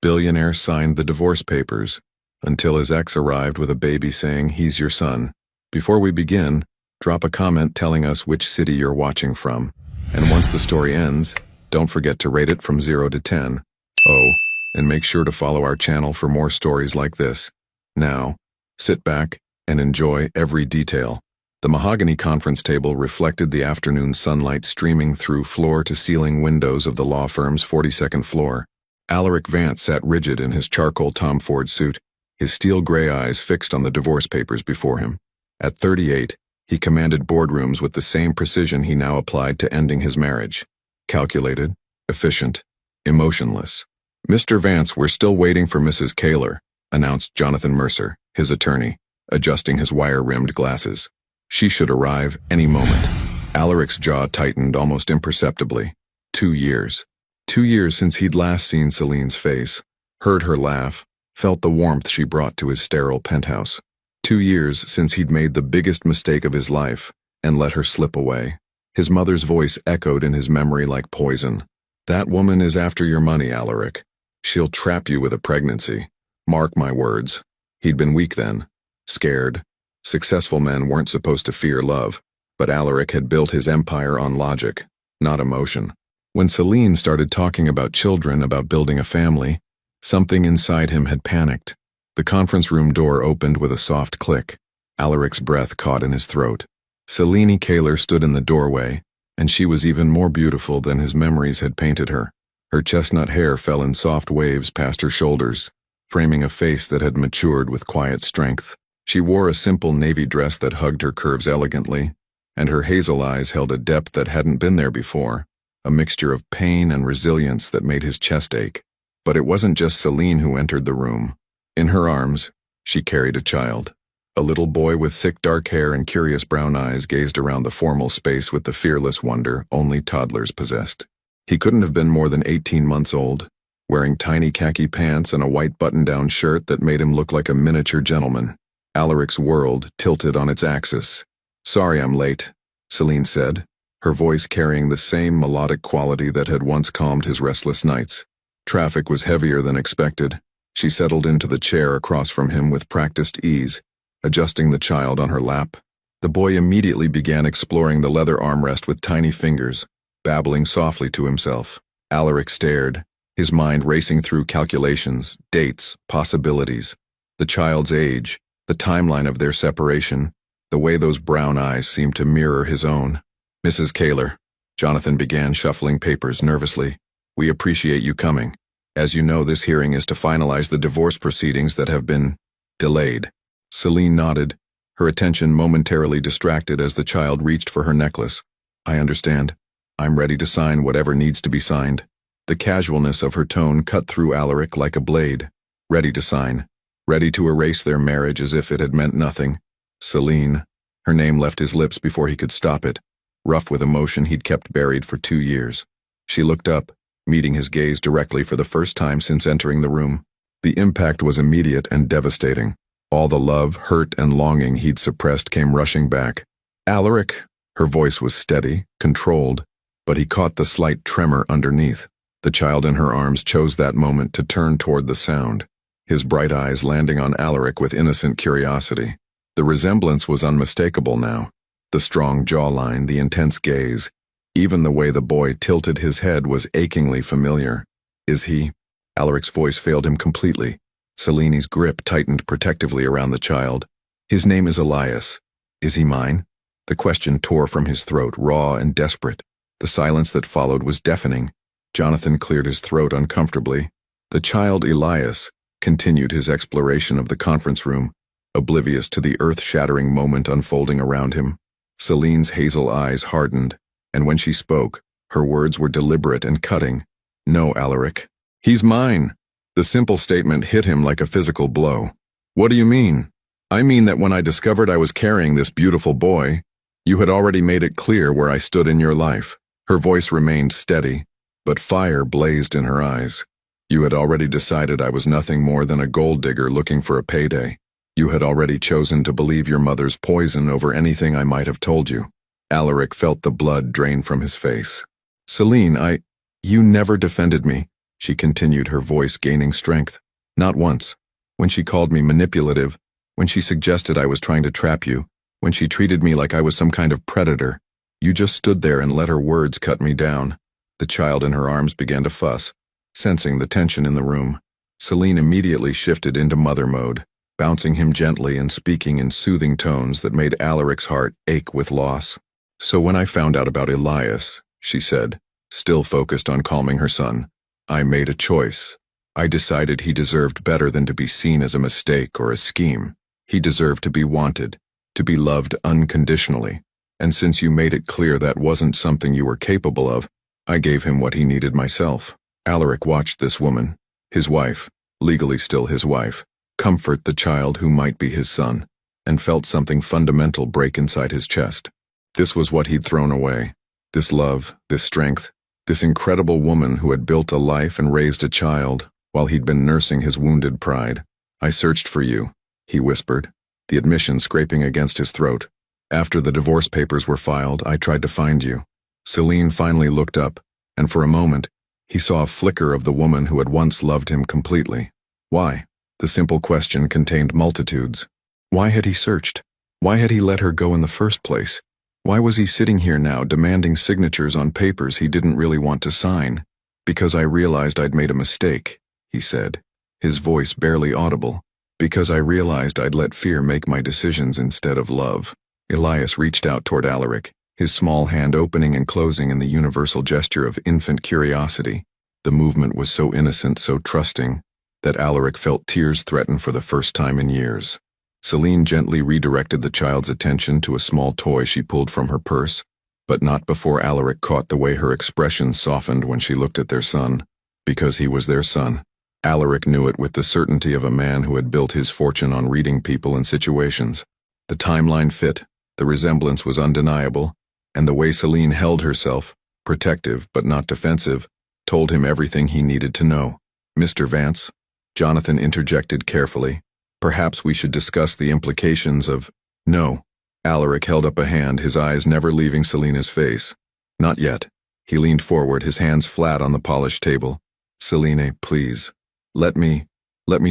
Billionaire signed the divorce papers until his ex arrived with a baby saying he's your son. Before we begin, drop a comment telling us which city you're watching from. And once the story ends, don't forget to rate it from 0 to 10. Oh, and make sure to follow our channel for more stories like this. Now, sit back and enjoy every detail. The mahogany conference table reflected the afternoon sunlight streaming through floor-to-ceiling windows of the law firm's 42nd floor. Alaric Vance sat rigid in his charcoal Tom Ford suit, his steel-gray eyes fixed on the divorce papers before him. At 38, he commanded boardrooms with the same precision he now applied to ending his marriage. Calculated, efficient, emotionless. "Mr. Vance, we're still waiting for Mrs. Kaler," announced Jonathan Mercer, his attorney, adjusting his wire-rimmed glasses. "She should arrive any moment." Alaric's jaw tightened almost imperceptibly. 2 years. 2 years since he'd last seen Celine's face, heard her laugh, felt the warmth she brought to his sterile penthouse. 2 years since he'd made the biggest mistake of his life and let her slip away. His mother's voice echoed in his memory like poison. "That woman is after your money, Alaric. She'll trap you with a pregnancy. Mark my words." He'd been weak then, scared. Successful men weren't supposed to fear love, but Alaric had built his empire on logic, not emotion. When Celine started talking about children, about building a family, something inside him had panicked. The conference room door opened with a soft click. Alaric's breath caught in his throat. Celine Kaler stood in the doorway, and she was even more beautiful than his memories had painted her. Her chestnut hair fell in soft waves past her shoulders, framing a face that had matured with quiet strength. She wore a simple navy dress that hugged her curves elegantly, and her hazel eyes held a depth that hadn't been there before, a mixture of pain and resilience that made his chest ache. But it wasn't just Celine who entered the room. In her arms, she carried a child. A little boy with thick dark hair and curious brown eyes gazed around the formal space with the fearless wonder only toddlers possessed. He couldn't have been more than 18 months old, wearing tiny khaki pants and a white button-down shirt that made him look like a miniature gentleman. Alaric's world tilted on its axis. "Sorry I'm late," Celine said, her voice carrying the same melodic quality that had once calmed his restless nights. Traffic was heavier than expected. She settled into the chair across from him with practiced ease, adjusting the child on her lap. The boy immediately began exploring the leather armrest with tiny fingers, babbling softly to himself. Alaric stared, his mind racing through calculations, dates, possibilities. The child's age, the timeline of their separation, the way those brown eyes seemed to mirror his own. "Mrs. Kaler," Jonathan began shuffling papers nervously, "we appreciate you coming. As you know, this hearing is to finalize the divorce proceedings that have been delayed." Celine nodded, her attention momentarily distracted as the child reached for her necklace. "I understand. I'm ready to sign whatever needs to be signed." The casualness of her tone cut through Alaric like a blade. Ready to sign. Ready to erase their marriage as if it had meant nothing. Celine. Her name left his lips before he could stop it, rough with emotion he'd kept buried for 2 years. She looked up, meeting his gaze directly for the first time since entering the room. The impact was immediate and devastating. All the love, hurt, and longing he'd suppressed came rushing back. "Alaric," her voice was steady, controlled, but he caught the slight tremor underneath. The child in her arms chose that moment to turn toward the sound, his bright eyes landing on Alaric with innocent curiosity. The resemblance was unmistakable now. The strong jawline, the intense gaze, even the way the boy tilted his head was achingly familiar. "Is he?" Alaric's voice failed him completely. Celine's grip tightened protectively around the child. "His name is Elias. Is he mine?" The question tore from his throat, raw and desperate. The silence that followed was deafening. Jonathan cleared his throat uncomfortably. "The child Elias," continued his exploration of the conference room, oblivious to the earth-shattering moment unfolding around him. Celine's hazel eyes hardened, and when she spoke, her words were deliberate and cutting. "No, Alaric. He's mine." The simple statement hit him like a physical blow. "What do you mean?" "I mean that when I discovered I was carrying this beautiful boy, you had already made it clear where I stood in your life." Her voice remained steady, but fire blazed in her eyes. "You had already decided I was nothing more than a gold digger looking for a payday. You had already chosen to believe your mother's poison over anything I might have told you." Alaric felt the blood drain from his face. "Celine, you never defended me. she continued, her voice gaining strength. Not once. When she called me manipulative, when she suggested I was trying to trap you, when she treated me like I was some kind of predator, you just stood there and let her words cut me down. The child in her arms began to fuss, sensing the tension in the room. Celine immediately shifted into mother mode, bouncing him gently and speaking in soothing tones that made Alaric's heart ache with loss. So when I found out about Elias, she said, still focused on calming her son, I made a choice. I decided he deserved better than to be seen as a mistake or a scheme. He deserved to be wanted, to be loved unconditionally. And since you made it clear that wasn't something you were capable of, I gave him what he needed myself. Alaric watched this woman, his wife, legally still his wife, comfort the child who might be his son, and felt something fundamental break inside his chest. This was what he'd thrown away. This love, this strength, this incredible woman who had built a life and raised a child while he'd been nursing his wounded pride. I searched for you, he whispered, the admission scraping against his throat. After the divorce papers were filed, I tried to find you. Celine finally looked up, and for a moment, he saw a flicker of the woman who had once loved him completely. Why? The simple question contained multitudes. Why had he searched? Why had he let her go in the first place? Why was he sitting here now demanding signatures on papers he didn't really want to sign? Because I realized I'd made a mistake, he said, his voice barely audible. Because I realized I'd let fear make my decisions instead of love. Elias reached out toward Alaric, his small hand opening and closing in the universal gesture of infant curiosity. The movement was so innocent, so trusting, that Alaric felt tears threaten for the first time in years. Celine gently redirected the child's attention to a small toy she pulled from her purse, but not before Alaric caught the way her expression softened when she looked at their son. Because he was their son. Alaric knew it with the certainty of a man who had built his fortune on reading people and situations. The timeline fit, the resemblance was undeniable, and the way Celine held herself, protective but not defensive, told him everything he needed to know. Mr. Vance, Jonathan interjected carefully, perhaps we should discuss the implications of— No. Alaric held up a hand, his eyes never leaving Selena's face. Not yet. He leaned forward, his hands flat on the polished table. Selene, please. Let me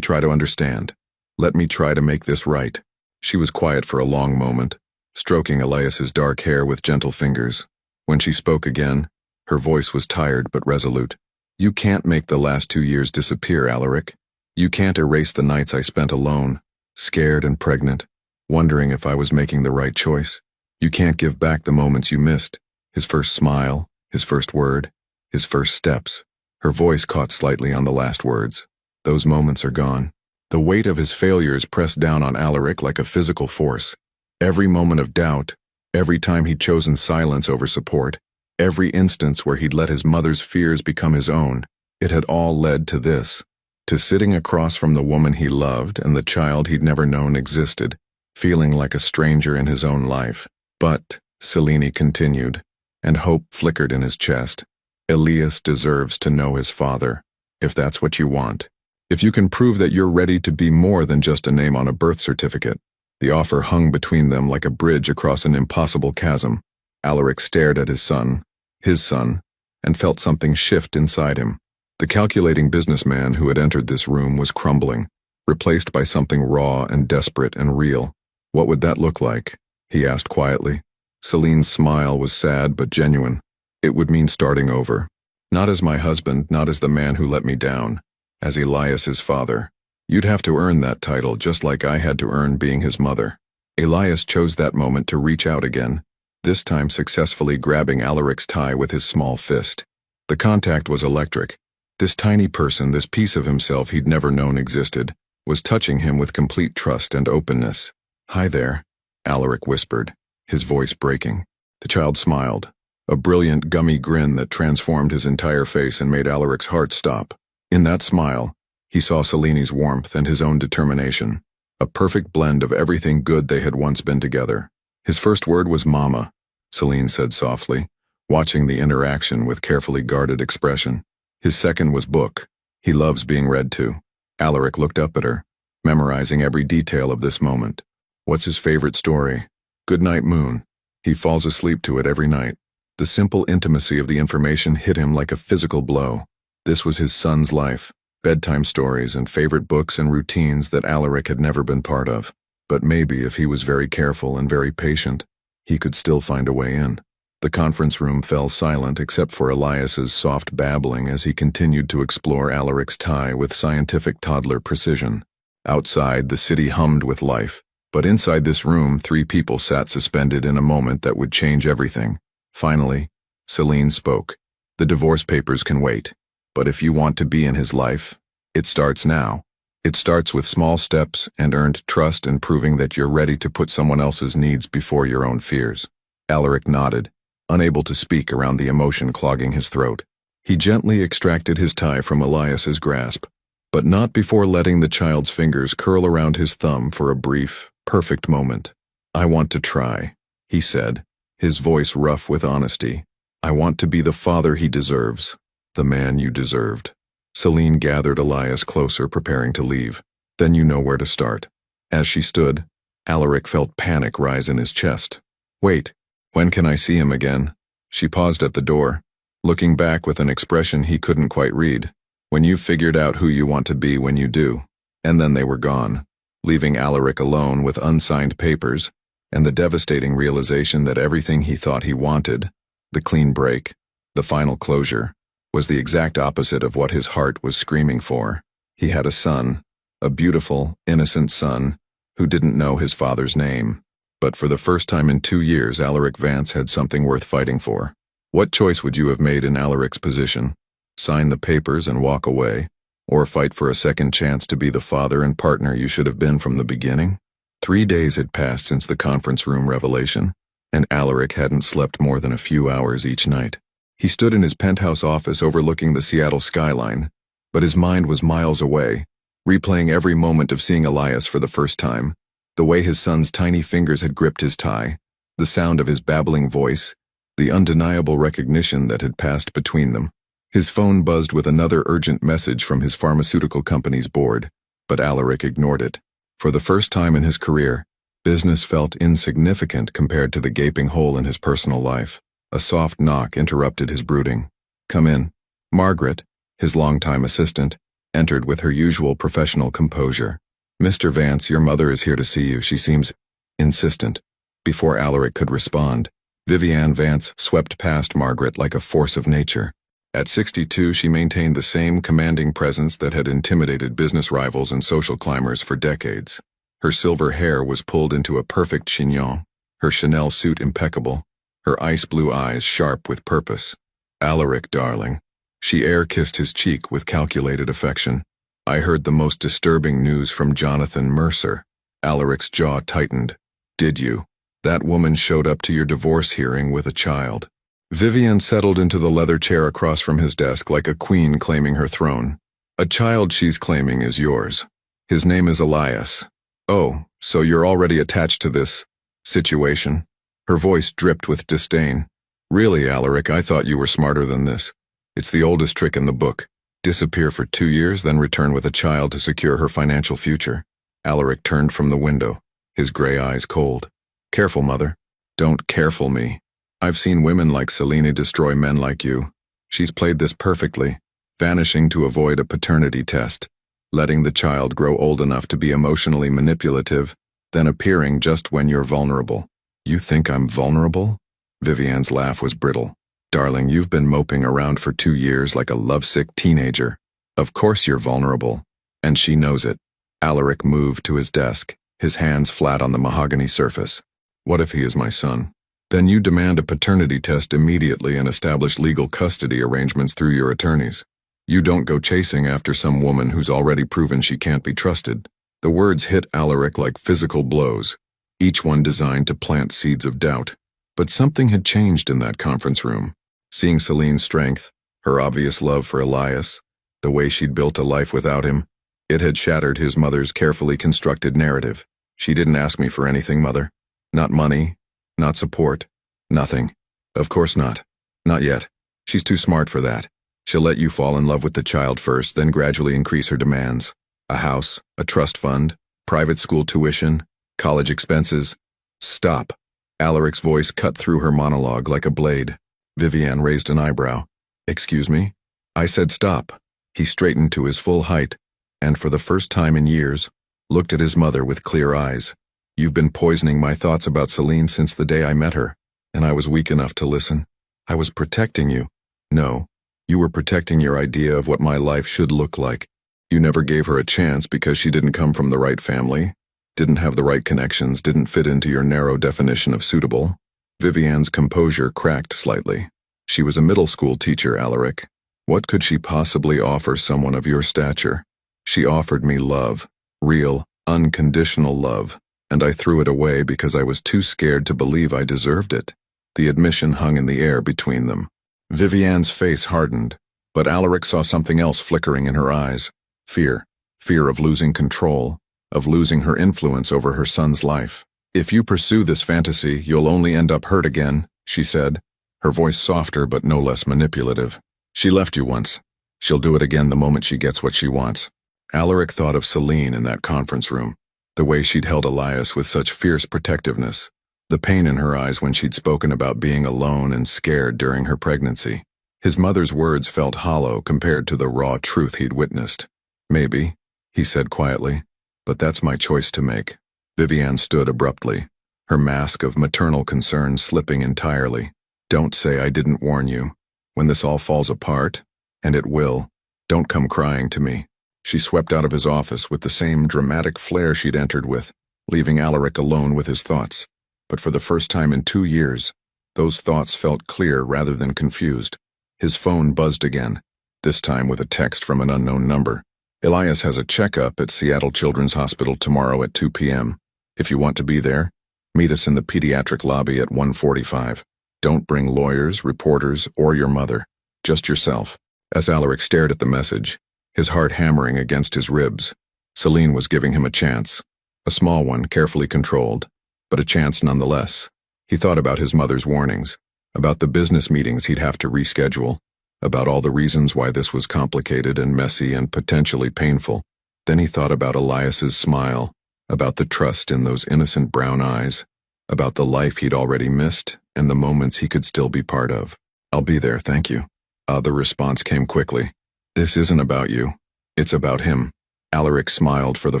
try to understand. Let me try to make this right. She was quiet for a long moment, stroking Elias's dark hair with gentle fingers. When she spoke again, her voice was tired but resolute. You can't make the last 2 years disappear, Alaric. You can't erase the nights I spent alone, scared and pregnant, wondering if I was making the right choice. You can't give back the moments you missed, his first smile, his first word, his first steps. Her voice caught slightly on the last words. Those moments are gone. The weight of his failures pressed down on Alaric like a physical force. Every moment of doubt, every time he'd chosen silence over support, every instance where he'd let his mother's fears become his own, it had all led to this. To sitting across from the woman he loved and the child he'd never known existed, feeling like a stranger in his own life. But, Selene continued, and hope flickered in his chest, Elias deserves to know his father, if that's what you want. If you can prove that you're ready to be more than just a name on a birth certificate. The offer hung between them like a bridge across an impossible chasm. Alaric stared at his son, and felt something shift inside him. The calculating businessman who had entered this room was crumbling, replaced by something raw and desperate and real. What would that look like? He asked quietly. Celine's smile was sad but genuine. It would mean starting over. Not as my husband, not as the man who let me down. As Elias's father. You'd have to earn that title just like I had to earn being his mother. Elias chose that moment to reach out again, this time successfully grabbing Alaric's tie with his small fist. The contact was electric. This tiny person, this piece of himself he'd never known existed, was touching him with complete trust and openness. Hi there, Alaric whispered, his voice breaking. The child smiled, a brilliant gummy grin that transformed his entire face and made Alaric's heart stop. In that smile, he saw Selene's warmth and his own determination, a perfect blend of everything good they had once been together. His first word was Mama, Selene said softly, watching the interaction with carefully guarded expression. His second was book. He loves being read to. Alaric looked up at her, memorizing every detail of this moment. What's his favorite story? Goodnight Moon. He falls asleep to it every night. The simple intimacy of the information hit him like a physical blow. This was his son's life, bedtime stories and favorite books and routines that Alaric had never been part of. But maybe if he was very careful and very patient, he could still find a way in. The conference room fell silent except for Elias's soft babbling as he continued to explore Alaric's tie with scientific toddler precision. Outside, the city hummed with life, but inside this room, 3 people sat suspended in a moment that would change everything. Finally, Celine spoke. The divorce papers can wait, but if you want to be in his life, it starts now. It starts with small steps and earned trust and proving that you're ready to put someone else's needs before your own fears. Alaric nodded, unable to speak around the emotion clogging his throat. He gently extracted his tie from Elias's grasp, but not before letting the child's fingers curl around his thumb for a brief, perfect moment. "I want to try," he said, his voice rough with honesty. "I want to be the father he deserves, the man you deserved." Celine gathered Elias closer, preparing to leave. "Then you know where to start." As she stood, Alaric felt panic rise in his chest. "Wait, when can I see him again?" She paused at the door, looking back with an expression he couldn't quite read. "When you've figured out who you want to be when you do." And then they were gone, leaving Alaric alone with unsigned papers and the devastating realization that everything he thought he wanted, the clean break, the final closure, was the exact opposite of what his heart was screaming for. He had a son, a beautiful, innocent son, who didn't know his father's name. But for the first time in 2 years, Alaric Vance had something worth fighting for. What choice would you have made in Alaric's position? Sign the papers and walk away, or fight for a second chance to be the father and partner you should have been from the beginning? 3 days had passed since the conference room revelation, and Alaric hadn't slept more than a few hours each night. He stood in his penthouse office overlooking the Seattle skyline, but his mind was miles away, replaying every moment of seeing Elias for the first time, the way his son's tiny fingers had gripped his tie, the sound of his babbling voice, the undeniable recognition that had passed between them. His phone buzzed with another urgent message from his pharmaceutical company's board, but Alaric ignored it. For the first time in his career, business felt insignificant compared to the gaping hole in his personal life. A soft knock interrupted his brooding. "Come in." Margaret, his longtime assistant, entered with her usual professional composure. "Mr. Vance, your mother is here to see you. She seems insistent." Before Alaric could respond, Vivienne Vance swept past Margaret like a force of nature. At 62, she maintained the same commanding presence that had intimidated business rivals and social climbers for decades. Her silver hair was pulled into a perfect chignon, her Chanel suit impeccable, her ice blue eyes sharp with purpose. "Alaric, darling." She air-kissed his cheek with calculated affection. "I heard the most disturbing news from Jonathan Mercer." Alaric's jaw tightened. "Did you? That woman showed up to your divorce hearing with a child." Vivian settled into the leather chair across from his desk like a queen claiming her throne. "A child she's claiming is yours. His name is Elias." "Oh, so you're already attached to this situation?" Her voice dripped with disdain. "Really, Alaric, I thought you were smarter than this. It's the oldest trick in the book. Disappear for 2 years, then return with a child to secure her financial future." Alaric turned from the window, his gray eyes cold. "Careful, mother. Don't careful me. I've seen women like Selene destroy men like you. She's played this perfectly, vanishing to avoid a paternity test, letting the child grow old enough to be emotionally manipulative, then appearing just when you're vulnerable." "You think I'm vulnerable?" Vivian's laugh was brittle. "Darling, you've been moping around for 2 years like a lovesick teenager. Of course you're vulnerable, and she knows it." Alaric moved to his desk, his hands flat on the mahogany surface. "What if he is my son? Then you demand a paternity test immediately and establish legal custody arrangements through your attorneys. You don't go chasing after some woman who's already proven she can't be trusted." The words hit Alaric like physical blows, each one designed to plant seeds of doubt. But something had changed in that conference room. Seeing Celine's strength, her obvious love for Elias, the way she'd built a life without him, it had shattered his mother's carefully constructed narrative. "She didn't ask me for anything, Mother. Not money, not support, nothing. Of course not. Not yet. She's too smart for that. She'll let you fall in love with the child first, then gradually increase her demands. A house, a trust fund, private school tuition, college expenses." "Stop." Alaric's voice cut through her monologue like a blade. Vivienne raised an eyebrow. "Excuse me?" I said stop. He straightened to his full height, and for the first time in years, looked at his mother with clear eyes. You've been poisoning my thoughts about Celine since the day I met her, and I was weak enough to listen. I was protecting you. No, you were protecting your idea of what my life should look like. You never gave her a chance because she didn't come from the right family, didn't have the right connections, didn't fit into your narrow definition of suitable. Vivian's composure cracked slightly. She was a middle school teacher, Alaric. What could she possibly offer someone of your stature? She offered me love, real, unconditional love, and I threw it away because I was too scared to believe I deserved it. The admission hung in the air between them. Vivian's face hardened, but Alaric saw something else flickering in her eyes. Fear. Fear of losing control, of losing her influence over her son's life. If you pursue this fantasy, you'll only end up hurt again, she said, her voice softer but no less manipulative. She left you once. She'll do it again the moment she gets what she wants. Alaric thought of Celine in that conference room, the way she'd held Elias with such fierce protectiveness, the pain in her eyes when she'd spoken about being alone and scared during her pregnancy. His mother's words felt hollow compared to the raw truth he'd witnessed. Maybe, he said quietly, but that's my choice to make. Vivian stood abruptly, her mask of maternal concern slipping entirely. Don't say I didn't warn you. When this all falls apart, and it will, don't come crying to me. She swept out of his office with the same dramatic flair she'd entered with, leaving Alaric alone with his thoughts. But for the first time in 2 years, those thoughts felt clear rather than confused. His phone buzzed again, this time with a text from an unknown number. Elias has a checkup at Seattle Children's Hospital tomorrow at 2 p.m. If you want to be there, meet us in the pediatric lobby at 1:45. Don't bring lawyers, reporters, or your mother. Just yourself. As Alaric stared at the message, his heart hammering against his ribs, Celine was giving him a chance. A small one, carefully controlled, but a chance nonetheless. He thought about his mother's warnings, about the business meetings he'd have to reschedule, about all the reasons why this was complicated and messy and potentially painful. Then he thought about Elias's smile, about the trust in those innocent brown eyes, about the life he'd already missed and the moments he could still be part of. I'll be there, thank you. The response came quickly. This isn't about you. It's about him. Alaric smiled for the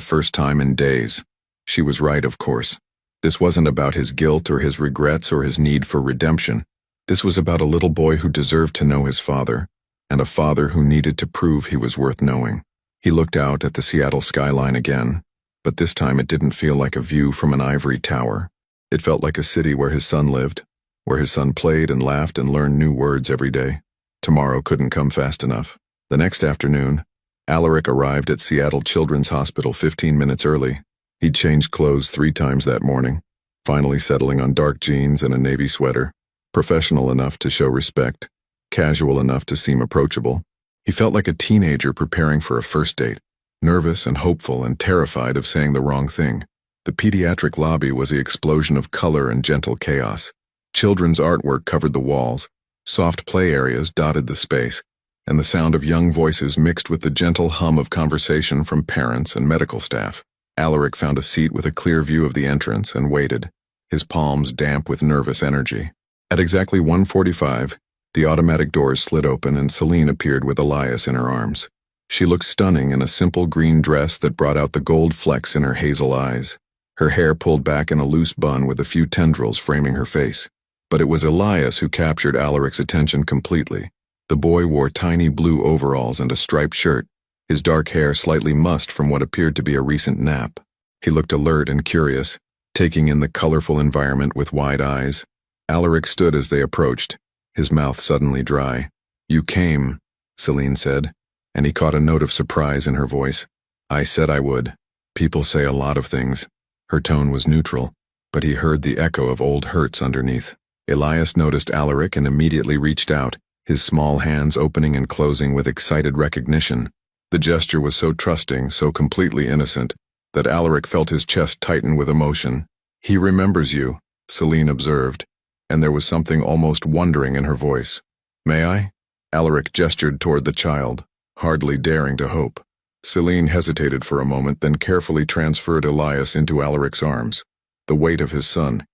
first time in days. She was right, of course. This wasn't about his guilt or his regrets or his need for redemption. This was about a little boy who deserved to know his father, and a father who needed to prove he was worth knowing. He looked out at the Seattle skyline again, but this time it didn't feel like a view from an ivory tower. It felt like a city where his son lived, where his son played and laughed and learned new words every day. Tomorrow couldn't come fast enough. The next afternoon, Alaric arrived at Seattle Children's Hospital 15 minutes early. He'd changed clothes 3 times that morning, finally settling on dark jeans and a navy sweater, professional enough to show respect, casual enough to seem approachable. He felt like a teenager preparing for a first date, nervous and hopeful and terrified of saying the wrong thing. The pediatric lobby was the explosion of color and gentle chaos. Children's artwork covered the walls, soft play areas dotted the space, and the sound of young voices mixed with the gentle hum of conversation from parents and medical staff. Alaric found a seat with a clear view of the entrance and waited, his palms damp with nervous energy. At exactly 1:45, the automatic doors slid open and Celine appeared with Elias in her arms. She looked stunning in a simple green dress that brought out the gold flecks in her hazel eyes, her hair pulled back in a loose bun with a few tendrils framing her face. But it was Elias who captured Alaric's attention completely. The boy wore tiny blue overalls and a striped shirt, his dark hair slightly mussed from what appeared to be a recent nap. He looked alert and curious, taking in the colorful environment with wide eyes. Alaric stood as they approached, his mouth suddenly dry. "You came," Celine said, and he caught a note of surprise in her voice. "I said I would. People say a lot of things." Her tone was neutral, but he heard the echo of old hurts underneath. Elias noticed Alaric and immediately reached out, his small hands opening and closing with excited recognition. The gesture was so trusting, so completely innocent, that Alaric felt his chest tighten with emotion. "He remembers you," Celine observed, and there was something almost wondering in her voice. "May I?" Alaric gestured toward the child, hardly daring to hope. Celine hesitated for a moment, then carefully transferred Elias into Alaric's arms. The weight of his son,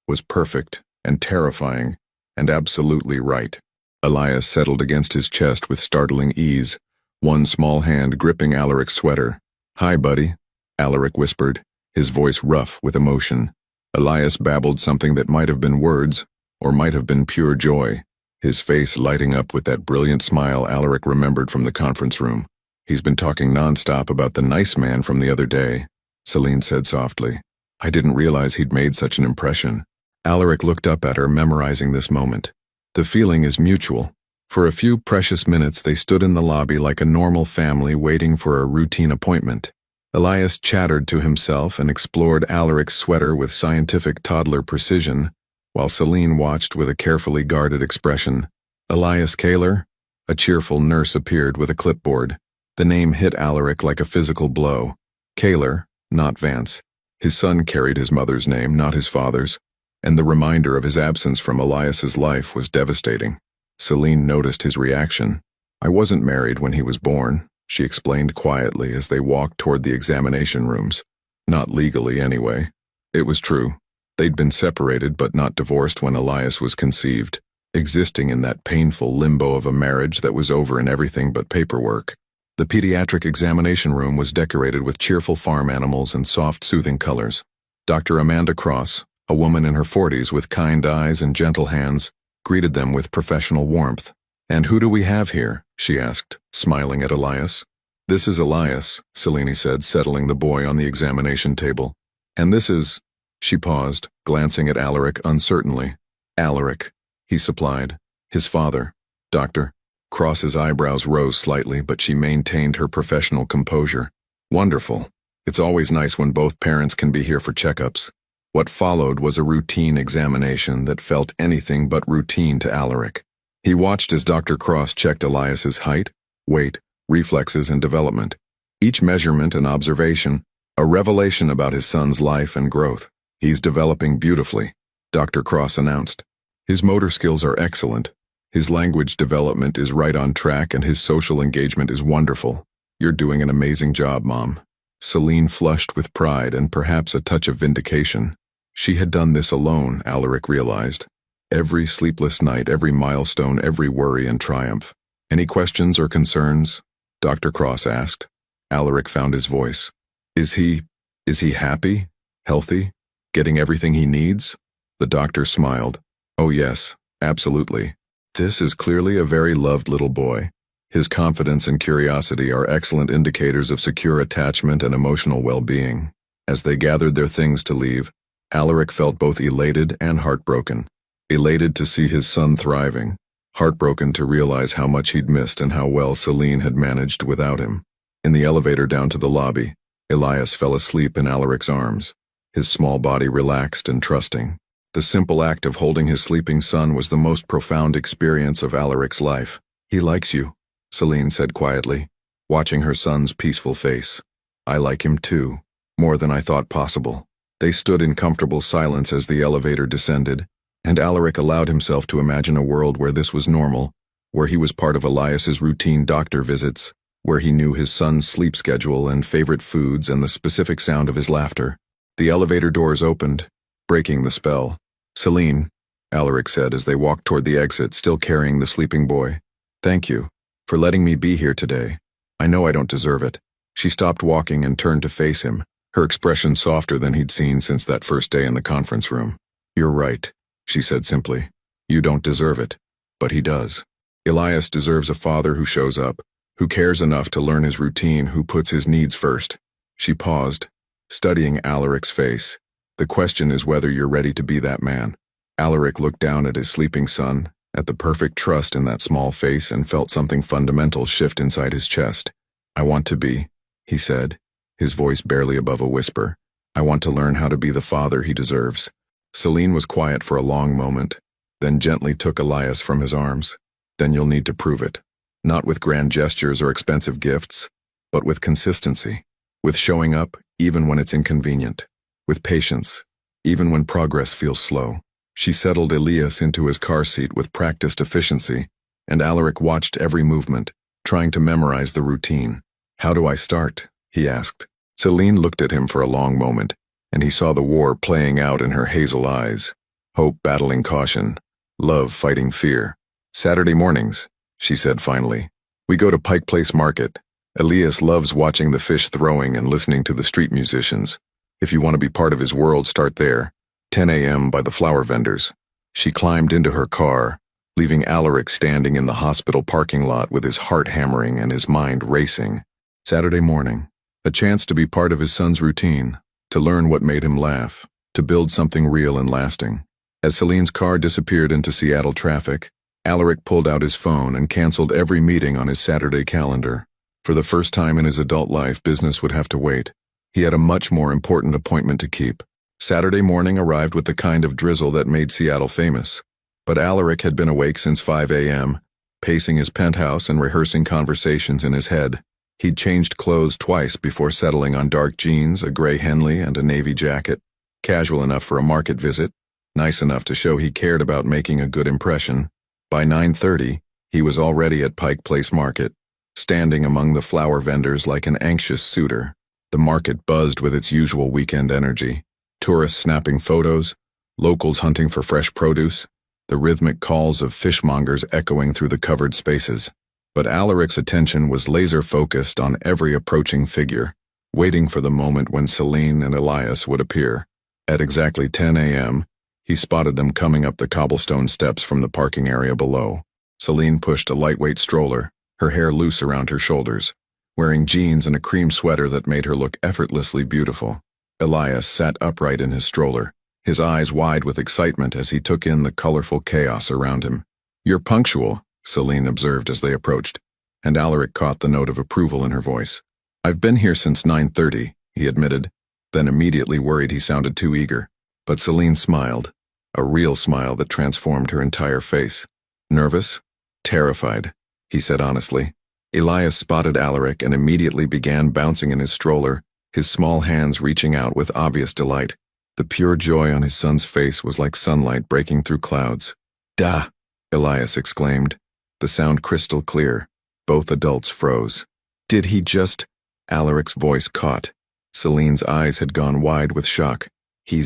was perfect and terrifying and absolutely right. Elias settled against his chest with startling ease, one small hand gripping Alaric's sweater. "Hi, buddy," Alaric whispered, his voice rough with emotion. Elias babbled something that might have been words, or might have been pure joy, his face lighting up with that brilliant smile Alaric remembered from the conference room. "He's been talking nonstop about the nice man from the other day," Celine said softly. "I didn't realize he'd made such an impression." Alaric looked up at her, memorizing this moment. The feeling is mutual. For a few precious minutes they stood in the lobby like a normal family waiting for a routine appointment. Elias chattered to himself and explored Alaric's sweater with scientific toddler precision, while Celine watched with a carefully guarded expression. "Elias Kaler?" A cheerful nurse appeared with a clipboard. The name hit Alaric like a physical blow. Kaler, not Vance. His son carried his mother's name, not his father's, and the reminder of his absence from Elias's life was devastating. Celine noticed his reaction. "I wasn't married when he was born," she explained quietly as they walked toward the examination rooms. "Not legally, anyway." It was true. They'd been separated but not divorced when Elias was conceived, existing in that painful limbo of a marriage that was over in everything but paperwork. The pediatric examination room was decorated with cheerful farm animals and soft, soothing colors. Dr. Amanda Cross, a woman in her 40s with kind eyes and gentle hands, greeted them with professional warmth. "And who do we have here?" she asked, smiling at Elias. "This is Elias," Celine said, settling the boy on the examination table. "And this is—" She paused, glancing at Alaric uncertainly. "Alaric," he supplied. "His father, Doctor." Cross's eyebrows rose slightly, but she maintained her professional composure. "Wonderful. It's always nice when both parents can be here for checkups." What followed was a routine examination that felt anything but routine to Alaric. He watched as Dr. Cross checked Elias's height, weight, reflexes, and development. Each measurement and observation, a revelation about his son's life and growth. "He's developing beautifully," Dr. Cross announced. "His motor skills are excellent. His language development is right on track and his social engagement is wonderful. You're doing an amazing job, Mom." Celine flushed with pride and perhaps a touch of vindication. She had done this alone, Alaric realized. Every sleepless night, every milestone, every worry and triumph. "Any questions or concerns?" Dr. Cross asked. Alaric found his voice. Is he happy? Healthy? Getting everything he needs?" The doctor smiled. "Oh yes, absolutely. This is clearly a very loved little boy. His confidence and curiosity are excellent indicators of secure attachment and emotional well-being." As they gathered their things to leave, Alaric felt both elated and heartbroken. Elated to see his son thriving, heartbroken to realize how much he'd missed and how well Celine had managed without him. In the elevator down to the lobby, Elias fell asleep in Alaric's arms, his small body relaxed and trusting. The simple act of holding his sleeping son was the most profound experience of Alaric's life. "He likes you," Celine said quietly, watching her son's peaceful face. "I like him too, more than I thought possible." They stood in comfortable silence as the elevator descended, and Alaric allowed himself to imagine a world where this was normal, where he was part of Elias's routine doctor visits, where he knew his son's sleep schedule and favorite foods and the specific sound of his laughter. The elevator doors opened, breaking the spell. "Celine," Alaric said as they walked toward the exit, still carrying the sleeping boy. "Thank you for letting me be here today. I know I don't deserve it." She stopped walking and turned to face him, her expression softer than he'd seen since that first day in the conference room. "You're right," she said simply. "You don't deserve it, but he does. Elias deserves a father who shows up, who cares enough to learn his routine, who puts his needs first." She paused, studying Alaric's face. "The question is whether you're ready to be that man." Alaric looked down at his sleeping son, at the perfect trust in that small face, and felt something fundamental shift inside his chest. "I want to be," he said, his voice barely above a whisper. "I want to learn how to be the father he deserves." Celine was quiet for a long moment, then gently took Elias from his arms. "Then you'll need to prove it. Not with grand gestures or expensive gifts, but with consistency. With showing up, even when it's inconvenient. With patience, even when progress feels slow." She settled Elias into his car seat with practiced efficiency, and Alaric watched every movement, trying to memorize the routine. "How do I start?" he asked. Celine looked at him for a long moment, and he saw the war playing out in her hazel eyes. Hope battling caution, love fighting fear. Saturday mornings, she said finally. We go to Pike Place Market. Elias loves watching the fish throwing and listening to the street musicians. If you want to be part of his world, start there. 10 a.m. by the flower vendors. She climbed into her car, leaving Alaric standing in the hospital parking lot with his heart hammering and his mind racing. Saturday morning. A chance to be part of his son's routine, to learn what made him laugh, to build something real and lasting. As Celine's car disappeared into Seattle traffic, Alaric pulled out his phone and canceled every meeting on his Saturday calendar. For the first time in his adult life, business would have to wait. He had a much more important appointment to keep. Saturday morning arrived with the kind of drizzle that made Seattle famous. But Alaric had been awake since 5 a.m., pacing his penthouse and rehearsing conversations in his head. He'd changed clothes twice before settling on dark jeans, a gray Henley, and a navy jacket. Casual enough for a market visit, nice enough to show he cared about making a good impression. By 9:30, he was already at Pike Place Market, standing among the flower vendors like an anxious suitor. The market buzzed with its usual weekend energy. Tourists snapping photos, locals hunting for fresh produce, the rhythmic calls of fishmongers echoing through the covered spaces. But Alaric's attention was laser-focused on every approaching figure, waiting for the moment when Celine and Elias would appear. At exactly 10 a.m., he spotted them coming up the cobblestone steps from the parking area below. Celine pushed a lightweight stroller, her hair loose around her shoulders, wearing jeans and a cream sweater that made her look effortlessly beautiful. Elias sat upright in his stroller, his eyes wide with excitement as he took in the colorful chaos around him. "You're punctual," Celine observed as they approached, and Alaric caught the note of approval in her voice. "I've been here since 9:30, he admitted, then immediately worried he sounded too eager. But Celine smiled, a real smile that transformed her entire face. "Nervous? Terrified," he said honestly. Elias spotted Alaric and immediately began bouncing in his stroller, his small hands reaching out with obvious delight. The pure joy on his son's face was like sunlight breaking through clouds. "Da!" Elias exclaimed, the sound crystal clear. Both adults froze. "Did he just—" Alaric's voice caught. Celine's eyes had gone wide with shock. He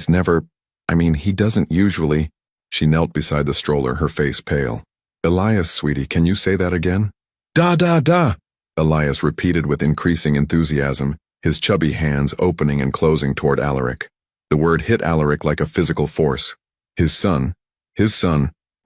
doesn't usually—" She knelt beside the stroller, her face pale. "Elias, sweetie, can you say that again?" "Da da da!" Elias repeated with increasing enthusiasm, his chubby hands opening and closing toward Alaric. The word hit Alaric like a physical force. His son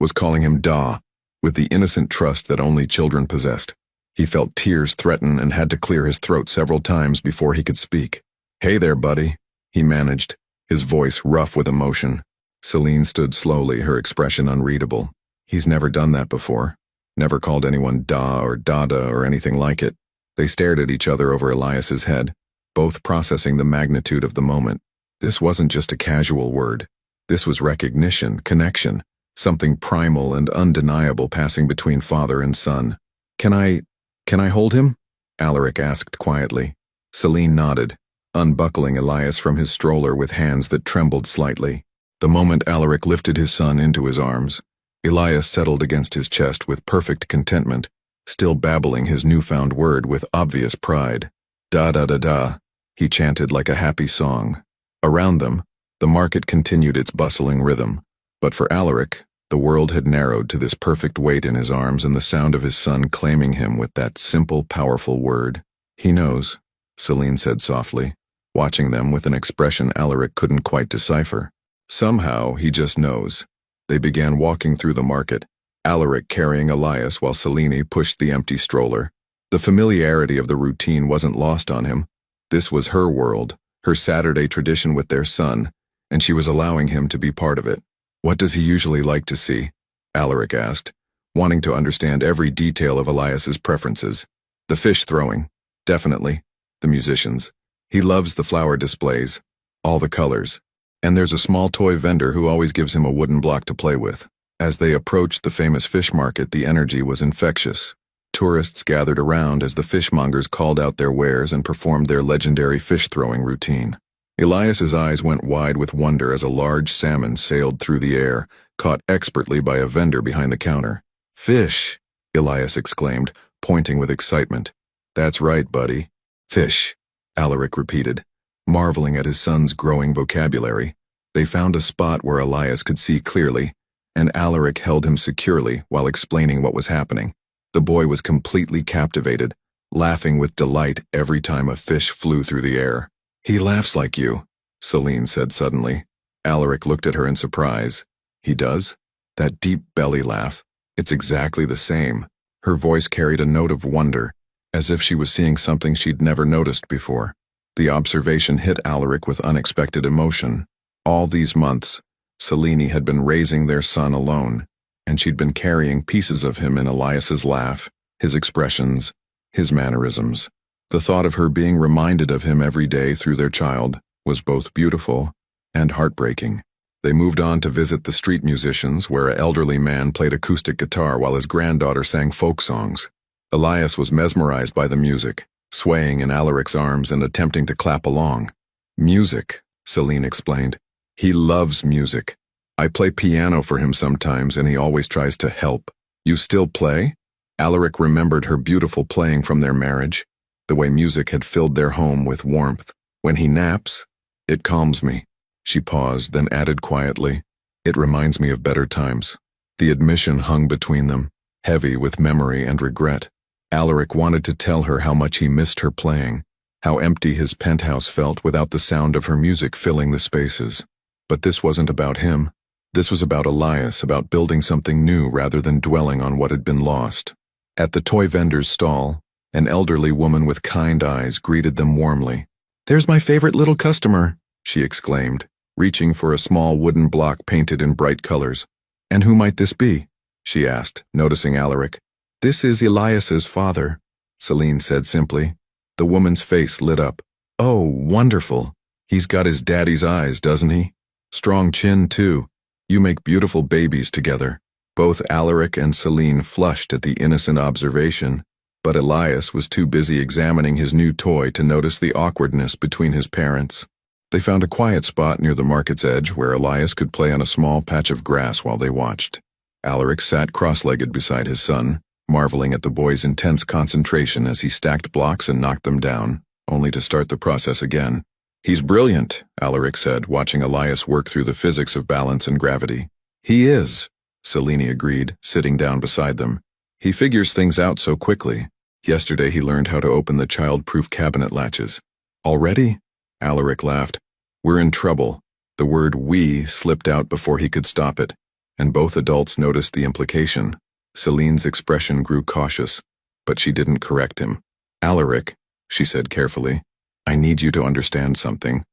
was calling him Da, with the innocent trust that only children possessed. He felt tears threaten and had to clear his throat several times before he could speak. "Hey there, buddy," he managed, his voice rough with emotion. Celine stood slowly, her expression unreadable. He's never done that before. Never called anyone Da or Dada or anything like it. They stared at each other over Elias's head, both processing the magnitude of the moment. This wasn't just a casual word. This was recognition, connection, something primal and undeniable passing between father and son. Can I hold him?" Alaric asked quietly. Celine nodded, unbuckling Elias from his stroller with hands that trembled slightly. The moment Alaric lifted his son into his arms, Elias settled against his chest with perfect contentment, still babbling his newfound word with obvious pride. "Da-da-da-da," he chanted like a happy song. Around them, the market continued its bustling rhythm, but for Alaric, the world had narrowed to this perfect weight in his arms and the sound of his son claiming him with that simple, powerful word. "He knows," Celine said softly, watching them with an expression Alaric couldn't quite decipher. "Somehow, he just knows." They began walking through the market, Alaric carrying Elias while Celine pushed the empty stroller. The familiarity of the routine wasn't lost on him. This was her world, her Saturday tradition with their son, and she was allowing him to be part of it. "What does he usually like to see?" Alaric asked, wanting to understand every detail of Elias's preferences. "The fish throwing, definitely. The musicians. He loves the flower displays, all the colors. And there's a small toy vendor who always gives him a wooden block to play with." As they approached the famous fish market, the energy was infectious. Tourists gathered around as the fishmongers called out their wares and performed their legendary fish-throwing routine. Elias's eyes went wide with wonder as a large salmon sailed through the air, caught expertly by a vendor behind the counter. "Fish!" Elias exclaimed, pointing with excitement. "That's right, buddy. Fish," Alaric repeated, marveling at his son's growing vocabulary. They found a spot where Elias could see clearly, and Alaric held him securely while explaining what was happening. The boy was completely captivated, laughing with delight every time a fish flew through the air. "He laughs like you," Celine said suddenly. Alaric looked at her in surprise. "He does? That deep belly laugh. It's exactly the same." Her voice carried a note of wonder, as if she was seeing something she'd never noticed before. The observation hit Alaric with unexpected emotion. All these months, Celine had been raising their son alone, and she'd been carrying pieces of him in Elias's laugh, his expressions, his mannerisms. The thought of her being reminded of him every day through their child was both beautiful and heartbreaking. They moved on to visit the street musicians, where an elderly man played acoustic guitar while his granddaughter sang folk songs. Elias was mesmerized by the music, swaying in Alaric's arms and attempting to clap along. "Music," Celine explained. "He loves music. I play piano for him sometimes and he always tries to help." "You still play?" Alaric remembered her beautiful playing from their marriage, the way music had filled their home with warmth. "When he naps, it calms me." She paused, then added quietly, "It reminds me of better times." The admission hung between them, heavy with memory and regret. Alaric wanted to tell her how much he missed her playing, how empty his penthouse felt without the sound of her music filling the spaces. But this wasn't about him. This was about Elias, about building something new rather than dwelling on what had been lost. At the toy vendor's stall, an elderly woman with kind eyes greeted them warmly. "There's my favorite little customer," she exclaimed, reaching for a small wooden block painted in bright colors. "And who might this be?" she asked, noticing Alaric. "This is Elias's father," Celine said simply. The woman's face lit up. "Oh, wonderful. He's got his daddy's eyes, doesn't he? Strong chin, too. You make beautiful babies together." Both Alaric and Celine flushed at the innocent observation, but Elias was too busy examining his new toy to notice the awkwardness between his parents. They found a quiet spot near the market's edge where Elias could play on a small patch of grass while they watched. Alaric sat cross-legged beside his son, marveling at the boy's intense concentration as he stacked blocks and knocked them down, only to start the process again. "He's brilliant," Alaric said, watching Elias work through the physics of balance and gravity. "He is," Celine agreed, sitting down beside them. "He figures things out so quickly. Yesterday he learned how to open the child-proof cabinet latches." "Already?" Alaric laughed. "We're in trouble." The word "we" slipped out before he could stop it, and both adults noticed the implication. Celine's expression grew cautious, but she didn't correct him. "Alaric," she said carefully, "I need you to understand something.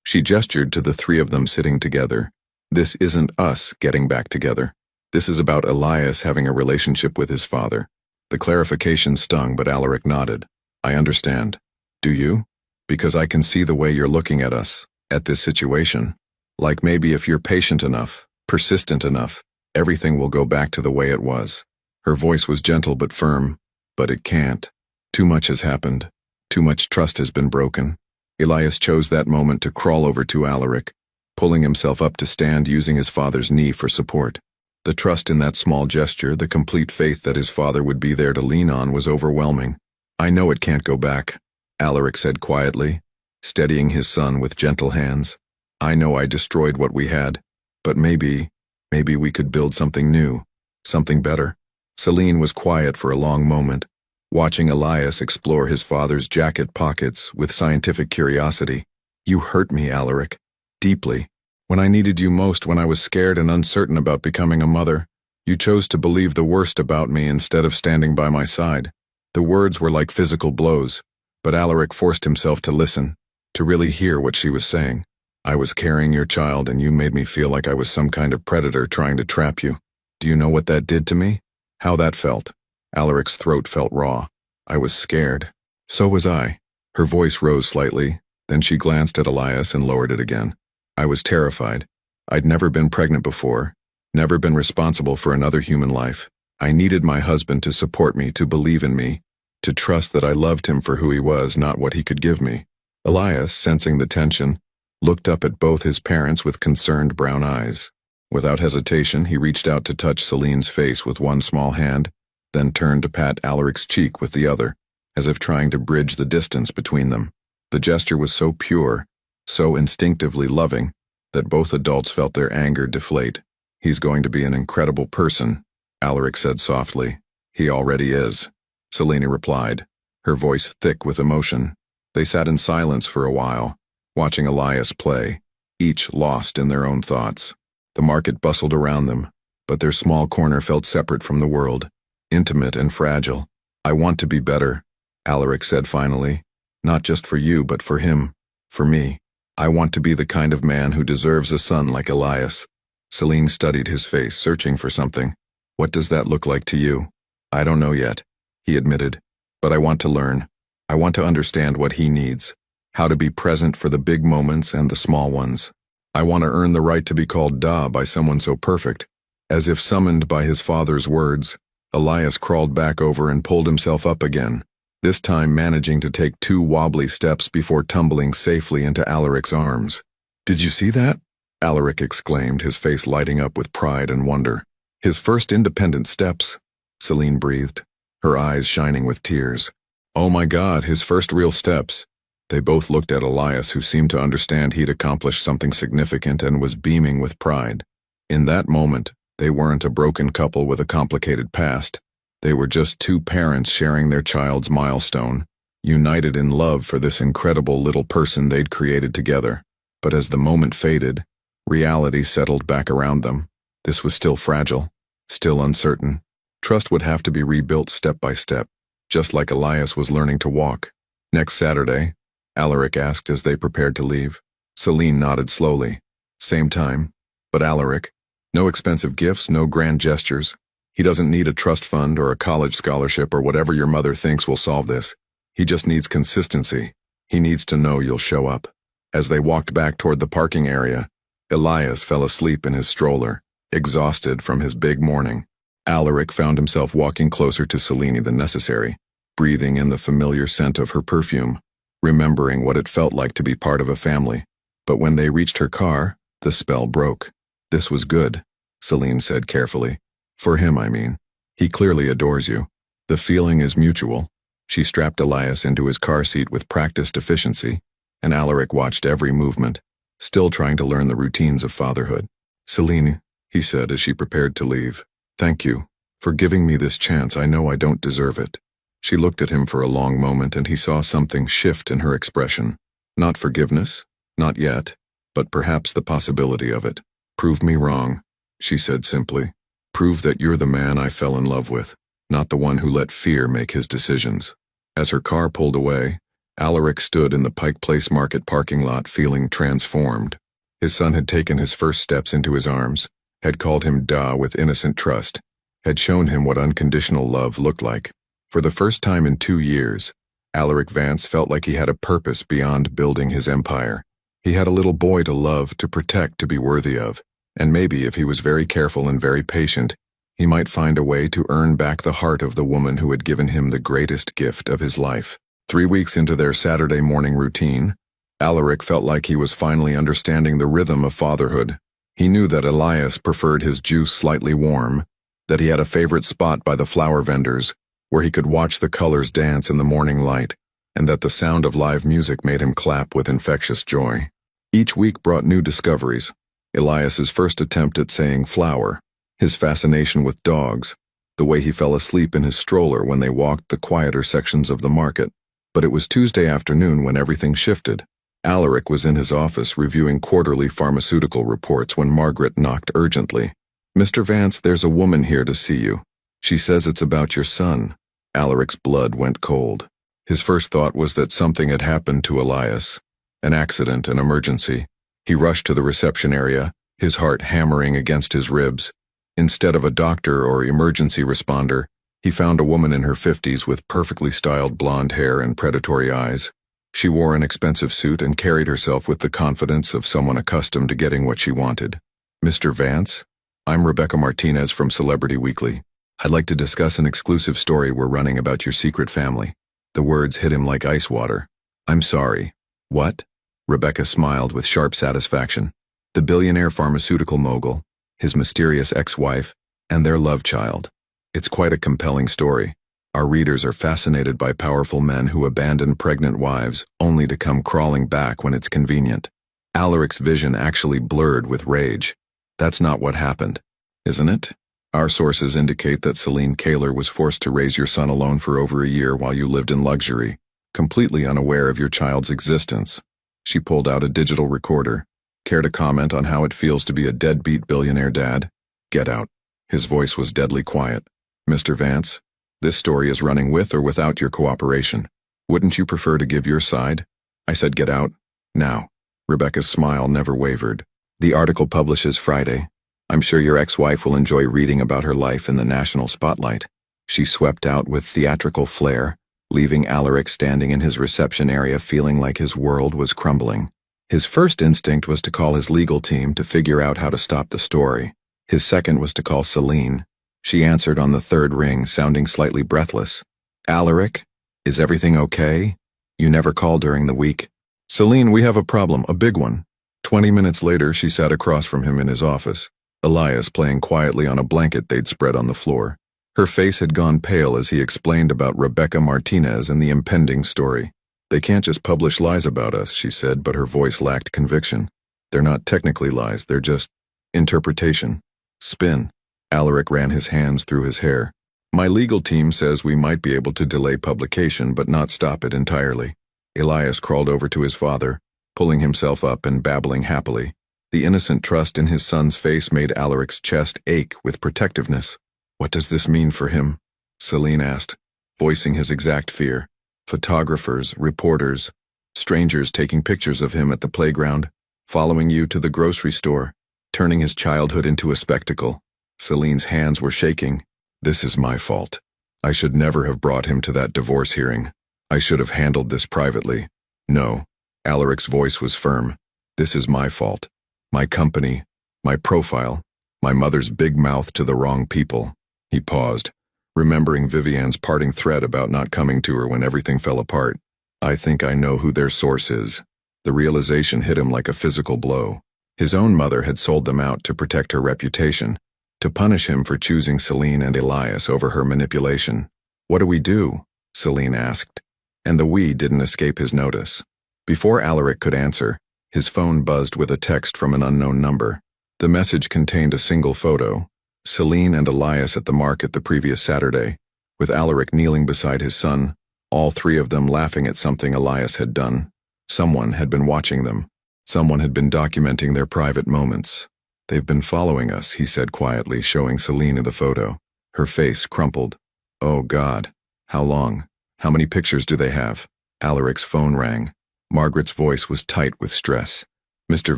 She gestured to the three of them sitting together. "This isn't us getting back together. This is about Elias having a relationship with his father." The clarification stung, but Alaric nodded. "I understand. Do you? Because I can see the way you're looking at us, at this situation. Like maybe if you're patient enough, persistent enough, everything will go back to the way it was." Her voice was gentle but firm. "But it can't. Too much has happened. Too much trust has been broken." Elias chose that moment to crawl over to Alaric, pulling himself up to stand using his father's knee for support. The trust in that small gesture, the complete faith that his father would be there to lean on, was overwhelming. "I know it can't go back," Alaric said quietly, steadying his son with gentle hands. "I know I destroyed what we had, but maybe we could build something new, something better." Celine was quiet for a long moment, watching Elias explore his father's jacket pockets with scientific curiosity. "You hurt me, Alaric, deeply. When I needed you most, when I was scared and uncertain about becoming a mother, you chose to believe the worst about me instead of standing by my side." The words were like physical blows, but Alaric forced himself to listen, to really hear what she was saying. "I was carrying your child and you made me feel like I was some kind of predator trying to trap you. Do you know what that did to me? How that felt?" Alaric's throat felt raw. "I was scared." "So was I." Her voice rose slightly, then she glanced at Elias and lowered it again. "I was terrified. I'd never been pregnant before, never been responsible for another human life. I needed my husband to support me, to believe in me, to trust that I loved him for who he was, not what he could give me." Elias, sensing the tension, looked up at both his parents with concerned brown eyes. Without hesitation, he reached out to touch Celine's face with one small hand, then turned to pat Alaric's cheek with the other, as if trying to bridge the distance between them. The gesture was so pure, so instinctively loving, that both adults felt their anger deflate. He's going to be an incredible person, Alaric said softly. He already is, Selene replied, her voice thick with emotion. They sat in silence for a while, watching Elias play, each lost in their own thoughts. The market bustled around them, but their small corner felt separate from the world, intimate and fragile. I want to be better, Alaric said finally. Not just for you, but for him, for me. I want to be the kind of man who deserves a son like Elias. Selene studied his face, searching for something. What does that look like to you? I don't know yet, he admitted, but I want to learn. I want to understand what he needs, how to be present for the big moments and the small ones. I want to earn the right to be called Da by someone so perfect. As if summoned by his father's words, Elias crawled back over and pulled himself up again, this time managing to take 2 wobbly steps before tumbling safely into Alaric's arms. Did you see that? Alaric exclaimed, his face lighting up with pride and wonder. His first independent steps, Selene breathed, her eyes shining with tears. Oh my God, his first real steps. They both looked at Elias, who seemed to understand he'd accomplished something significant and was beaming with pride. In that moment, they weren't a broken couple with a complicated past. They were just 2 parents sharing their child's milestone, united in love for this incredible little person they'd created together. But as the moment faded, reality settled back around them. This was still fragile, still uncertain. Trust would have to be rebuilt step by step, just like Elias was learning to walk. Next Saturday, Alaric asked as they prepared to leave. Selene nodded slowly. Same time, but Alaric, no expensive gifts, no grand gestures. He doesn't need a trust fund or a college scholarship or whatever your mother thinks will solve this. He just needs consistency. He needs to know you'll show up. As they walked back toward the parking area, Elias fell asleep in his stroller, exhausted from his big morning. Alaric found himself walking closer to Selene than necessary, breathing in the familiar scent of her perfume, remembering what it felt like to be part of a family. But when they reached her car, the spell broke. This was good, Selene said carefully. For him, I mean. He clearly adores you. The feeling is mutual. She strapped Elias into his car seat with practiced efficiency, and Alaric watched every movement, still trying to learn the routines of fatherhood. Selene, he said as she prepared to leave, thank you for giving me this chance. I know I don't deserve it. She looked at him for a long moment, and he saw something shift in her expression. Not forgiveness, not yet, but perhaps the possibility of it. Prove me wrong, she said simply. Prove that you're the man I fell in love with, not the one who let fear make his decisions. As her car pulled away, Alaric stood in the Pike Place Market parking lot feeling transformed. His son had taken his first steps into his arms, had called him Da with innocent trust, had shown him what unconditional love looked like. For the first time in 2 years, Alaric Vance felt like he had a purpose beyond building his empire. He had a little boy to love, to protect, to be worthy of. And maybe if he was very careful and very patient, he might find a way to earn back the heart of the woman who had given him the greatest gift of his life. 3 weeks into their Saturday morning routine, Alaric felt like he was finally understanding the rhythm of fatherhood. He knew that Elias preferred his juice slightly warm, that he had a favorite spot by the flower vendors, where he could watch the colors dance in the morning light, and that the sound of live music made him clap with infectious joy. Each week brought new discoveries. Elias's first attempt at saying flower, his fascination with dogs, the way he fell asleep in his stroller when they walked the quieter sections of the market. But it was Tuesday afternoon when everything shifted. Alaric was in his office reviewing quarterly pharmaceutical reports when Margaret knocked urgently. Mr. Vance, there's a woman here to see you. She says it's about your son. Alaric's blood went cold. His first thought was that something had happened to Elias. An accident, an emergency. He rushed to the reception area, his heart hammering against his ribs. Instead of a doctor or emergency responder, he found a woman in her 50s with perfectly styled blonde hair and predatory eyes. She wore an expensive suit and carried herself with the confidence of someone accustomed to getting what she wanted. Mr. Vance? I'm Rebecca Martinez from Celebrity Weekly. I'd like to discuss an exclusive story we're running about your secret family. The words hit him like ice water. I'm sorry. What? Rebecca smiled with sharp satisfaction. The billionaire pharmaceutical mogul, his mysterious ex-wife, and their love child. It's quite a compelling story. Our readers are fascinated by powerful men who abandon pregnant wives only to come crawling back when it's convenient. Alaric's vision actually blurred with rage. That's not what happened. isn't it? Our sources indicate that Celine Kaler was forced to raise your son alone for over a year while you lived in luxury, completely unaware of your child's existence. She pulled out a digital recorder. Care to comment on how it feels to be a deadbeat billionaire dad? Get out. His voice was deadly quiet. Mr. Vance, this story is running with or without your cooperation. Wouldn't you prefer to give your side? I said get out. Now. Rebecca's smile never wavered. The article publishes Friday. I'm sure your ex-wife will enjoy reading about her life in the national spotlight. She swept out with theatrical flair, leaving Alaric standing in his reception area feeling like his world was crumbling. His first instinct was to call his legal team to figure out how to stop the story. His second was to call Celine. She answered on the third ring, sounding slightly breathless. Alaric, is everything okay? You never call during the week. Celine, we have a problem, a big one. 20 minutes later, she sat across from him in his office, Elias playing quietly on a blanket they'd spread on the floor. Her face had gone pale as he explained about Rebecca Martinez and the impending story. They can't just publish lies about us, she said, but her voice lacked conviction. They're not technically lies, they're just interpretation. Spin. Alaric ran his hands through his hair. My legal team says we might be able to delay publication but not stop it entirely. Elias crawled over to his father, pulling himself up and babbling happily. The innocent trust in his son's face made Alaric's chest ache with protectiveness. What does this mean for him? Celine asked, voicing his exact fear. Photographers, reporters, strangers taking pictures of him at the playground, following you to the grocery store, turning his childhood into a spectacle. Celine's hands were shaking. This is my fault. I should never have brought him to that divorce hearing. I should have handled this privately. No. Alaric's voice was firm. This is my fault. My company, my profile, my mother's big mouth to the wrong people. He paused, remembering Vivian's parting threat about not coming to her when everything fell apart. I think I know who their source is. The realization hit him like a physical blow. His own mother had sold them out to protect her reputation, to punish him for choosing Celine and Elias over her manipulation. What do we do? Celine asked, and the we didn't escape his notice. Before Alaric could answer, his phone buzzed with a text from an unknown number. The message contained a single photo, Celine and Elias at the market the previous Saturday, with Alaric kneeling beside his son, all three of them laughing at something Elias had done. Someone had been watching them. Someone had been documenting their private moments. They've been following us, he said quietly, showing Celine the photo. Her face crumpled. Oh God. How long? How many pictures do they have? Alaric's phone rang. Margaret's voice was tight with stress. Mr.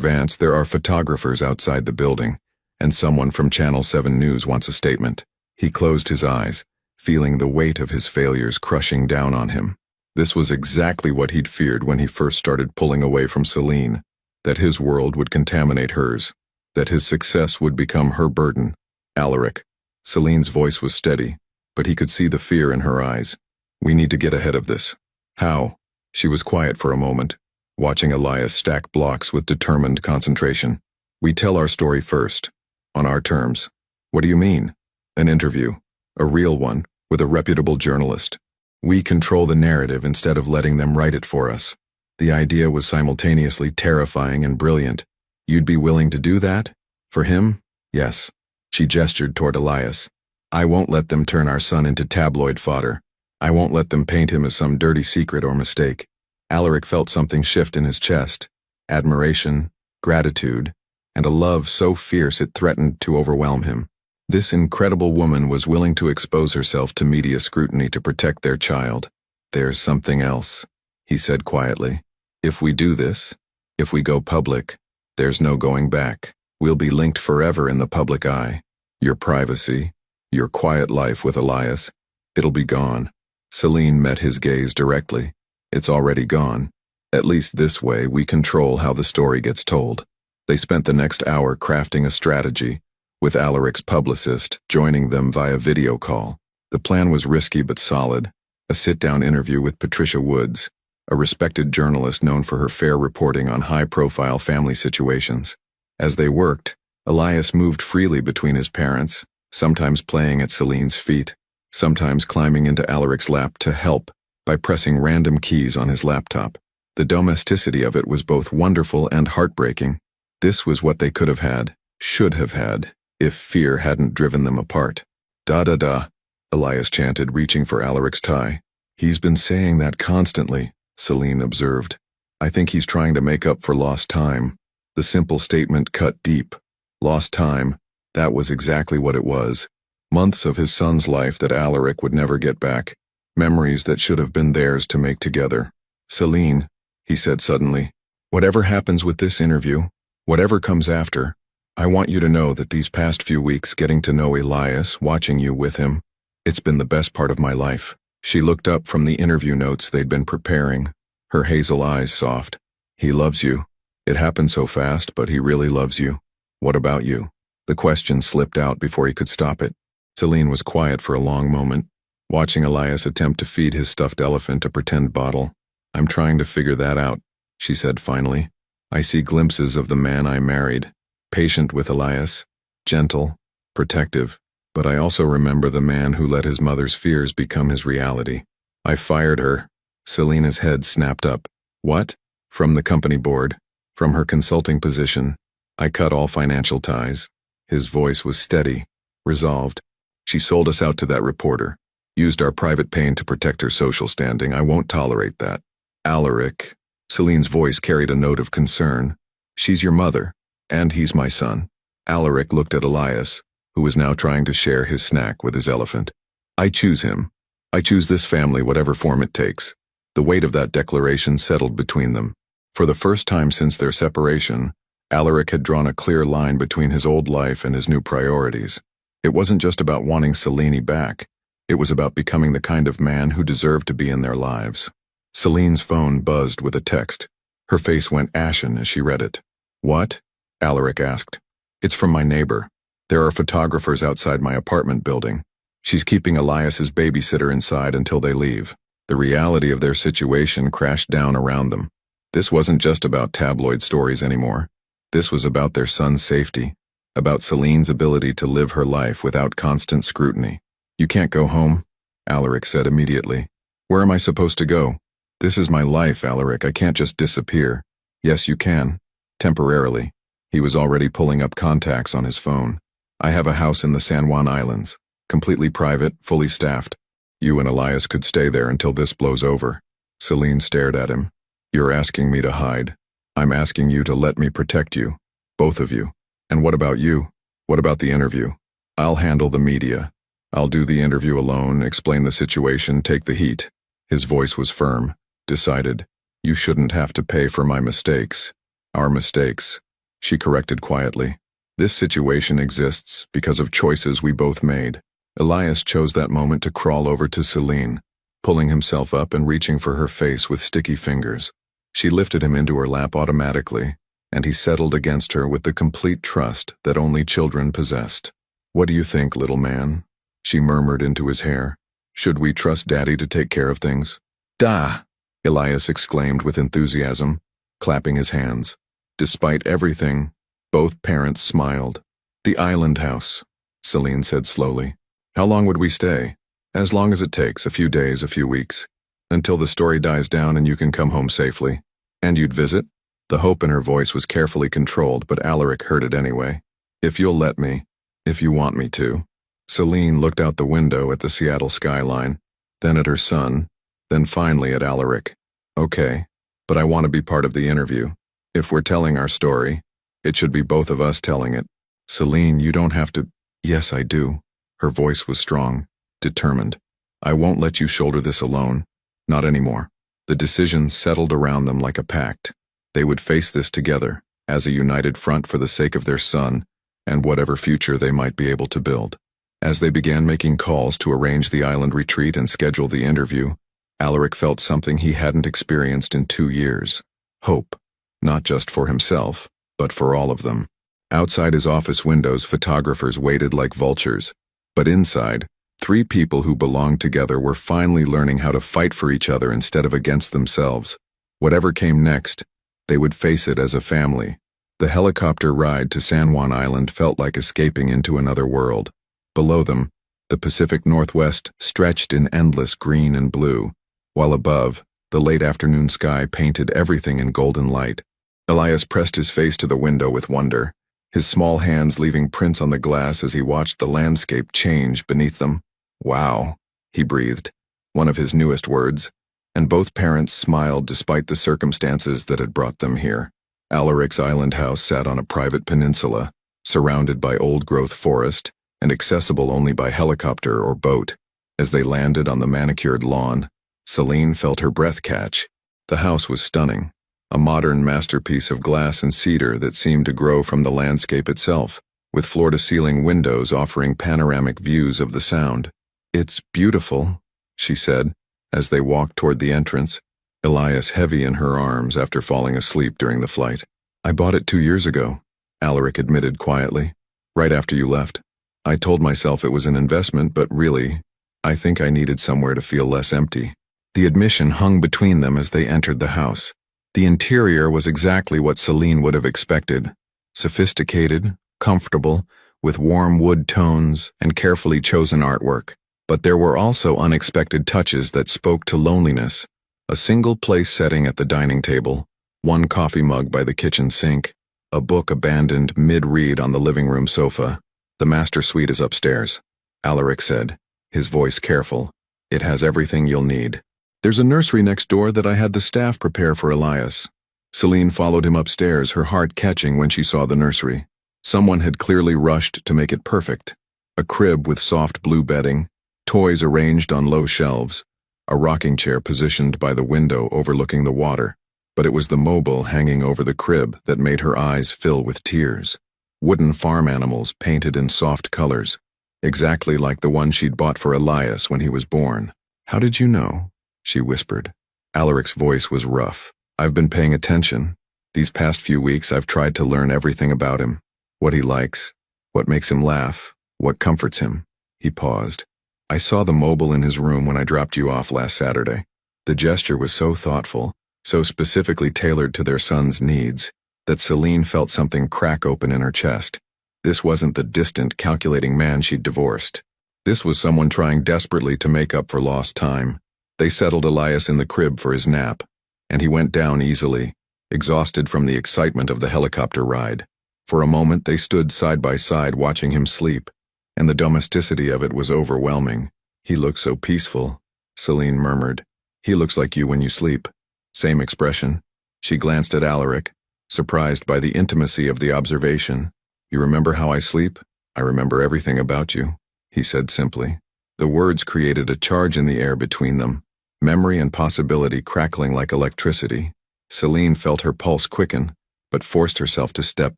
Vance, there are photographers outside the building, and someone from Channel 7 News wants a statement. He closed his eyes, feeling the weight of his failures crushing down on him. This was exactly what he'd feared when he first started pulling away from Celine, that his world would contaminate hers, that his success would become her burden. Alaric. Celine's voice was steady, but he could see the fear in her eyes. We need to get ahead of this. How? She was quiet for a moment, watching Elias stack blocks with determined concentration. We tell our story first, on our terms. What do you mean? An interview, a real one, with a reputable journalist. We control the narrative instead of letting them write it for us. The idea was simultaneously terrifying and brilliant. You'd be willing to do that? For him? Yes. She gestured toward Elias. I won't let them turn our son into tabloid fodder. I won't let them paint him as some dirty secret or mistake. Alaric felt something shift in his chest. Admiration, gratitude, and a love so fierce it threatened to overwhelm him. This incredible woman was willing to expose herself to media scrutiny to protect their child. There's something else, he said quietly. If we do this, if we go public, there's no going back. We'll be linked forever in the public eye. Your privacy, your quiet life with Elias, it'll be gone. Celine met his gaze directly. It's already gone. At least this way we control how the story gets told. They spent the next hour crafting a strategy, with Alaric's publicist joining them via video call. The plan was risky but solid. A sit-down interview with Patricia Woods, a respected journalist known for her fair reporting on high-profile family situations. As they worked, Elias moved freely between his parents, sometimes playing at Celine's feet, sometimes climbing into Alaric's lap to help by pressing random keys on his laptop. The domesticity of it was both wonderful and heartbreaking. This was what they could have had, should have had, if fear hadn't driven them apart. Da da da, Elias chanted, reaching for Alaric's tie. He's been saying that constantly, Celine observed. I think he's trying to make up for lost time. The simple statement cut deep. Lost time, that was exactly what it was. Months of his son's life that Alaric would never get back. Memories that should have been theirs to make together. Celine, he said suddenly, whatever happens with this interview, whatever comes after, I want you to know that these past few weeks getting to know Elias, watching you with him, it's been the best part of my life. She looked up from the interview notes they'd been preparing, her hazel eyes soft. He loves you. It happened so fast, but he really loves you. What about you? The question slipped out before he could stop it. Celine was quiet for a long moment, watching Elias attempt to feed his stuffed elephant a pretend bottle. I'm trying to figure that out, she said finally. I see glimpses of the man I married, patient with Elias, gentle, protective, but I also remember the man who let his mother's fears become his reality. I fired her. Selena's head snapped up. What? From the company board, from her consulting position. I cut all financial ties. His voice was steady, resolved. She sold us out to that reporter, used our private pain to protect her social standing. I won't tolerate that. Alaric, Celine's voice carried a note of concern. She's your mother, and he's my son. Alaric looked at Elias, who was now trying to share his snack with his elephant. I choose him. I choose this family, whatever form it takes. The weight of that declaration settled between them. For the first time since their separation, Alaric had drawn a clear line between his old life and his new priorities. It wasn't just about wanting Celine back. It was about becoming the kind of man who deserved to be in their lives. Celine's phone buzzed with a text. Her face went ashen as she read it. What? Alaric asked. It's from my neighbor. There are photographers outside my apartment building. She's keeping Elias's babysitter inside until they leave. The reality of their situation crashed down around them. This wasn't just about tabloid stories anymore. This was about their son's safety, about Celine's ability to live her life without constant scrutiny. You can't go home, Alaric said immediately. Where am I supposed to go? This is my life, Alaric. I can't just disappear. Yes, you can. Temporarily. He was already pulling up contacts on his phone. I have a house in the San Juan Islands, completely private, fully staffed. You and Elias could stay there until this blows over. Celine stared at him. You're asking me to hide. I'm asking you to let me protect you. Both of you. And what about you? What about the interview? I'll handle the media. I'll do the interview alone, explain the situation, take the heat. His voice was firm, decided. You shouldn't have to pay for my mistakes. Our mistakes. She corrected quietly. This situation exists because of choices we both made. Elias chose that moment to crawl over to Celine, pulling himself up and reaching for her face with sticky fingers. She lifted him into her lap automatically, and he settled against her with the complete trust that only children possessed. What do you think, little man? She murmured into his hair. Should we trust Daddy to take care of things? Da! Elias exclaimed with enthusiasm, clapping his hands. Despite everything, both parents smiled. The island house, Celine said slowly. How long would we stay? As long as it takes, a few days, a few weeks. Until the story dies down and you can come home safely. And you'd visit? The hope in her voice was carefully controlled, but Alaric heard it anyway. If you'll let me. If you want me to. Celine looked out the window at the Seattle skyline, then at her son, then finally at Alaric. Okay, but I want to be part of the interview. If we're telling our story, it should be both of us telling it. Celine, you don't have to. Yes, I do. Her voice was strong, determined. I won't let you shoulder this alone. Not anymore. The decision settled around them like a pact. They would face this together, as a united front for the sake of their son and whatever future they might be able to build. As they began making calls to arrange the island retreat and schedule the interview, Alaric felt something he hadn't experienced in 2 years. Hope. Not just for himself, but for all of them. Outside his office windows, photographers waited like vultures. But inside, 3 people who belonged together were finally learning how to fight for each other instead of against themselves. Whatever came next, they would face it as a family. The helicopter ride to San Juan Island felt like escaping into another world. Below them, the Pacific Northwest stretched in endless green and blue, while above, the late afternoon sky painted everything in golden light. Elias pressed his face to the window with wonder. his small hands leaving prints on the glass as he watched the landscape change beneath them. "Wow," he breathed, one of his newest words, and both parents smiled despite the circumstances that had brought them here. Alaric's island house sat on a private peninsula, surrounded by old-growth forest and accessible only by helicopter or boat. As they landed on the manicured lawn, Celine felt her breath catch. The house was stunning, a modern masterpiece of glass and cedar that seemed to grow from the landscape itself, with floor-to-ceiling windows offering panoramic views of the Sound. "It's beautiful," she said, as they walked toward the entrance, Elias heavy in her arms after falling asleep during the flight. "I bought it 2 years ago," Alaric admitted quietly, "right after you left. I told myself it was an investment, but really, I think I needed somewhere to feel less empty." The admission hung between them as they entered the house. The interior was exactly what Celine would have expected: sophisticated, comfortable, with warm wood tones and carefully chosen artwork. But there were also unexpected touches that spoke to loneliness. A single-place setting at the dining table, one coffee mug by the kitchen sink, a book abandoned mid-read on the living room sofa. "The master suite is upstairs," Alaric said, his voice careful. "It has everything you'll need. There's a nursery next door that I had the staff prepare for Elias." Celine followed him upstairs, her heart catching when she saw the nursery. Someone had clearly rushed to make it perfect. A crib with soft blue bedding, toys arranged on low shelves, a rocking chair positioned by the window overlooking the water. But it was the mobile hanging over the crib that made her eyes fill with tears. Wooden farm animals painted in soft colors, exactly like the one she'd bought for Elias when he was born. "How did you know?" she whispered. Alaric's voice was rough. "I've been paying attention. These past few weeks I've tried to learn everything about him. What he likes, what makes him laugh, what comforts him." He paused. "I saw the mobile in his room when I dropped you off last Saturday. The gesture was so thoughtful, so specifically tailored to their son's needs, that Celine felt something crack open in her chest. This wasn't the distant, calculating man she'd divorced. This was someone trying desperately to make up for lost time. They settled Elias in the crib for his nap, and he went down easily, exhausted from the excitement of the helicopter ride. For a moment they stood side by side watching him sleep, and the domesticity of it was overwhelming. "He looks so peaceful," Celine murmured. "He looks like you when you sleep." Same expression. She glanced at Alaric, surprised by the intimacy of the observation. "You remember how I sleep? I remember everything about you," he said simply. The words created a charge in the air between them, memory and possibility crackling like electricity. Celine felt her pulse quicken, but forced herself to step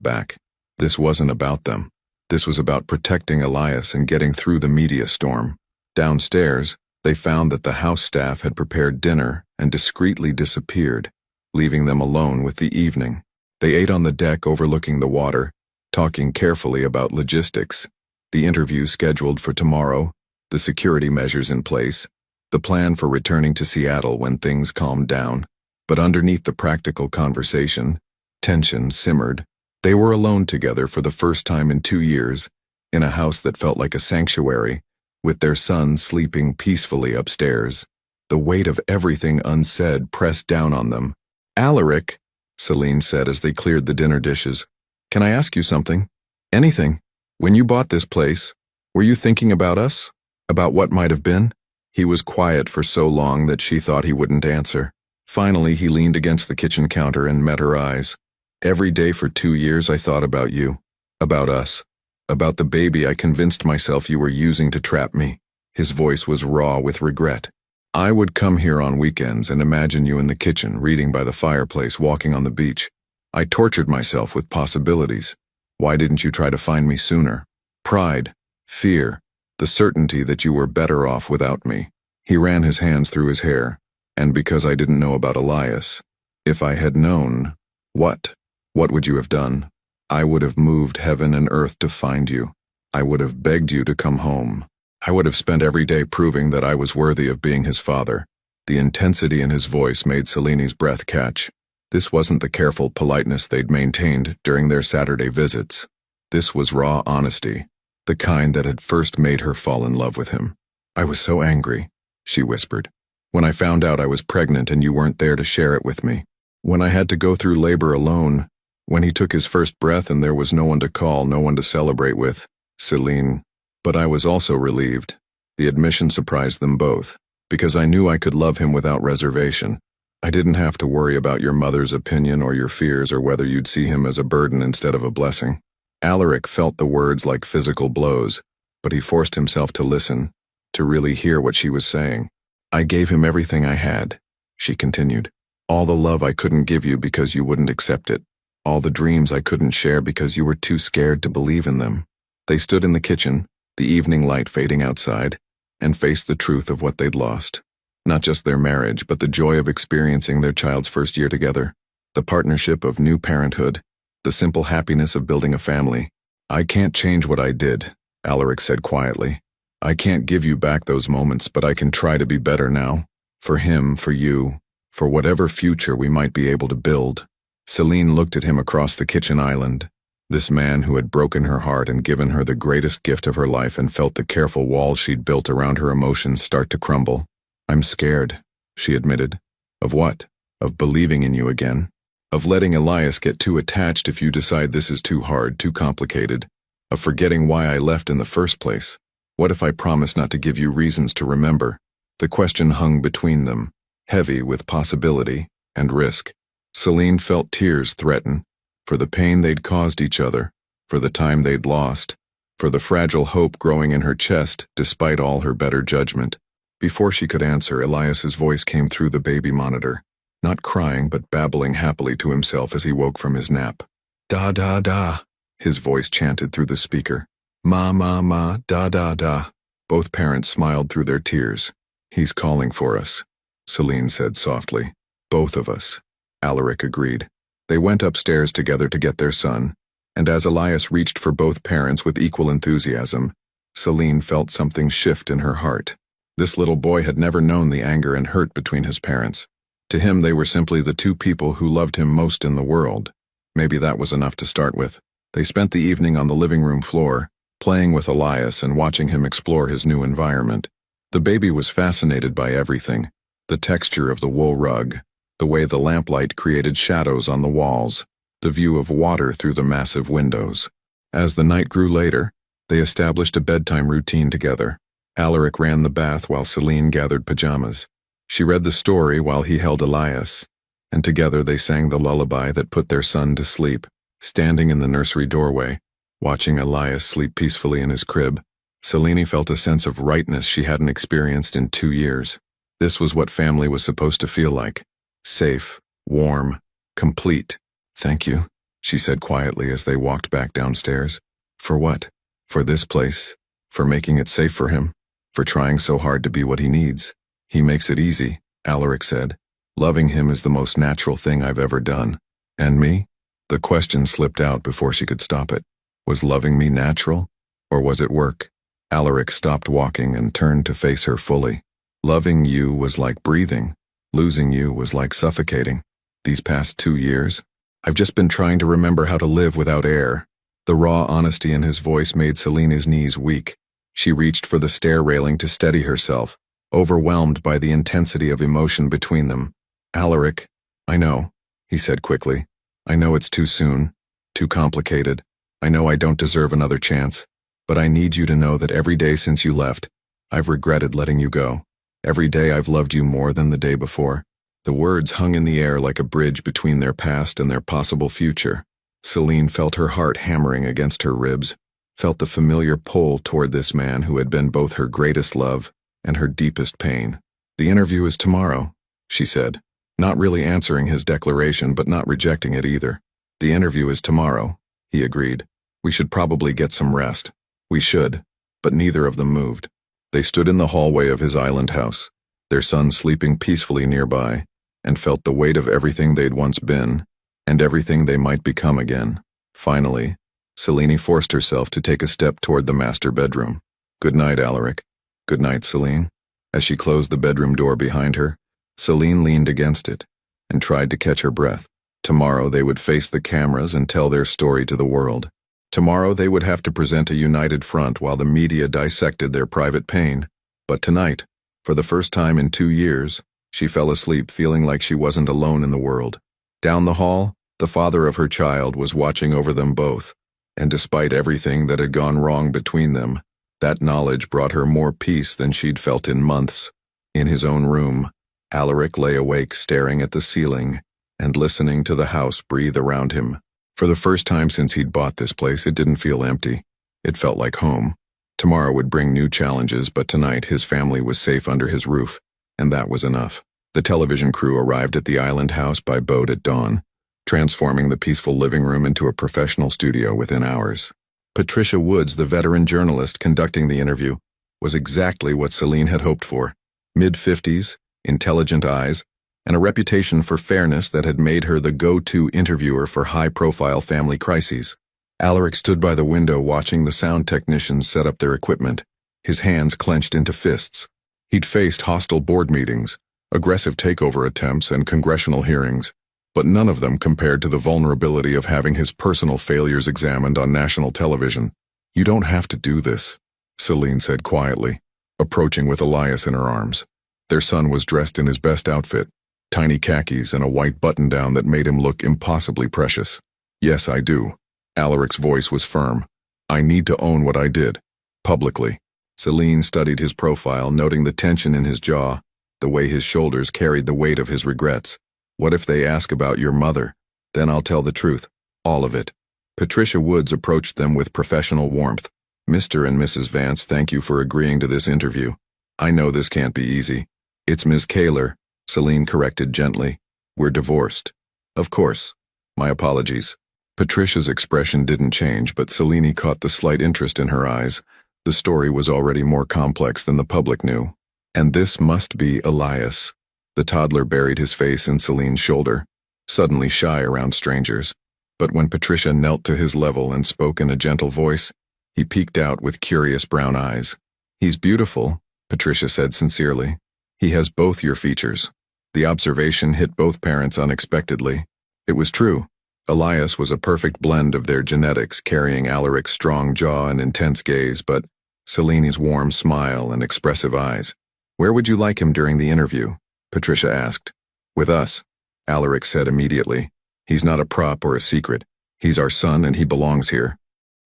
back. This wasn't about them. This was about protecting Elias and getting through the media storm. Downstairs, they found that the house staff had prepared dinner and discreetly disappeared, leaving them alone with the evening. They ate on the deck overlooking the water, talking carefully about logistics, the interview scheduled for tomorrow, the security measures in place, the plan for returning to Seattle when things calmed down. But underneath the practical conversation, tension simmered. They were alone together for the first time in 2 years, in a house that felt like a sanctuary, with their son sleeping peacefully upstairs. The weight of everything unsaid pressed down on them. "Alaric," Celine said as they cleared the dinner dishes, "can I ask you something? Anything. When you bought this place, were you thinking about us? About what might have been?" He was quiet for so long that she thought he wouldn't answer. Finally, he leaned against the kitchen counter and met her eyes. "Every day for 2 years I thought about you, about us, about the baby I convinced myself you were using to trap me." His voice was raw with regret. "I would come here on weekends and imagine you in the kitchen, reading by the fireplace, walking on the beach. I tortured myself with possibilities. Why didn't you try to find me sooner? Pride, fear, the certainty that you were better off without me." He ran his hands through his hair. "And because I didn't know about Elias. If I had known, what would you have done? I would have moved heaven and earth to find you. I would have begged you to come home. I would have spent every day proving that I was worthy of being his father." The intensity in his voice made Celine's breath catch. This wasn't the careful politeness they'd maintained during their Saturday visits. This was raw honesty, the kind that had first made her fall in love with him. "I was so angry," she whispered, "when I found out I was pregnant and you weren't there to share it with me. When I had to go through labor alone, When he took his first breath and there was no one to call, no one to celebrate with, Celine. But I was also relieved. The admission surprised them both, because I knew I could love him without reservation. I didn't have to worry about your mother's opinion or your fears or whether you'd see him as a burden instead of a blessing. Alaric felt the words like physical blows, but he forced himself to listen, to really hear what she was saying. I gave him everything I had, she continued. All the love I couldn't give you because you wouldn't accept it. All the dreams I couldn't share because you were too scared to believe in them. They stood in the kitchen, the evening light fading outside, and faced the truth of what they'd lost. Not just their marriage, but the joy of experiencing their child's first year together, the partnership of new parenthood, the simple happiness of building a family. I can't change what I did, Alaric said quietly. I can't give you back those moments, but I can try to be better now. For him, for you, for whatever future we might be able to build. Celine looked at him across the kitchen island. This man who had broken her heart and given her the greatest gift of her life, and felt the careful walls she'd built around her emotions start to crumble. I'm scared, she admitted. Of what? Of believing in you again. Of letting Elias get too attached if you decide this is too hard, too complicated. Of forgetting why I left in the first place. What if I promise not to give you reasons to remember? The question hung between them, heavy with possibility and risk. Celine felt tears threaten, for the pain they'd caused each other, for the time they'd lost, for the fragile hope growing in her chest despite all her better judgment. Before she could answer, Elias's voice came through the baby monitor, not crying but babbling happily to himself as he woke from his nap. Da da da, his voice chanted through the speaker. Ma ma ma, da da da. Both parents smiled through their tears. He's calling for us, Celine said softly. Both of us, Alaric agreed. They went upstairs together to get their son, and as Elias reached for both parents with equal enthusiasm, Celine felt something shift in her heart. This little boy had never known the anger and hurt between his parents. To him, they were simply the two people who loved him most in the world. Maybe that was enough to start with. They spent the evening on the living room floor, playing with Elias and watching him explore his new environment. The baby was fascinated by everything: the texture of the wool rug, the way the lamplight created shadows on the walls, the view of water through the massive windows. As the night grew later, they established a bedtime routine together. Alaric ran the bath while Celine gathered pajamas. She read the story while he held Elias, and together they sang the lullaby that put their son to sleep. Standing in the nursery doorway, watching Elias sleep peacefully in his crib, Celine felt a sense of rightness she hadn't experienced in 2 years. This was what family was supposed to feel like. Safe, warm, complete. Thank you, she said quietly as they walked back downstairs. For what? For this place. For making it safe for him. For trying so hard to be what he needs. He makes it easy, Alaric said. Loving him is the most natural thing I've ever done. And me? The question slipped out before she could stop it. Was loving me natural? Or was it work? Alaric stopped walking and turned to face her fully. Loving you was like breathing. Losing you was like suffocating. These past 2 years, I've just been trying to remember how to live without air. The raw honesty in his voice made Celine's knees weak. She reached for the stair railing to steady herself, overwhelmed by the intensity of emotion between them. Alaric, I know, he said quickly. I know it's too soon, too complicated. I know I don't deserve another chance, but I need you to know that every day since you left, I've regretted letting you go. Every day I've loved you more than the day before. The words hung in the air like a bridge between their past and their possible future. Celine felt her heart hammering against her ribs, felt the familiar pull toward this man who had been both her greatest love and her deepest pain. The interview is tomorrow, she said, not really answering his declaration but not rejecting it either. The interview is tomorrow, he agreed. We should probably get some rest. We should, but neither of them moved. They stood in the hallway of his island house, their son sleeping peacefully nearby, and felt the weight of everything they'd once been, and everything they might become again. Finally, Celine forced herself to take a step toward the master bedroom. Good night, Alaric. Good night, Celine. As she closed the bedroom door behind her, Celine leaned against it and tried to catch her breath. Tomorrow they would face the cameras and tell their story to the world. Tomorrow they would have to present a united front while the media dissected their private pain. But tonight, for the first time in 2 years, she fell asleep feeling like she wasn't alone in the world. Down the hall, The father of her child was watching over them both, and despite everything that had gone wrong between them, that knowledge brought her more peace than she'd felt in months. In his own room, Alaric lay awake staring at the ceiling and listening to the house breathe around him. For the first time since he'd bought this place, it didn't feel empty. It felt like home. Tomorrow would bring new challenges, but tonight his family was safe under his roof, and that was enough. The television crew arrived at the island house by boat at dawn, transforming the peaceful living room into a professional studio within hours. Patricia Woods, the veteran journalist conducting the interview, was exactly what Celine had hoped for. Mid-50s, intelligent eyes, and a reputation for fairness that had made her the go-to interviewer for high-profile family crises. Alaric stood by the window watching the sound technicians set up their equipment, his hands clenched into fists. He'd faced hostile board meetings, aggressive takeover attempts, and congressional hearings, but none of them compared to the vulnerability of having his personal failures examined on national television. "You don't have to do this," Celine said quietly, approaching with Elias in her arms. Their son was dressed in his best outfit, tiny khakis and a white button-down that made him look impossibly precious. "Yes, I do." Alaric's voice was firm. "I need to own what I did, publicly." Celine studied his profile, noting the tension in his jaw, the way his shoulders carried the weight of his regrets. "What if they ask about your mother? Then I'll tell the truth. All of it." Patricia Woods approached them with professional warmth. "Mr. and Mrs. Vance, thank you for agreeing to this interview. I know this can't be easy." "It's Ms. Kaler," Celine corrected gently. "We're divorced." "Of course. My apologies." Patricia's expression didn't change, but Celine caught the slight interest in her eyes. The story was already more complex than the public knew. "And this must be Elias." The toddler buried his face in Celine's shoulder, suddenly shy around strangers. But when Patricia knelt to his level and spoke in a gentle voice, he peeked out with curious brown eyes. "He's beautiful," Patricia said sincerely. "He has both your features." The observation hit both parents unexpectedly. It was true. Elias was a perfect blend of their genetics, carrying Alaric's strong jaw and intense gaze, but Celine's warm smile and expressive eyes. "Where would you like him during the interview?" Patricia asked. "With us," Alaric said immediately. "He's not a prop or a secret. He's our son and he belongs here."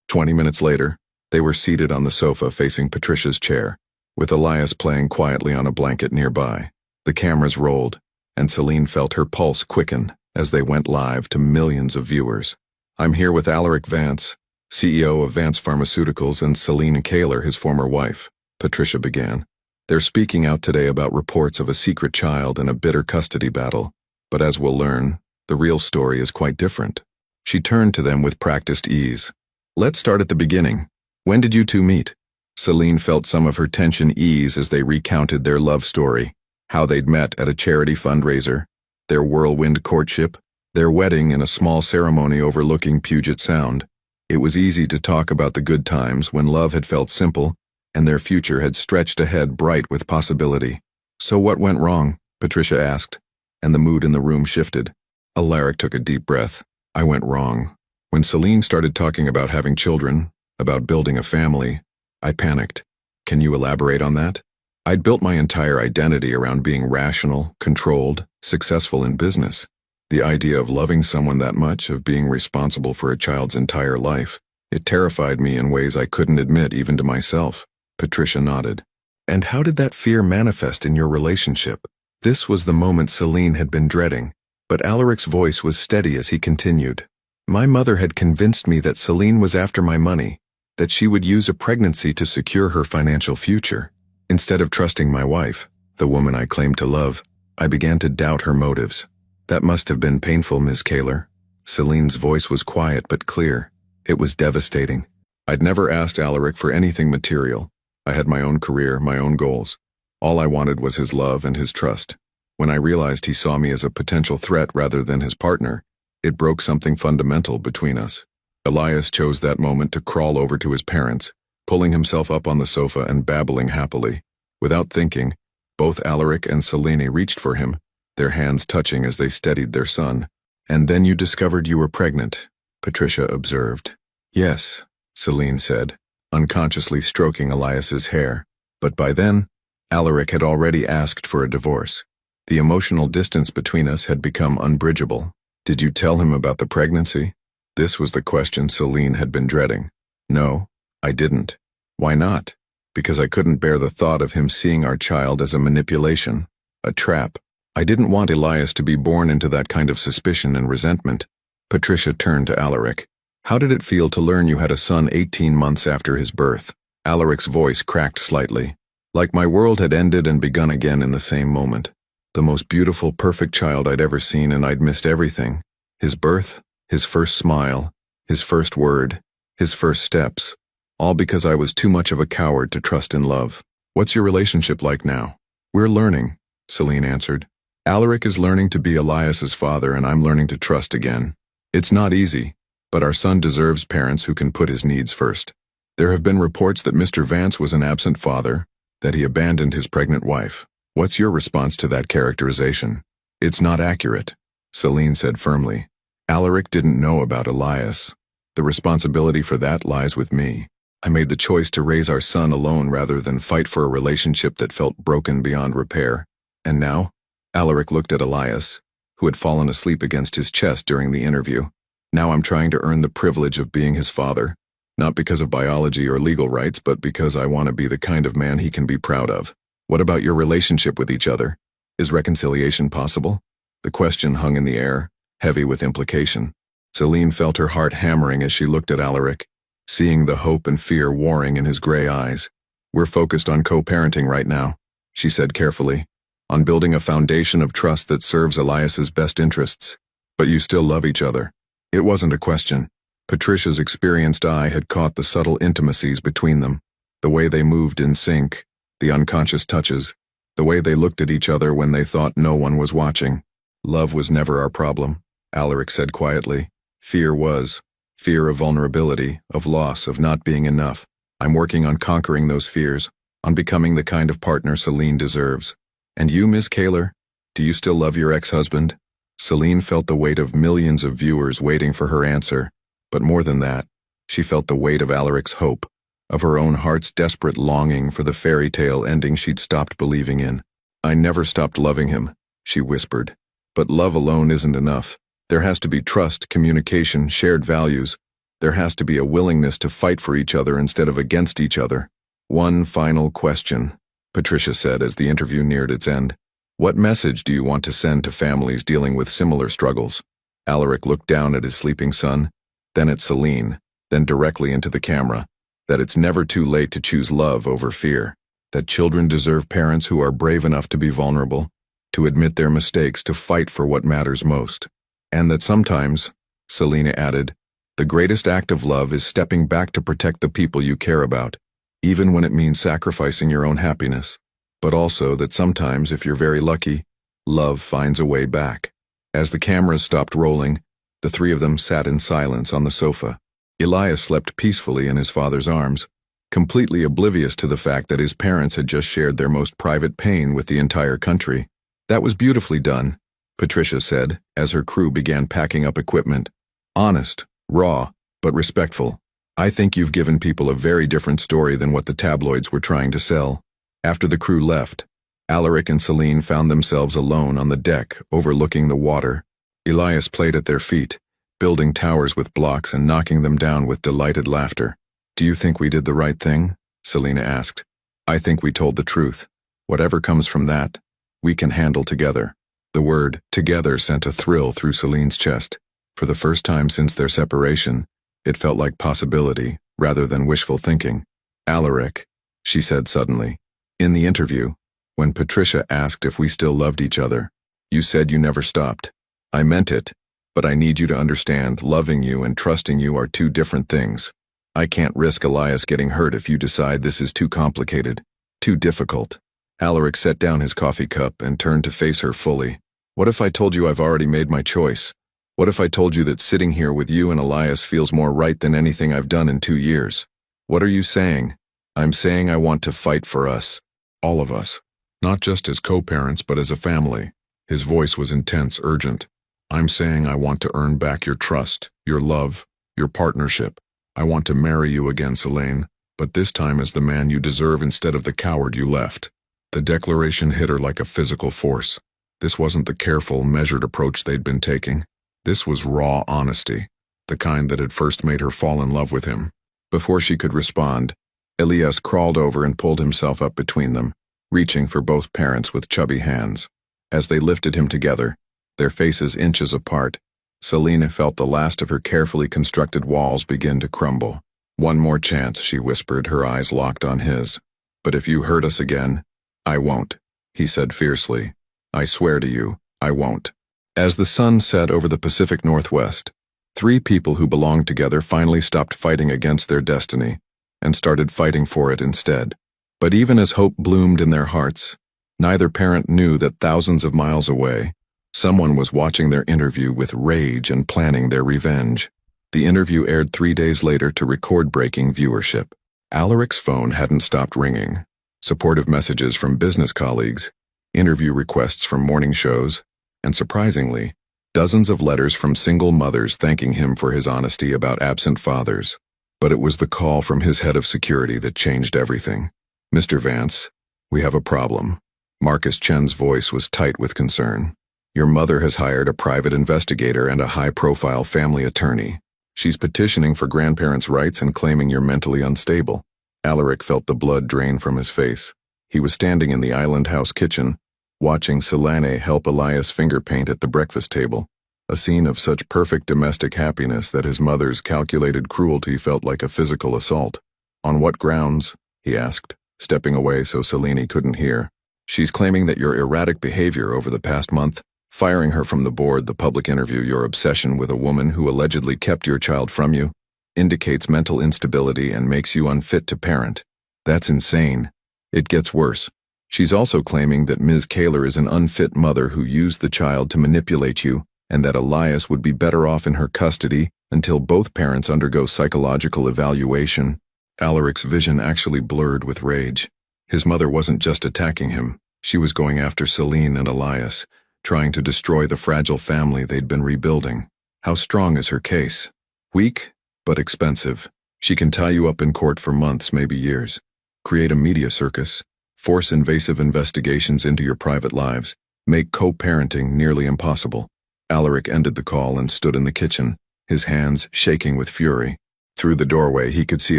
20 minutes later, they were seated on the sofa facing Patricia's chair, with Elias playing quietly on a blanket nearby. The cameras rolled, and Celine felt her pulse quicken as they went live to millions of viewers. "I'm here with Alaric Vance, CEO of Vance Pharmaceuticals, and Celine Kaler, his former wife," Patricia began. "They're speaking out today about reports of a secret child and a bitter custody battle, but as we'll learn, the real story is quite different." She turned to them with practiced ease. "Let's start at the beginning. When did you two meet?" Celine felt some of her tension ease as they recounted their love story, how they'd met at a charity fundraiser, their whirlwind courtship, their wedding in a small ceremony overlooking Puget Sound. It was easy to talk about the good times when love had felt simple and their future had stretched ahead bright with possibility. "So what went wrong?" Patricia asked, and the mood in the room shifted. Alaric took a deep breath. "I went wrong. When Celine started talking about having children, about building a family, I panicked." "Can you elaborate on that?" "I'd built my entire identity around being rational, controlled, successful in business. The idea of loving someone that much, of being responsible for a child's entire life, it terrified me in ways I couldn't admit even to myself." Patricia nodded. "And how did that fear manifest in your relationship?" This was the moment Celine had been dreading, but Alaric's voice was steady as he continued. "My mother had convinced me that Celine was after my money, that she would use a pregnancy to secure her financial future. Instead of trusting my wife, the woman I claimed to love, I began to doubt her motives. That must have been painful, Ms. Kaler." Celine's voice was quiet but clear. It was devastating. "I'd never asked Alaric for anything material. I had my own career, my own goals. All I wanted was his love and his trust. When I realized he saw me as a potential threat rather than his partner, it broke something fundamental between us." Elias chose that moment to crawl over to his parents, pulling himself up on the sofa and babbling happily. Without thinking, both Alaric and Celine reached for him, their hands touching as they steadied their son. "And then you discovered you were pregnant," Patricia observed. "Yes," Celine said, unconsciously stroking Elias's hair. But by then, Alaric had already asked for a divorce. The emotional distance between us had become unbridgeable. Did you tell him about the pregnancy? This was the question Celine had been dreading. No, I didn't. Why not? Because I couldn't bear the thought of him seeing our child as a manipulation, a trap. I didn't want Elias to be born into that kind of suspicion and resentment. Patricia turned to Alaric. How did it feel to learn you had a son 18 months after his birth? Alaric's voice cracked slightly. Like my world had ended and begun again in the same moment. The most beautiful, perfect child I'd ever seen, and I'd missed everything. His birth, his first smile, his first word, his first steps. All because I was too much of a coward to trust in love. What's your relationship like now? We're learning, Celine answered. Alaric is learning to be Elias's father, and I'm learning to trust again. It's not easy, but our son deserves parents who can put his needs first. There have been reports that Mr. Vance was an absent father, that he abandoned his pregnant wife. What's your response to that characterization? It's not accurate, Celine said firmly. Alaric didn't know about Elias. The responsibility for that lies with me. I made the choice to raise our son alone rather than fight for a relationship that felt broken beyond repair. And now? Alaric looked at Elias, who had fallen asleep against his chest during the interview. Now I'm trying to earn the privilege of being his father, not because of biology or legal rights, but because I want to be the kind of man he can be proud of. What about your relationship with each other? Is reconciliation possible? The question hung in the air, heavy with implication. Celine felt her heart hammering as she looked at Alaric, seeing the hope and fear warring in his gray eyes. We're focused on co-parenting right now, she said carefully, on building a foundation of trust that serves Elias's best interests. But you still love each other. It wasn't a question. Patricia's experienced eye had caught the subtle intimacies between them, the way they moved in sync, the unconscious touches, the way they looked at each other when they thought no one was watching. Love was never our problem, Alaric said quietly. Fear was. Fear of vulnerability, of loss, of not being enough. I'm working on conquering those fears, on becoming the kind of partner Celine deserves. And you, Miss Kaler, do you still love your ex-husband? Celine felt the weight of millions of viewers waiting for her answer, but more than that, she felt the weight of Alaric's hope, of her own heart's desperate longing for the fairy tale ending she'd stopped believing in. I never stopped loving him, she whispered. But love alone isn't enough. There has to be trust, communication, shared values. There has to be a willingness to fight for each other instead of against each other. One final question, Patricia said as the interview neared its end. What message do you want to send to families dealing with similar struggles? Alaric looked down at his sleeping son, then at Celine, then directly into the camera. That it's never too late to choose love over fear. That children deserve parents who are brave enough to be vulnerable, to admit their mistakes, to fight for what matters most. And that sometimes, Selena added, the greatest act of love is stepping back to protect the people you care about, even when it means sacrificing your own happiness. But also that sometimes, if you're very lucky, love finds a way back. As the cameras stopped rolling, the three of them sat in silence on the sofa. Elias slept peacefully in his father's arms, completely oblivious to the fact that his parents had just shared their most private pain with the entire country. That was beautifully done, Patricia said, as her crew began packing up equipment. Honest, raw, but respectful. I think you've given people a very different story than what the tabloids were trying to sell. After the crew left, Alaric and Celine found themselves alone on the deck, overlooking the water. Elias played at their feet, building towers with blocks and knocking them down with delighted laughter. Do you think we did the right thing? Selena asked. I think we told the truth. Whatever comes from that, we can handle together. The word together sent a thrill through Celine's chest. For the first time since their separation, it felt like possibility rather than wishful thinking. Alaric, she said suddenly. In the interview, when Patricia asked if we still loved each other, you said you never stopped. I meant it, but I need you to understand loving you and trusting you are two different things. I can't risk Elias getting hurt if you decide this is too complicated, too difficult. Alaric set down his coffee cup and turned to face her fully. What if I told you I've already made my choice? What if I told you that sitting here with you and Elias feels more right than anything I've done in 2 years? What are you saying? I'm saying I want to fight for us. All of us. Not just as co-parents, but as a family. His voice was intense, urgent. I'm saying I want to earn back your trust, your love, your partnership. I want to marry you again, Selene, but this time as the man you deserve instead of the coward you left. The declaration hit her like a physical force. This wasn't the careful, measured approach they'd been taking. This was raw honesty, the kind that had first made her fall in love with him. Before she could respond, Elias crawled over and pulled himself up between them, reaching for both parents with chubby hands. As they lifted him together, their faces inches apart, Selena felt the last of her carefully constructed walls begin to crumble. "One more chance," she whispered, her eyes locked on his. "But if you hurt us again, I won't," he said fiercely. "I swear to you, I won't." As the sun set over the Pacific Northwest, three people who belonged together finally stopped fighting against their destiny and started fighting for it instead. But even as hope bloomed in their hearts, neither parent knew that thousands of miles away, someone was watching their interview with rage and planning their revenge. The interview aired 3 days later to record-breaking viewership. Alaric's phone hadn't stopped ringing. Supportive messages from business colleagues, interview requests from morning shows, and surprisingly, dozens of letters from single mothers thanking him for his honesty about absent fathers. But it was the call from his head of security that changed everything. "Mr. Vance, we have a problem." Marcus Chen's voice was tight with concern. "Your mother has hired a private investigator and a high-profile family attorney. She's petitioning for grandparents' rights and claiming you're mentally unstable." Alaric felt the blood drain from his face. He was standing in the island house kitchen, watching Selene help Elias finger paint at the breakfast table, a scene of such perfect domestic happiness that his mother's calculated cruelty felt like a physical assault. "On what grounds?" he asked, stepping away so Selene couldn't hear. "She's claiming that your erratic behavior over the past month, firing her from the board, the public interview, your obsession with a woman who allegedly kept your child from you, indicates mental instability and makes you unfit to parent. That's insane. It gets worse. She's also claiming that Ms. Kaler is an unfit mother who used the child to manipulate you, and that Elias would be better off in her custody until both parents undergo psychological evaluation." Alaric's vision actually blurred with rage. His mother wasn't just attacking him. She was going after Celine and Elias, trying to destroy the fragile family they'd been rebuilding. How strong is her case? Weak, but expensive. She can tie you up in court for months, maybe years. Create a media circus. Force invasive investigations into your private lives. Make co-parenting nearly impossible. Alaric ended the call and stood in the kitchen, his hands shaking with fury. Through the doorway, he could see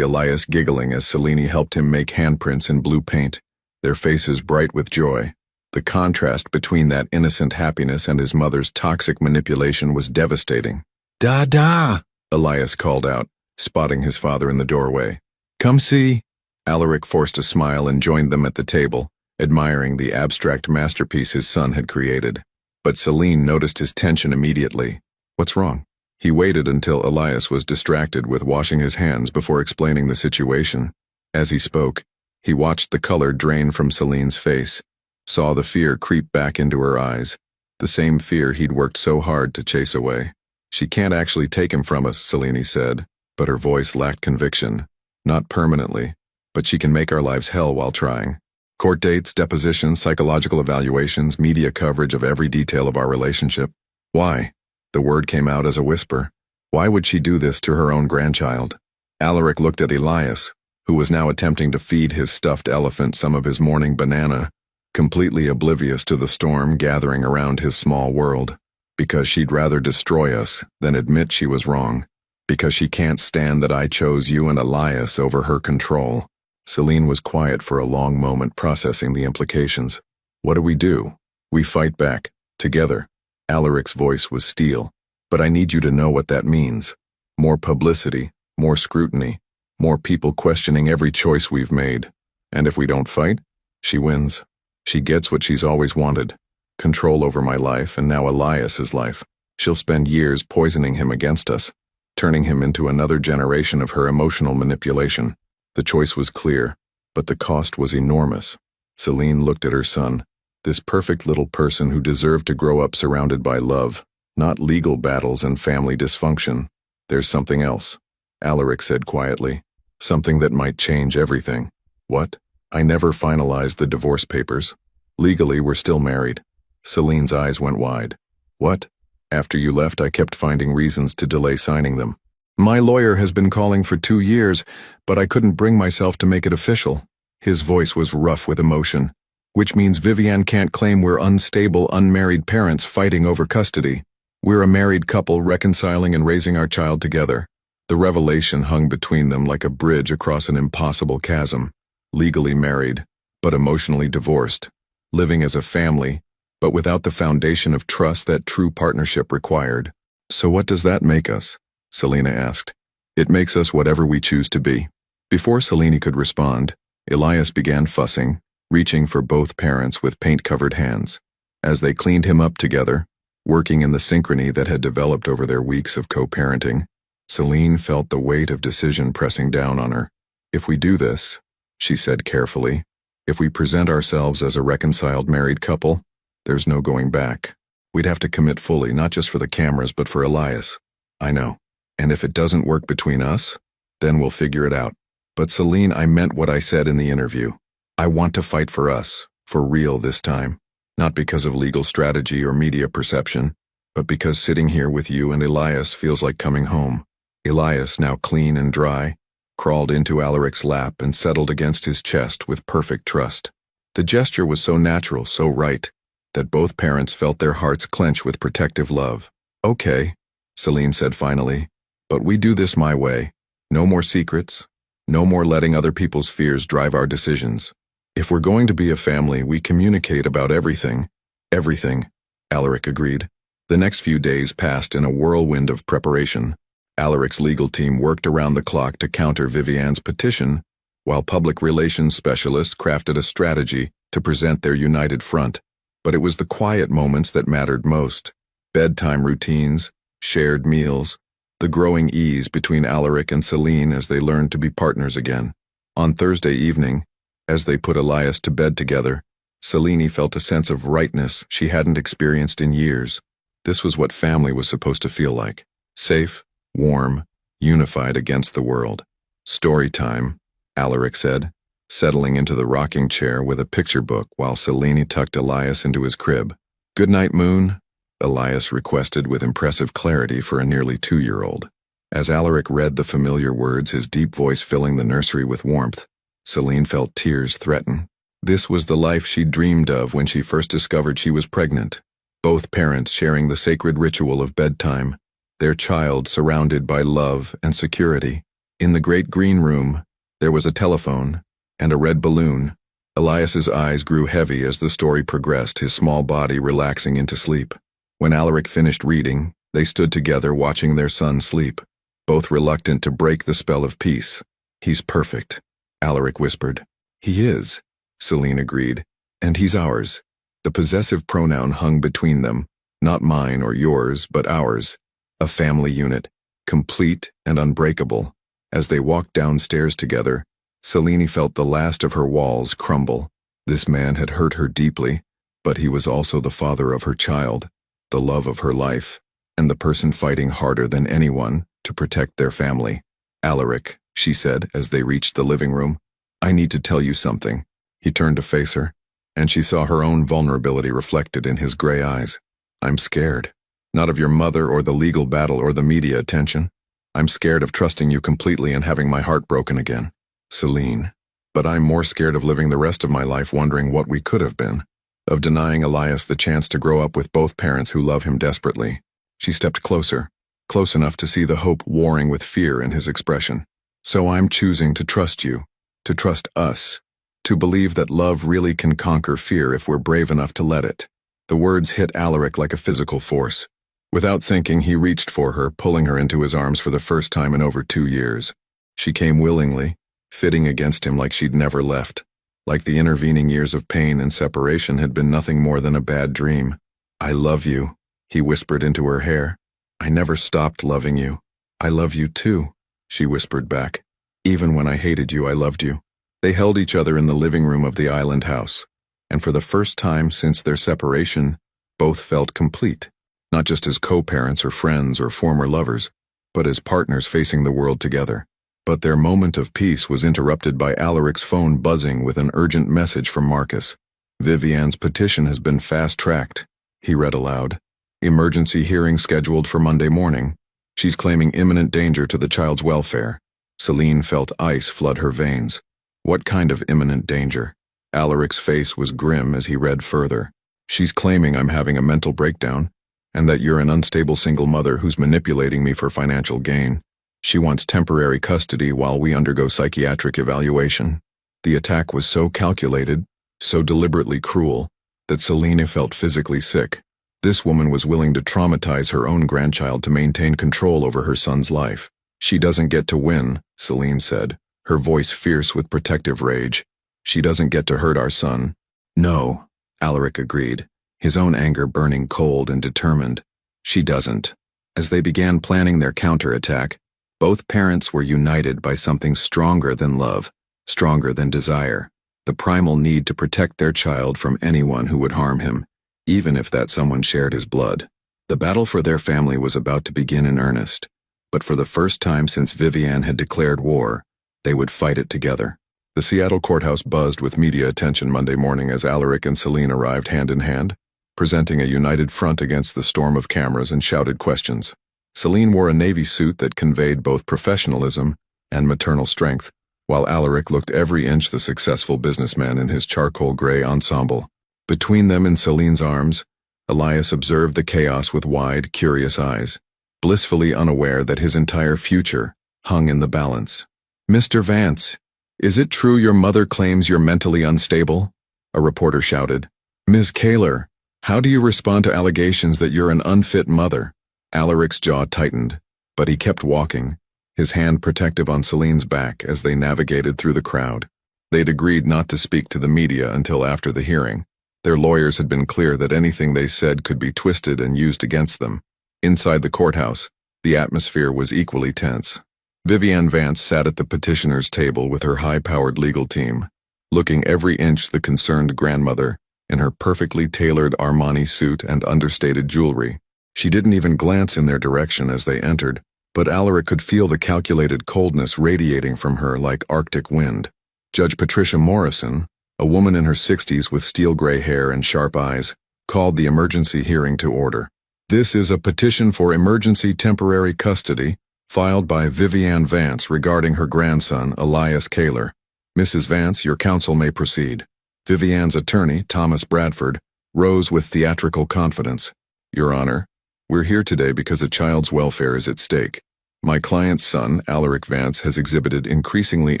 Elias giggling as Selene helped him make handprints in blue paint, their faces bright with joy. The contrast between that innocent happiness and his mother's toxic manipulation was devastating. "Da-da!" Elias called out, spotting his father in the doorway. "Come see." Alaric forced a smile and joined them at the table, admiring the abstract masterpiece his son had created. But Selene noticed his tension immediately. "What's wrong?" He waited until Elias was distracted with washing his hands before explaining the situation. As he spoke, he watched the color drain from Celine's face, saw the fear creep back into her eyes, the same fear he'd worked so hard to chase away. "She can't actually take him from us," Selene said, but her voice lacked conviction. "Not permanently, but she can make our lives hell while trying. Court dates, depositions, psychological evaluations, media coverage of every detail of our relationship. Why?" The word came out as a whisper. Why would she do this to her own grandchild? Alaric looked at Elias, who was now attempting to feed his stuffed elephant some of his morning banana, completely oblivious to the storm gathering around his small world. "Because she'd rather destroy us than admit she was wrong. Because she can't stand that I chose you and Elias over her control." Celine was quiet for a long moment, processing the implications. "What do? We fight back, together." Alaric's voice was steel. "But I need you to know what that means. More publicity, more scrutiny, more people questioning every choice we've made. And if we don't fight, she wins. She gets what she's always wanted. Control over my life and now Elias's life. She'll spend years poisoning him against us, turning him into another generation of her emotional manipulation." The choice was clear, but the cost was enormous. Celine looked at her son, this perfect little person who deserved to grow up surrounded by love, not legal battles and family dysfunction. "There's something else," Alaric said quietly. "Something that might change everything." "What?" "I never finalized the divorce papers. Legally, we're still married." Celine's eyes went wide. "What?" "After you left, I kept finding reasons to delay signing them. My lawyer has been calling for 2 years, but I couldn't bring myself to make it official." His voice was rough with emotion. "Which means Viviane can't claim we're unstable, unmarried parents fighting over custody. We're a married couple reconciling and raising our child together. The revelation hung between them like a bridge across an impossible chasm. Legally married, but emotionally divorced. Living as a family, but without the foundation of trust that true partnership required. So what does that make us? Selena asked. It makes us whatever we choose to be. Before Selene could respond, Elias began fussing, reaching for both parents with paint-covered hands. As they cleaned him up together, working in the synchrony that had developed over their weeks of co-parenting, Selene felt the weight of decision pressing down on her. If we do this, she said carefully, if we present ourselves as a reconciled married couple, there's no going back. We'd have to commit fully, not just for the cameras, but for Elias. I know. And if it doesn't work between us, then we'll figure it out. But Selene, I meant what I said in the interview. I want to fight for us, for real this time. Not because of legal strategy or media perception, but because sitting here with you and Elias feels like coming home. Elias, now clean and dry, crawled into Alaric's lap and settled against his chest with perfect trust. The gesture was so natural, so right, that both parents felt their hearts clench with protective love. Okay, Selene said finally, but we do this my way. No more secrets. No more letting other people's fears drive our decisions. If we're going to be a family, we communicate about everything. Everything, Alaric agreed. The next few days passed in a whirlwind of preparation. Alaric's legal team worked around the clock to counter Vivianne's petition, while public relations specialists crafted a strategy to present their united front. But it was the quiet moments that mattered most. Bedtime routines, shared meals, the growing ease between Alaric and Selene as they learned to be partners again. On Thursday evening, as they put Elias to bed together, Selene felt a sense of rightness she hadn't experienced in years. This was what family was supposed to feel like. Safe, warm, unified against the world. Story time, Alaric said, settling into the rocking chair with a picture book while Selene tucked Elias into his crib. Good night, Moon, Elias requested with impressive clarity for a nearly 2-year-old. As Alaric read the familiar words, his deep voice filling the nursery with warmth, Selene felt tears threaten. This was the life she'd dreamed of when she first discovered she was pregnant. Both parents sharing the sacred ritual of bedtime, their child surrounded by love and security. In the great green room, there was a telephone and a red balloon. Elias's eyes grew heavy as the story progressed, his small body relaxing into sleep. When Alaric finished reading, they stood together watching their son sleep, both reluctant to break the spell of peace. He's perfect, Alaric whispered. He is, Selene agreed, and he's ours. The possessive pronoun hung between them, not mine or yours, but ours. A family unit, complete and unbreakable. As they walked downstairs together, Selene felt the last of her walls crumble. This man had hurt her deeply, but he was also the father of her child, the love of her life, and the person fighting harder than anyone to protect their family. Alaric, she said as they reached the living room, I need to tell you something. He turned to face her, and she saw her own vulnerability reflected in his gray eyes. I'm scared. Not of your mother or the legal battle or the media attention. I'm scared of trusting you completely and having my heart broken again. Selene. But I'm more scared of living the rest of my life wondering what we could have been. Of denying Elias the chance to grow up with both parents who love him desperately. She stepped closer, close enough to see the hope warring with fear in his expression. So I'm choosing to trust you, to trust us, to believe that love really can conquer fear if we're brave enough to let it. The words hit Alaric like a physical force. Without thinking, he reached for her, pulling her into his arms for the first time in over 2 years. She came willingly, fitting against him like she'd never left. Like the intervening years of pain and separation had been nothing more than a bad dream. I love you, he whispered into her hair. I never stopped loving you. I love you too, she whispered back. Even when I hated you, I loved you. They held each other in the living room of the island house, and for the first time since their separation, both felt complete, not just as co-parents or friends or former lovers, but as partners facing the world together. But their moment of peace was interrupted by Alaric's phone buzzing with an urgent message from Marcus. Vivianne's petition has been fast-tracked, he read aloud. Emergency hearing scheduled for Monday morning. She's claiming imminent danger to the child's welfare. Selene felt ice flood her veins. What kind of imminent danger? Alaric's face was grim as he read further. She's claiming I'm having a mental breakdown, and that you're an unstable single mother who's manipulating me for financial gain. She wants temporary custody while we undergo psychiatric evaluation." The attack was so calculated, so deliberately cruel, that Selena felt physically sick. This woman was willing to traumatize her own grandchild to maintain control over her son's life. "She doesn't get to win," Celine said, her voice fierce with protective rage. "She doesn't get to hurt our son." "No," Alaric agreed, his own anger burning cold and determined. "She doesn't." As they began planning their counterattack, both parents were united by something stronger than love, stronger than desire, the primal need to protect their child from anyone who would harm him, even if that someone shared his blood. The battle for their family was about to begin in earnest, but for the first time since Vivian had declared war, they would fight it together. The Seattle courthouse buzzed with media attention Monday morning as Alaric and Celine arrived hand in hand, presenting a united front against the storm of cameras and shouted questions. Celine wore a navy suit that conveyed both professionalism and maternal strength, while Alaric looked every inch the successful businessman in his charcoal gray ensemble. Between them in Celine's arms, Elias observed the chaos with wide, curious eyes, blissfully unaware that his entire future hung in the balance. "Mr. Vance, is it true your mother claims you're mentally unstable?" a reporter shouted. "Ms. Kaler, how do you respond to allegations that you're an unfit mother?" Alaric's jaw tightened, but he kept walking, his hand protective on Celine's back as they navigated through the crowd. They'd agreed not to speak to the media until after the hearing. Their lawyers had been clear that anything they said could be twisted and used against them. Inside the courthouse, the atmosphere was equally tense. Vivian Vance sat at the petitioner's table with her high-powered legal team, looking every inch the concerned grandmother in her perfectly tailored Armani suit and understated jewelry. She didn't even glance in their direction as they entered, but Alaric could feel the calculated coldness radiating from her like Arctic wind. Judge Patricia Morrison, a woman in her 60s with steel-gray hair and sharp eyes, called the emergency hearing to order. "This is a petition for emergency temporary custody filed by Vivian Vance regarding her grandson, Elias Kaler. Mrs. Vance, your counsel may proceed." Vivian's attorney, Thomas Bradford, rose with theatrical confidence. "Your Honor, we're here today because a child's welfare is at stake. My client's son, Alaric Vance, has exhibited increasingly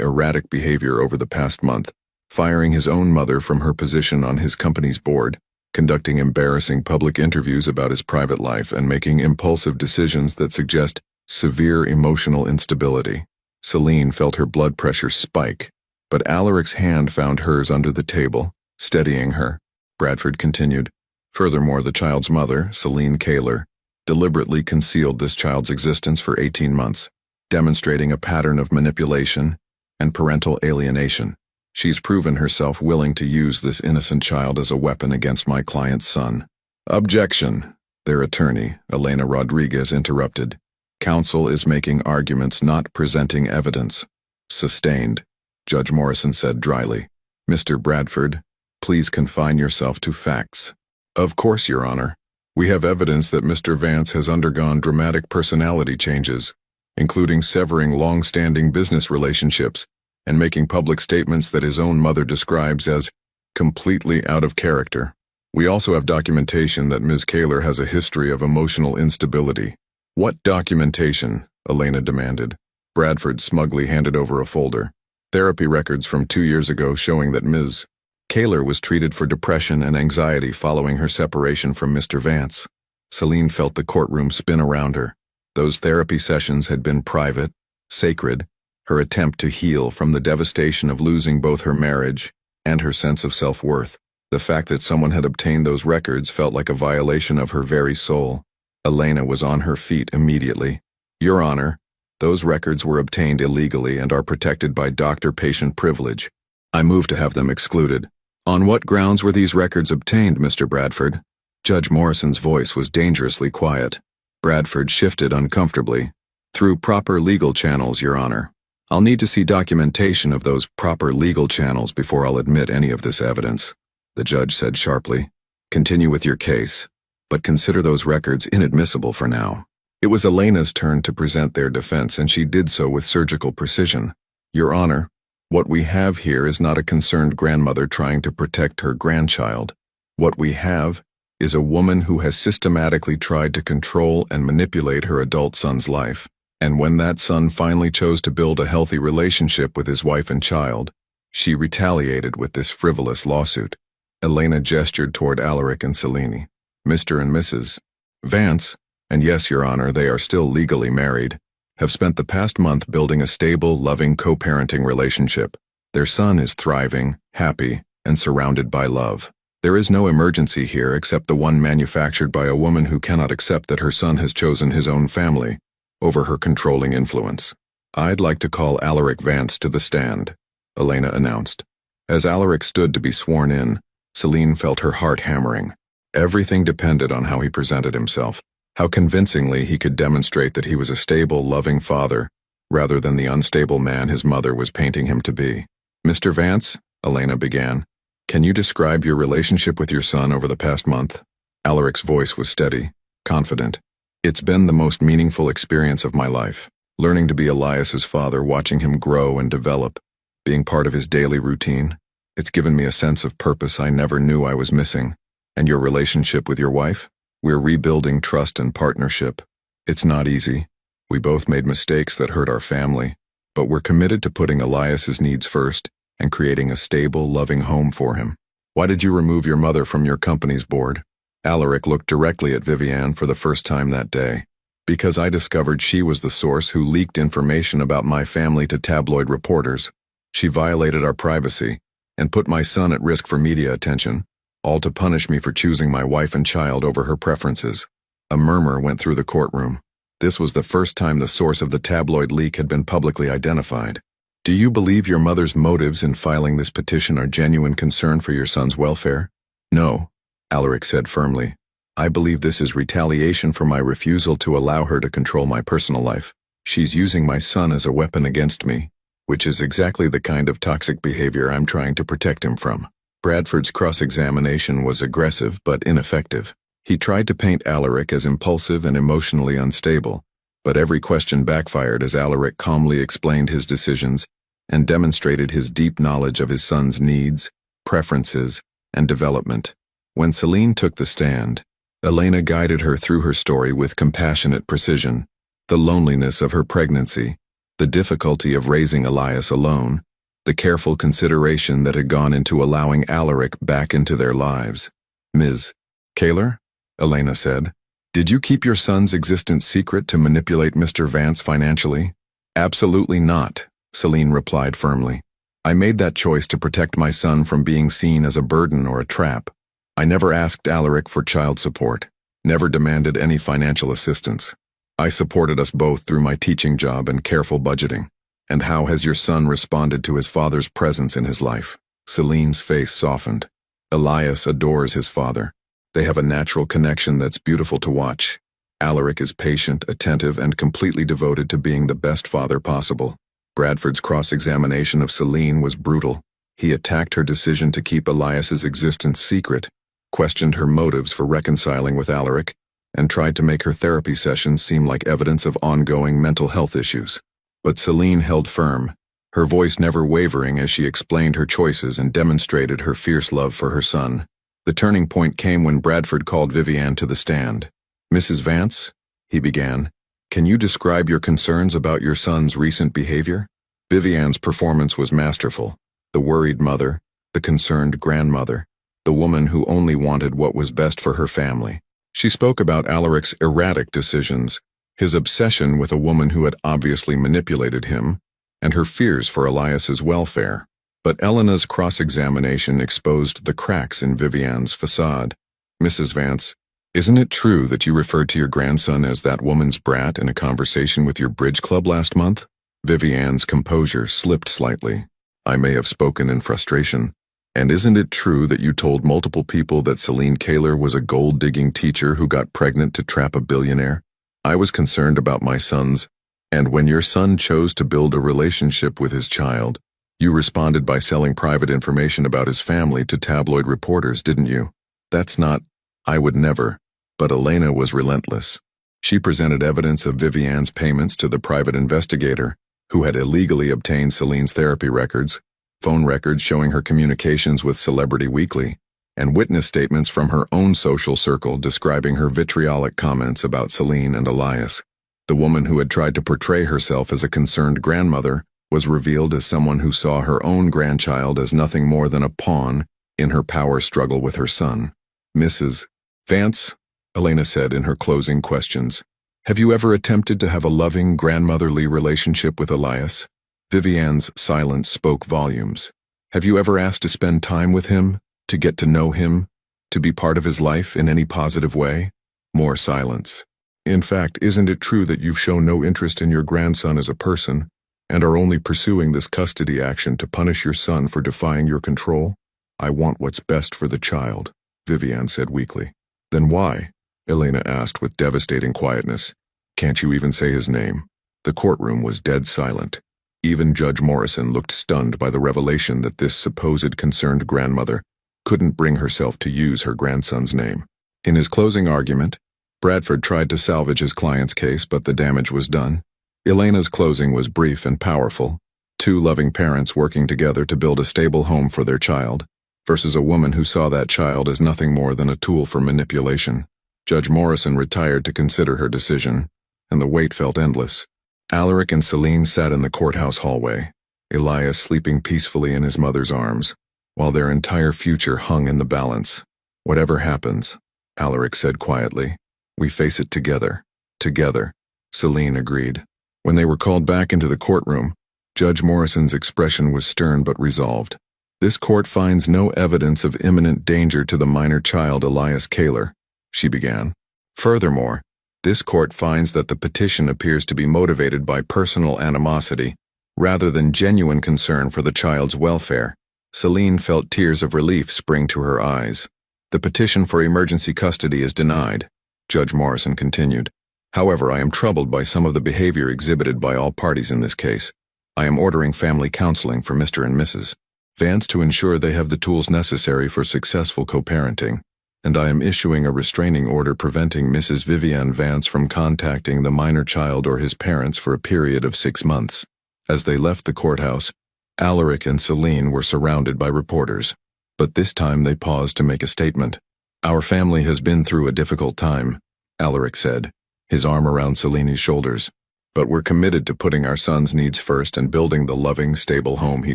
erratic behavior over the past month, firing his own mother from her position on his company's board, conducting embarrassing public interviews about his private life, and making impulsive decisions that suggest severe emotional instability." Celine felt her blood pressure spike, but Alaric's hand found hers under the table, steadying her. Bradford continued, "Furthermore, the child's mother, Celine Kaler, deliberately concealed this child's existence for 18 months, demonstrating a pattern of manipulation and parental alienation. She's proven herself willing to use this innocent child as a weapon against my client's son." "Objection," their attorney, Elena Rodriguez, interrupted. "Counsel is making arguments, not presenting evidence." "Sustained," Judge Morrison said dryly. "Mr. Bradford, please confine yourself to facts." "Of course, Your Honor. We have evidence that Mr. Vance has undergone dramatic personality changes, including severing long-standing business relationships and making public statements that his own mother describes as completely out of character. We also have documentation that Ms. Kaler has a history of emotional instability." "What documentation?" Elena demanded. Bradford smugly handed over a folder. "Therapy records from 2 years ago showing that Ms. Kaler was treated for depression and anxiety following her separation from Mr. Vance." Celine felt the courtroom spin around her. Those therapy sessions had been private, sacred, her attempt to heal from the devastation of losing both her marriage and her sense of self-worth. The fact that someone had obtained those records felt like a violation of her very soul. Elena was on her feet immediately. "Your Honor, those records were obtained illegally and are protected by doctor-patient privilege. I move to have them excluded." "On what grounds were these records obtained, Mr. Bradford?" Judge Morrison's voice was dangerously quiet. Bradford shifted uncomfortably. "Through proper legal channels, Your Honor. I'll need to see documentation of those proper legal channels before I'll admit any of this evidence," the judge said sharply. "Continue with your case, but consider those records inadmissible for now." It was Elena's turn to present their defense, and she did so with surgical precision. "Your Honor, what we have here is not a concerned grandmother trying to protect her grandchild. What we have is a woman who has systematically tried to control and manipulate her adult son's life. And when that son finally chose to build a healthy relationship with his wife and child, she retaliated with this frivolous lawsuit. Elena gestured toward Alaric and Selene. Mr. and Mrs. Vance, and yes, Your Honor, they are still legally married, have spent the past month building a stable, loving co-parenting relationship. Their son is thriving, happy, and surrounded by love. There is no emergency here except the one manufactured by a woman who cannot accept that her son has chosen his own family over her controlling influence. I'd like to call Alaric Vance to the stand, Elena announced. As Alaric stood to be sworn in, Selene felt her heart hammering. Everything depended on how he presented himself, how convincingly he could demonstrate that he was a stable, loving father, rather than the unstable man his mother was painting him to be. Mr. Vance, Elena began, can you describe your relationship with your son over the past month? Alaric's voice was steady, confident. It's been the most meaningful experience of my life. Learning to be Elias's father, watching him grow and develop, being part of his daily routine. It's given me a sense of purpose I never knew I was missing. And your relationship with your wife? We're rebuilding trust and partnership. It's not easy. We both made mistakes that hurt our family, but we're committed to putting Elias's needs first and creating a stable, loving home for him. Why did you remove your mother from your company's board? Alaric looked directly at Viviane for the first time that day. Because I discovered she was the source who leaked information about my family to tabloid reporters. She violated our privacy and put my son at risk for media attention, all to punish me for choosing my wife and child over her preferences. A murmur went through the courtroom. This was the first time the source of the tabloid leak had been publicly identified. Do you believe your mother's motives in filing this petition are genuine concern for your son's welfare? No, Alaric said firmly. I believe this is retaliation for my refusal to allow her to control my personal life. She's using my son as a weapon against me, which is exactly the kind of toxic behavior I'm trying to protect him from. Bradford's cross-examination was aggressive but ineffective. He tried to paint Alaric as impulsive and emotionally unstable, but every question backfired as Alaric calmly explained his decisions and demonstrated his deep knowledge of his son's needs, preferences, and development. When Selene took the stand, Elena guided her through her story with compassionate precision. The loneliness of her pregnancy, the difficulty of raising Elias alone, the careful consideration that had gone into allowing Alaric back into their lives. Ms. Kaler, Elena said, did you keep your son's existence secret to manipulate Mr. Vance financially? Absolutely not, Selene replied firmly. I made that choice to protect my son from being seen as a burden or a trap. I never asked Alaric for child support, never demanded any financial assistance. I supported us both through my teaching job and careful budgeting. And how has your son responded to his father's presence in his life? Selene's face softened. Elias adores his father. They have a natural connection that's beautiful to watch. Alaric is patient, attentive, and completely devoted to being the best father possible. Bradford's cross-examination of Selene was brutal. He attacked her decision to keep Elias's existence secret, questioned her motives for reconciling with Alaric, and tried to make her therapy sessions seem like evidence of ongoing mental health issues. But Selene held firm, her voice never wavering as she explained her choices and demonstrated her fierce love for her son. The turning point came when Bradford called Viviane to the stand. Mrs. Vance, he began, can you describe your concerns about your son's recent behavior? Viviane's performance was masterful. The worried mother, the concerned grandmother, the woman who only wanted what was best for her family. She spoke about Alaric's erratic decisions, his obsession with a woman who had obviously manipulated him, and her fears for Elias's welfare. But Elena's cross-examination exposed the cracks in Viviane's facade. Mrs. Vance, isn't it true that you referred to your grandson as that woman's brat in a conversation with your bridge club last month? Viviane's composure slipped slightly. I may have spoken in frustration. And isn't it true that you told multiple people that Selene Kaler was a gold-digging teacher who got pregnant to trap a billionaire? I was concerned about my son's, and when your son chose to build a relationship with his child, you responded by selling private information about his family to tabloid reporters, didn't you? That's not, I would never, but Elena was relentless. She presented evidence of Viviane's payments to the private investigator, who had illegally obtained Selene's therapy records, phone records showing her communications with Celebrity Weekly, and witness statements from her own social circle describing her vitriolic comments about Celine and Elias. The woman who had tried to portray herself as a concerned grandmother was revealed as someone who saw her own grandchild as nothing more than a pawn in her power struggle with her son. Mrs. Vance, Elena said in her closing questions, have you ever attempted to have a loving, grandmotherly relationship with Elias? Vivian's silence spoke volumes. Have you ever asked to spend time with him, to get to know him, to be part of his life in any positive way? More silence. In fact, isn't it true that you've shown no interest in your grandson as a person, and are only pursuing this custody action to punish your son for defying your control? I want what's best for the child, Vivian said weakly. Then why? Elena asked with devastating quietness. Can't you even say his name? The courtroom was dead silent. Even Judge Morrison looked stunned by the revelation that this supposed concerned grandmother couldn't bring herself to use her grandson's name. In his closing argument, Bradford tried to salvage his client's case, but the damage was done. Elena's closing was brief and powerful. Two loving parents working together to build a stable home for their child, versus a woman who saw that child as nothing more than a tool for manipulation. Judge Morrison retired to consider her decision, and the wait felt endless. Alaric and Celine sat in the courthouse hallway, Elias sleeping peacefully in his mother's arms, while their entire future hung in the balance. Whatever happens, Alaric said quietly, we face it together. Together, Celine agreed. When they were called back into the courtroom, Judge Morrison's expression was stern but resolved. This court finds no evidence of imminent danger to the minor child Elias Kaler, she began. Furthermore, this court finds that the petition appears to be motivated by personal animosity, rather than genuine concern for the child's welfare. Celine felt tears of relief spring to her eyes. The petition for emergency custody is denied, Judge Morrison continued. However, I am troubled by some of the behavior exhibited by all parties in this case. I am ordering family counseling for Mr. and Mrs. Vance to ensure they have the tools necessary for successful co-parenting, and I am issuing a restraining order preventing Mrs. Vivian Vance from contacting the minor child or his parents for a period of 6 months. As they left the courthouse, Alaric and Celine were surrounded by reporters, but this time they paused to make a statement. Our family has been through a difficult time, Alaric said, his arm around Celine's shoulders, but we're committed to putting our son's needs first and building the loving, stable home he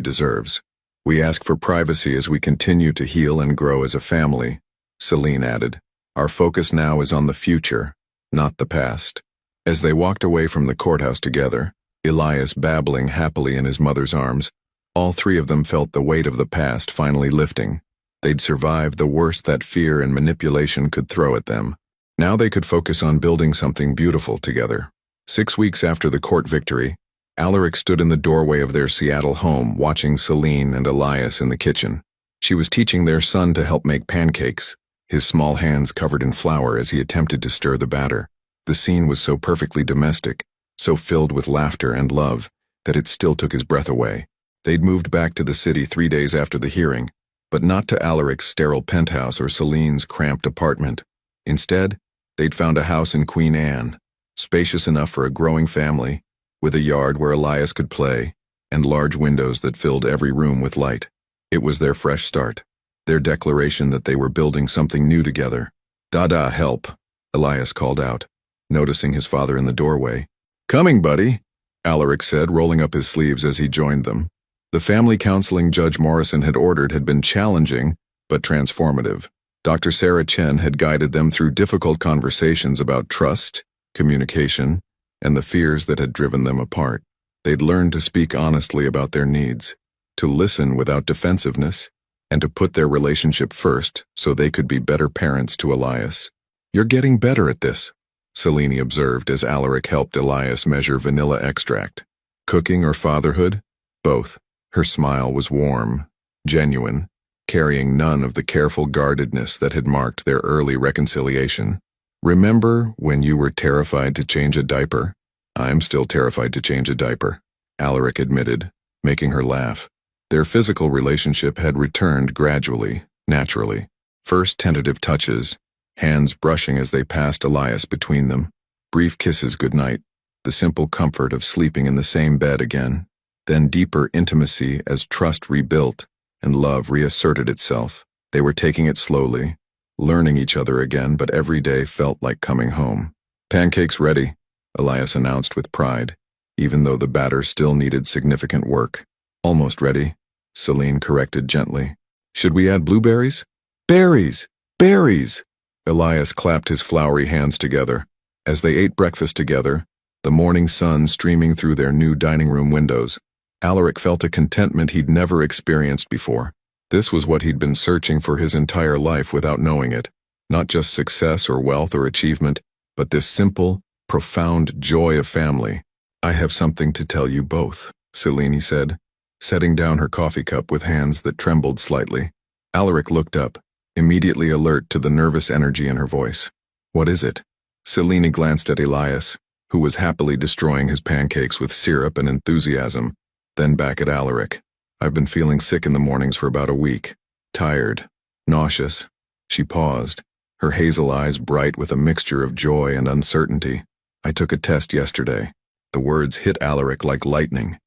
deserves. We ask for privacy as we continue to heal and grow as a family, Celine added. Our focus now is on the future, not the past. As they walked away from the courthouse together, Elias babbling happily in his mother's arms, all three of them felt the weight of the past finally lifting. They'd survived the worst that fear and manipulation could throw at them. Now they could focus on building something beautiful together. 6 weeks after the court victory, Alaric stood in the doorway of their Seattle home watching Celine and Elias in the kitchen. She was teaching their son to help make pancakes, his small hands covered in flour as he attempted to stir the batter. The scene was so perfectly domestic, so filled with laughter and love, that it still took his breath away. They'd moved back to the city 3 days after the hearing, but not to Alaric's sterile penthouse or Celine's cramped apartment. Instead, they'd found a house in Queen Anne, spacious enough for a growing family, with a yard where Elias could play, and large windows that filled every room with light. It was their fresh start, their declaration that they were building something new together. "Dada, help," Elias called out, noticing his father in the doorway. "Coming, buddy," Alaric said, rolling up his sleeves as he joined them. The family counseling Judge Morrison had ordered had been challenging, but transformative. Dr. Sarah Chen had guided them through difficult conversations about trust, communication, and the fears that had driven them apart. They'd learned to speak honestly about their needs, to listen without defensiveness, and to put their relationship first so they could be better parents to Elias. "You're getting better at this," Celine observed as Alaric helped Elias measure vanilla extract. "Cooking or fatherhood?" "Both." Her smile was warm, genuine, carrying none of the careful guardedness that had marked their early reconciliation. "Remember when you were terrified to change a diaper?" "I'm still terrified to change a diaper," Alaric admitted, making her laugh. Their physical relationship had returned gradually, naturally. First tentative touches, hands brushing as they passed Elias between them, brief kisses goodnight, the simple comfort of sleeping in the same bed again, then deeper intimacy as trust rebuilt and love reasserted itself. They were taking it slowly, learning each other again, but every day felt like coming home. "Pancakes ready," Elias announced with pride, even though the batter still needed significant work. "Almost ready," Celine corrected gently. "Should we add blueberries?" "Berries! Berries!" Elias clapped his floury hands together. As they ate breakfast together, the morning sun streaming through their new dining room windows, Alaric felt a contentment he'd never experienced before. This was what he'd been searching for his entire life without knowing it. Not just success or wealth or achievement, but this simple, profound joy of family. "I have something to tell you both," Celine said, setting down her coffee cup with hands that trembled slightly. Alaric looked up, immediately alert to the nervous energy in her voice. "What is it?" Celine glanced at Elias, who was happily destroying his pancakes with syrup and enthusiasm, then back at Alaric. "I've been feeling sick in the mornings for about a week. Tired. Nauseous." She paused, her hazel eyes bright with a mixture of joy and uncertainty. "I took a test yesterday." The words hit Alaric like lightning.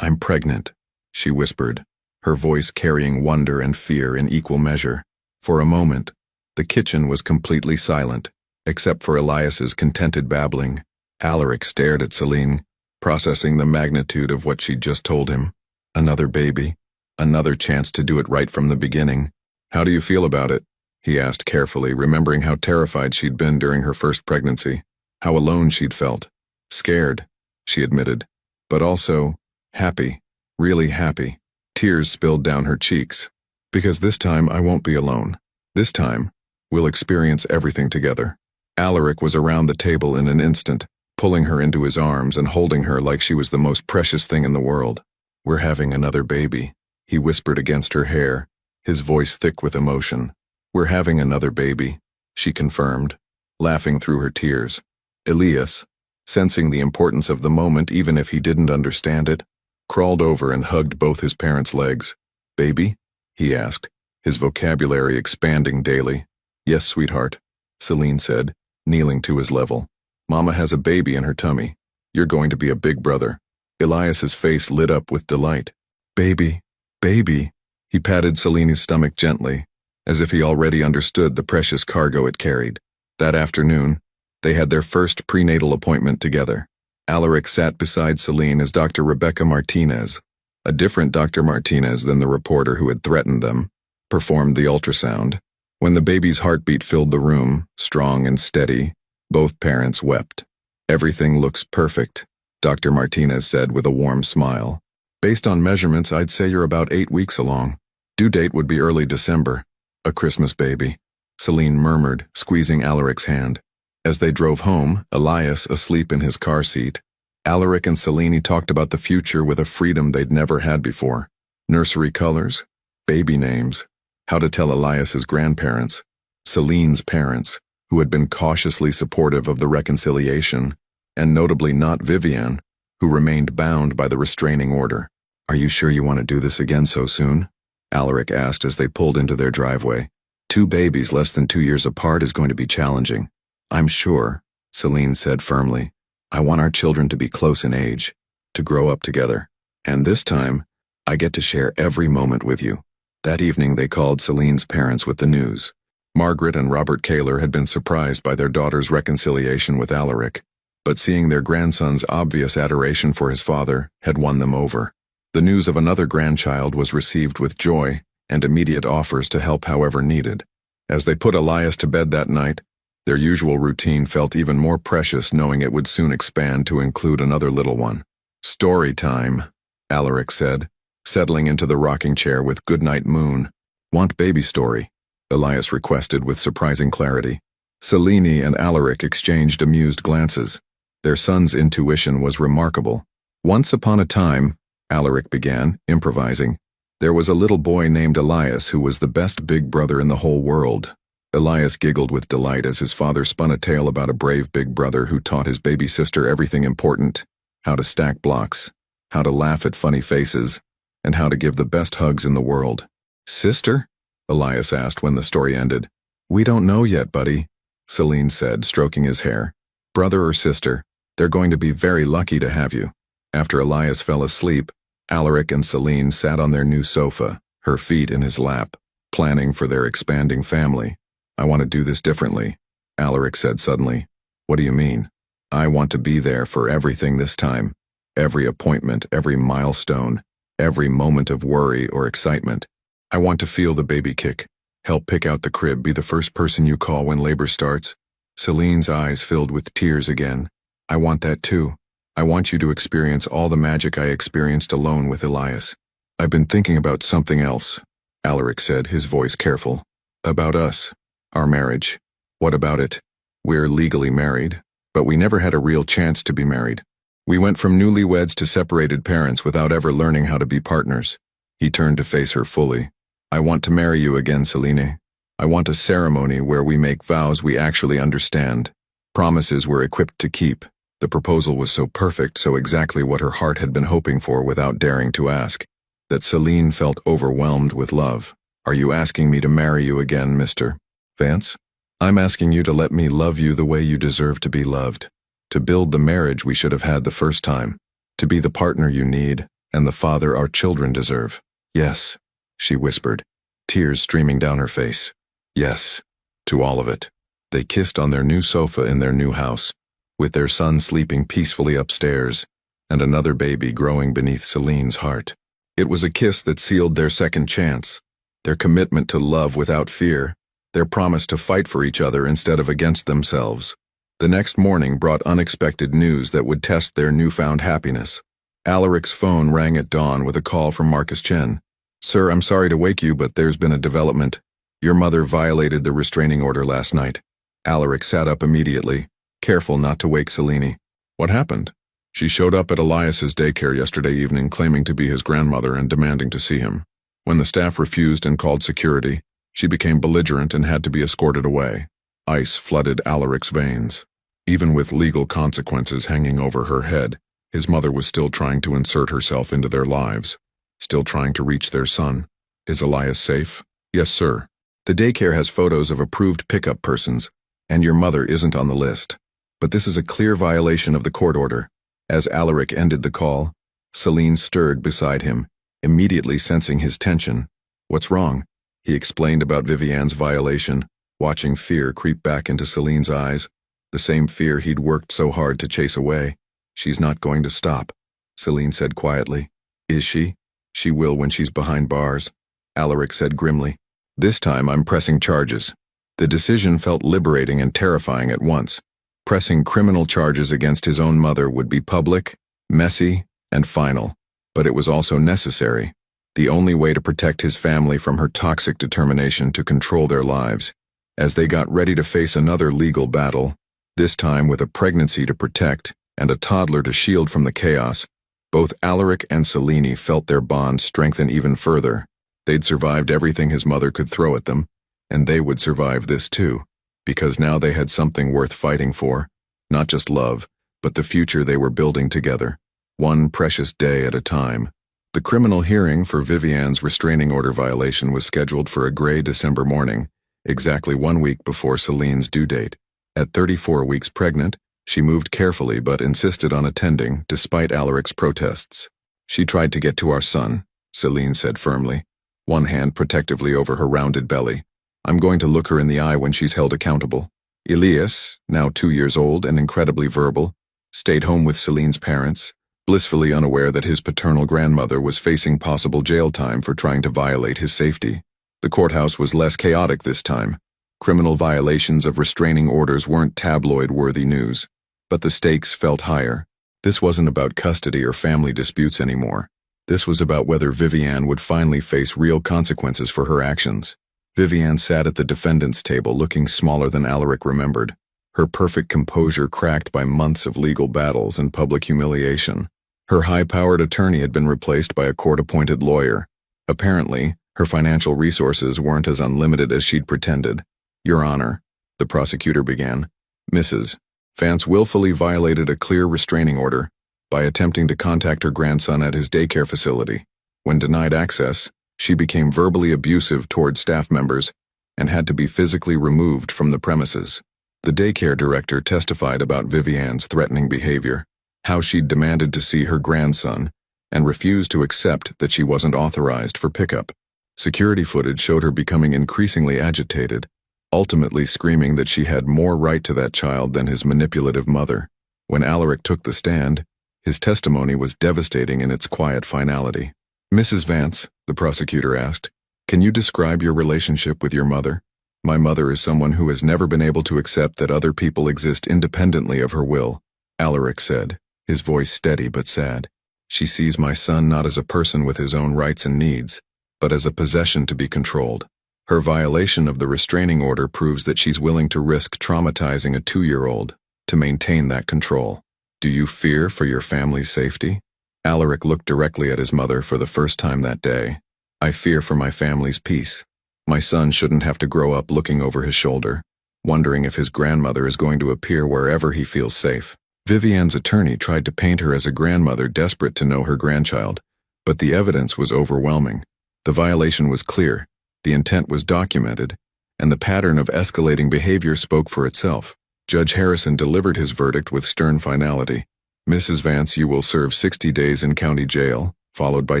"I'm pregnant," she whispered, her voice carrying wonder and fear in equal measure. For a moment, the kitchen was completely silent, except for Elias's contented babbling. Alaric stared at Celine, processing the magnitude of what she'd just told him. Another baby, another chance to do it right from the beginning. "How do you feel about it?" he asked carefully, remembering how terrified she'd been during her first pregnancy, how alone she'd felt. "Scared," she admitted, "but also happy, really happy." Tears spilled down her cheeks. "Because this time I won't be alone. This time, we'll experience everything together." Alaric was around the table in an instant, pulling her into his arms and holding her like she was the most precious thing in the world. "We're having another baby," he whispered against her hair, his voice thick with emotion. "We're having another baby," she confirmed, laughing through her tears. Elias, sensing the importance of the moment even if he didn't understand it, crawled over and hugged both his parents' legs. "Baby?" he asked, his vocabulary expanding daily. "Yes, sweetheart," Celine said, kneeling to his level. "Mama has a baby in her tummy. You're going to be a big brother." Elias's face lit up with delight. "Baby, baby." He patted Celine's stomach gently, as if he already understood the precious cargo it carried. That afternoon, they had their first prenatal appointment together. Alaric sat beside Celine as Dr. Rebecca Martinez, a different Dr. Martinez than the reporter who had threatened them, performed the ultrasound. When the baby's heartbeat filled the room, strong and steady, both parents wept. "Everything looks perfect," Dr. Martinez said with a warm smile. "Based on measurements, I'd say you're about 8 weeks along. Due date would be early December. A Christmas baby," Celine murmured, squeezing Alaric's hand. As they drove home, Elias asleep in his car seat, Alaric and Celine talked about the future with a freedom they'd never had before. Nursery colors, baby names, how to tell Elias's grandparents, Celine's parents, who had been cautiously supportive of the reconciliation, and notably not Viviane, who remained bound by the restraining order. "Are you sure you want to do this again so soon?" Alaric asked as they pulled into their driveway. "2 babies less than 2 years apart is going to be challenging." "I'm sure," Celine said firmly. "I want our children to be close in age, to grow up together. And this time, I get to share every moment with you." That evening they called Celine's parents with the news. Margaret and Robert Kaler had been surprised by their daughter's reconciliation with Alaric, but seeing their grandson's obvious adoration for his father had won them over. The news of another grandchild was received with joy and immediate offers to help however needed. As they put Elias to bed that night, their usual routine felt even more precious knowing it would soon expand to include another little one. "Story time," Alaric said, settling into the rocking chair with "Goodnight Moon." "Want baby story?" Elias requested with surprising clarity. Celine and Alaric exchanged amused glances. Their son's intuition was remarkable. "Once upon a time," Alaric began, improvising, "there was a little boy named Elias who was the best big brother in the whole world." Elias giggled with delight as his father spun a tale about a brave big brother who taught his baby sister everything important: how to stack blocks, how to laugh at funny faces, and how to give the best hugs in the world. "Sister?" Elias asked when the story ended. "We don't know yet, buddy," Celine said, stroking his hair. "Brother or sister, they're going to be very lucky to have you." After Elias fell asleep, Alaric and Celine sat on their new sofa, her feet in his lap, planning for their expanding family. I want to do this differently, Alaric said suddenly. What do you mean? I want to be there for everything this time. Every appointment, every milestone, every moment of worry or excitement. I want to feel the baby kick, help pick out the crib, be the first person you call when labor starts. Celine's eyes filled with tears again. I want that too. I want you to experience all the magic I experienced alone with Elias. I've been thinking about something else, Alaric said, his voice careful. About us. Our marriage. What about it? We're legally married, but we never had a real chance to be married. We went from newlyweds to separated parents without ever learning how to be partners. He turned to face her fully. I want to marry you again, Celine. I want a ceremony where we make vows we actually understand. Promises we're equipped to keep. The proposal was so perfect, so exactly what her heart had been hoping for without daring to ask, that Celine felt overwhelmed with love. Are you asking me to marry you again, Mr. Vance? I'm asking you to let me love you the way you deserve to be loved. To build the marriage we should have had the first time. To be the partner you need, and the father our children deserve. Yes, she whispered, tears streaming down her face. Yes, to all of it. They kissed on their new sofa in their new house, with their son sleeping peacefully upstairs, and another baby growing beneath Celine's heart. It was a kiss that sealed their second chance, their commitment to love without fear, their promise to fight for each other instead of against themselves. The next morning brought unexpected news that would test their newfound happiness. Alaric's phone rang at dawn with a call from Marcus Chen. Sir, I'm sorry to wake you, but there's been a development. Your mother violated the restraining order last night. Alaric sat up immediately, careful not to wake Celine. What happened? She showed up at Elias's daycare yesterday evening claiming to be his grandmother and demanding to see him. When the staff refused and called security, she became belligerent and had to be escorted away. Ice flooded Alaric's veins. Even with legal consequences hanging over her head, his mother was still trying to insert herself into their lives, still trying to reach their son. Is Elias safe? Yes, sir. The daycare has photos of approved pickup persons, and your mother isn't on the list. But this is a clear violation of the court order. As Alaric ended the call, Celine stirred beside him, immediately sensing his tension. What's wrong? He explained about Vivian's violation, watching fear creep back into Celine's eyes, the same fear he'd worked so hard to chase away. She's not going to stop, Celine said quietly. Is she? She will when she's behind bars, Alaric said grimly. This time I'm pressing charges. The decision felt liberating and terrifying at once. Pressing criminal charges against his own mother would be public, messy, and final. But it was also necessary. The only way to protect his family from her toxic determination to control their lives. As they got ready to face another legal battle, this time with a pregnancy to protect and a toddler to shield from the chaos, both Alaric and Celine felt their bond strengthen even further. They'd survived everything his mother could throw at them, and they would survive this too, because now they had something worth fighting for, not just love, but the future they were building together, one precious day at a time. The criminal hearing for Vivian's restraining order violation was scheduled for a gray December morning, exactly 1 week before Celine's due date. At 34 weeks pregnant, she moved carefully but insisted on attending despite Alaric's protests. She tried to get to our son, Celine said firmly, one hand protectively over her rounded belly. I'm going to look her in the eye when she's held accountable. Elias, now 2 years old and incredibly verbal, stayed home with Celine's parents, blissfully unaware that his paternal grandmother was facing possible jail time for trying to violate his safety. The courthouse was less chaotic this time. Criminal violations of restraining orders weren't tabloid-worthy news, but the stakes felt higher. This wasn't about custody or family disputes anymore. This was about whether Vivian would finally face real consequences for her actions. Vivian sat at the defendant's table looking smaller than Alaric remembered, her perfect composure cracked by months of legal battles and public humiliation. Her high-powered attorney had been replaced by a court-appointed lawyer. Apparently, her financial resources weren't as unlimited as she'd pretended. Your Honor, the prosecutor began, Mrs. Vance willfully violated a clear restraining order by attempting to contact her grandson at his daycare facility. When denied access, she became verbally abusive toward staff members and had to be physically removed from the premises. The daycare director testified about Vivian's threatening behavior, how she'd demanded to see her grandson and refused to accept that she wasn't authorized for pickup. Security footage showed her becoming increasingly agitated, ultimately screaming that she had more right to that child than his manipulative mother. When Alaric took the stand, his testimony was devastating in its quiet finality. "Mrs. Vance," the prosecutor asked, "can you describe your relationship with your mother?" "My mother is someone who has never been able to accept that other people exist independently of her will," Alaric said, his voice steady but sad. "She sees my son not as a person with his own rights and needs, but as a possession to be controlled. Her violation of the restraining order proves that she's willing to risk traumatizing a 2-year-old to maintain that control. Do you fear for your family's safety?" Alaric looked directly at his mother for the first time that day. "I fear for my family's peace. My son shouldn't have to grow up looking over his shoulder, wondering if his grandmother is going to appear wherever he feels safe." Vivianne's attorney tried to paint her as a grandmother desperate to know her grandchild, but the evidence was overwhelming. The violation was clear, the intent was documented, and the pattern of escalating behavior spoke for itself. Judge Harrison delivered his verdict with stern finality. "Mrs. Vance, you will serve 60 days in county jail, followed by